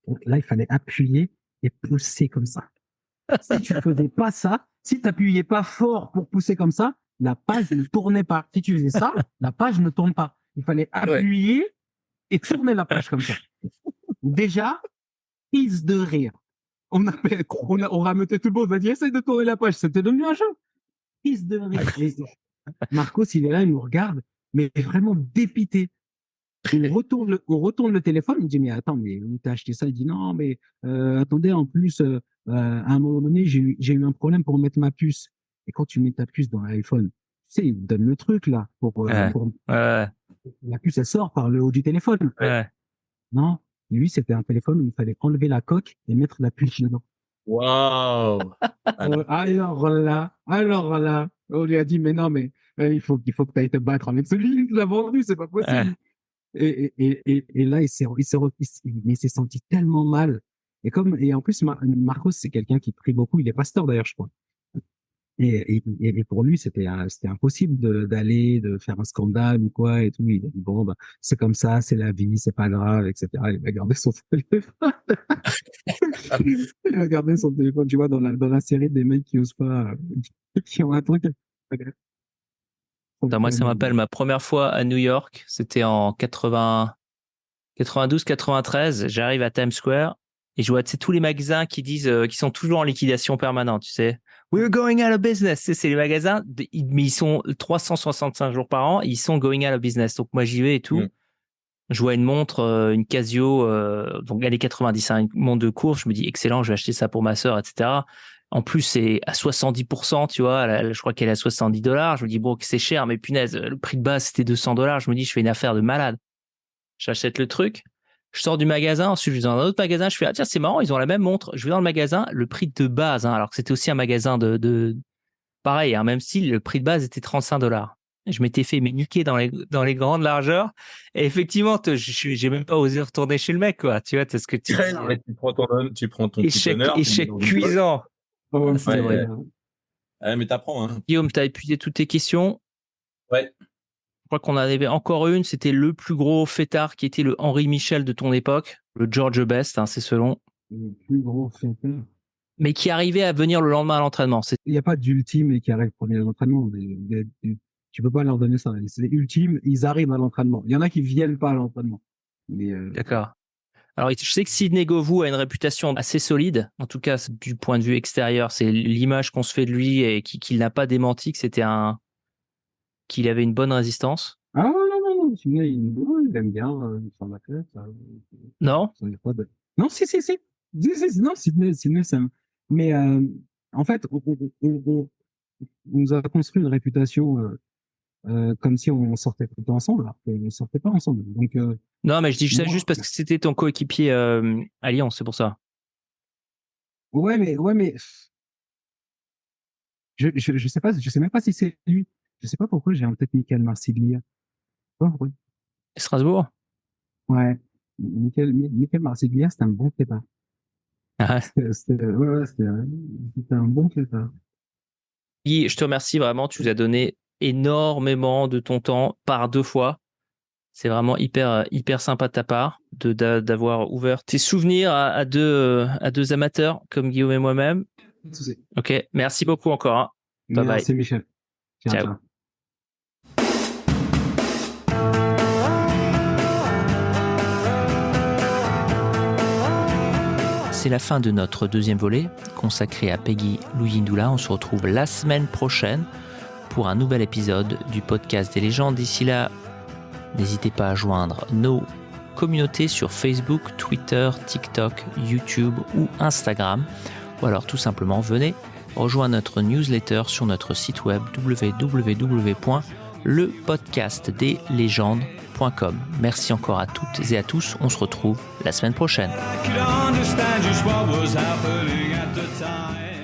Donc là, il fallait appuyer et pousser comme ça. Si tu faisais pas ça, si tu appuyais pas fort pour pousser comme ça, la page ne tournait pas. Si tu faisais ça, la page ne tourne pas. Il fallait appuyer et tourner la page comme ça. Déjà, crise de rire. On rameutait tout le monde. On a dit, essaye de tourner la page. C'était devenu un jeu. Crise de rire. Et Marcos, il est là, il nous regarde, mais vraiment dépité. On retourne le téléphone, il me dit, mais attends, mais où t'as acheté ça? Il dit, non, mais attendez, en plus, à un moment donné, j'ai eu un problème pour mettre ma puce. Et quand tu mets ta puce dans l'iPhone, tu sais, il te donne le truc là, Ouais. Ouais. la puce, elle sort par le haut du téléphone. Ouais. Non, lui, c'était un téléphone où il fallait enlever la coque et mettre la puce dedans. Waouh! Alors là, on lui a dit, mais non, mais il faut que tu ailles te battre avec celui qui l'a vendu, c'est pas possible. Ouais. Et là, il s'est senti tellement mal. Et en plus, Marcos, c'est quelqu'un qui prie beaucoup. Il est pasteur d'ailleurs, je crois. Et pour lui, c'était impossible d'aller, de faire un scandale ou quoi et tout. Il a dit, bon, bah, c'est comme ça, c'est la vie, c'est pas grave, etc. Il va garder son téléphone. Il a gardé son téléphone, tu vois, dans la série des mecs qui osent pas, qui ont un truc. Attends, moi, ça m'appelle ma première fois à New York. C'était en 92, 93. J'arrive à Times Square et je vois, tu sais, tous les magasins qui disent, qui sont toujours en liquidation permanente, tu sais. We're going out of business. Tu sais, c'est les magasins, mais ils sont 365 jours par an, ils sont going out of business. Donc, moi, j'y vais et tout. Je vois une montre, une Casio, donc années 90, hein, une montre de course. Je me dis, excellent, je vais acheter ça pour ma sœur, etc. En plus, c'est à 70%, tu vois. Je crois qu'elle est à $70. Je me dis, bon, c'est cher, mais punaise, le prix de base, c'était $200. Je me dis, je fais une affaire de malade. J'achète le truc. Je sors du magasin. Ensuite, je vais dans un autre magasin. Je fais, ah, tiens, c'est marrant, ils ont la même montre. Je vais dans le magasin. Le prix de base, hein, alors que c'était aussi un magasin pareil, hein, même si le prix de base était $35. Je m'étais fait niquer dans les grandes largeurs. Et effectivement, j'ai même pas osé retourner chez le mec, quoi. Tu vois, c'est ce que tu dis. Non, mais tu prends ton petit Échec, honneur. tu le mets échec dans une poche. cuisant. Oh, Ah, c'était Ouais, horrible. Ouais, mais t'apprends, hein. Guillaume, t'as épuisé toutes tes questions. Ouais. Je crois qu'on en avait encore une. C'était le plus gros fêtard qui était le Henri Michel de ton époque. Le George Best, hein, c'est selon. le plus gros fêtard. Mais qui arrivait à venir le lendemain à l'entraînement. Il n'y a pas d'ultime qui arrive premier à l'entraînement. Tu peux pas leur donner ça. C'est ultime, ils arrivent à l'entraînement. Il y en a qui viennent pas à l'entraînement. Mais D'accord. Alors, je sais que Sidney Govou a une réputation assez solide. En tout cas, du point de vue extérieur, c'est l'image qu'on se fait de lui et qu'il n'a pas démenti que qu'il avait une bonne résistance. ah non, Sidney, il aime bien, il s'en a fait. Non? Non, si. Non, Sidney, c'est mais en fait, on nous a construit une réputation comme si on sortait tout le temps ensemble, alors qu'on ne sortait pas ensemble. Donc, Non, mais je dis ça moi, juste parce que c'était ton coéquipier à Lyon, c'est pour ça. ouais, mais je sais pas, je sais même pas si c'est lui. Je sais pas pourquoi j'ai en tête Michael Marsiglia. Oh, oui. Strasbourg? Ouais. Michael Marsiglia, c'était un bon fêtard. Ah. C'était un bon fêtard. Guy, je te remercie vraiment. Tu nous as donné énormément de ton temps par 2 fois. C'est vraiment hyper sympa de ta part d'avoir ouvert tes souvenirs à deux amateurs comme Guillaume et moi-même. Pas de souci. Ok, merci beaucoup encore. Hein. Bye bye. Merci, Michel. Ciao. C'est la fin de notre deuxième volet consacré à Peggy Luyindula. On se retrouve la semaine prochaine pour un nouvel épisode du podcast des légendes. D'ici là, n'hésitez pas à joindre nos communautés sur Facebook, Twitter, TikTok, YouTube ou Instagram. Ou alors tout simplement venez rejoindre notre newsletter sur notre site web www.lepodcastdeslégendes.com. Merci encore à toutes et à tous. On se retrouve la semaine prochaine. I could understand just what was happening at the time.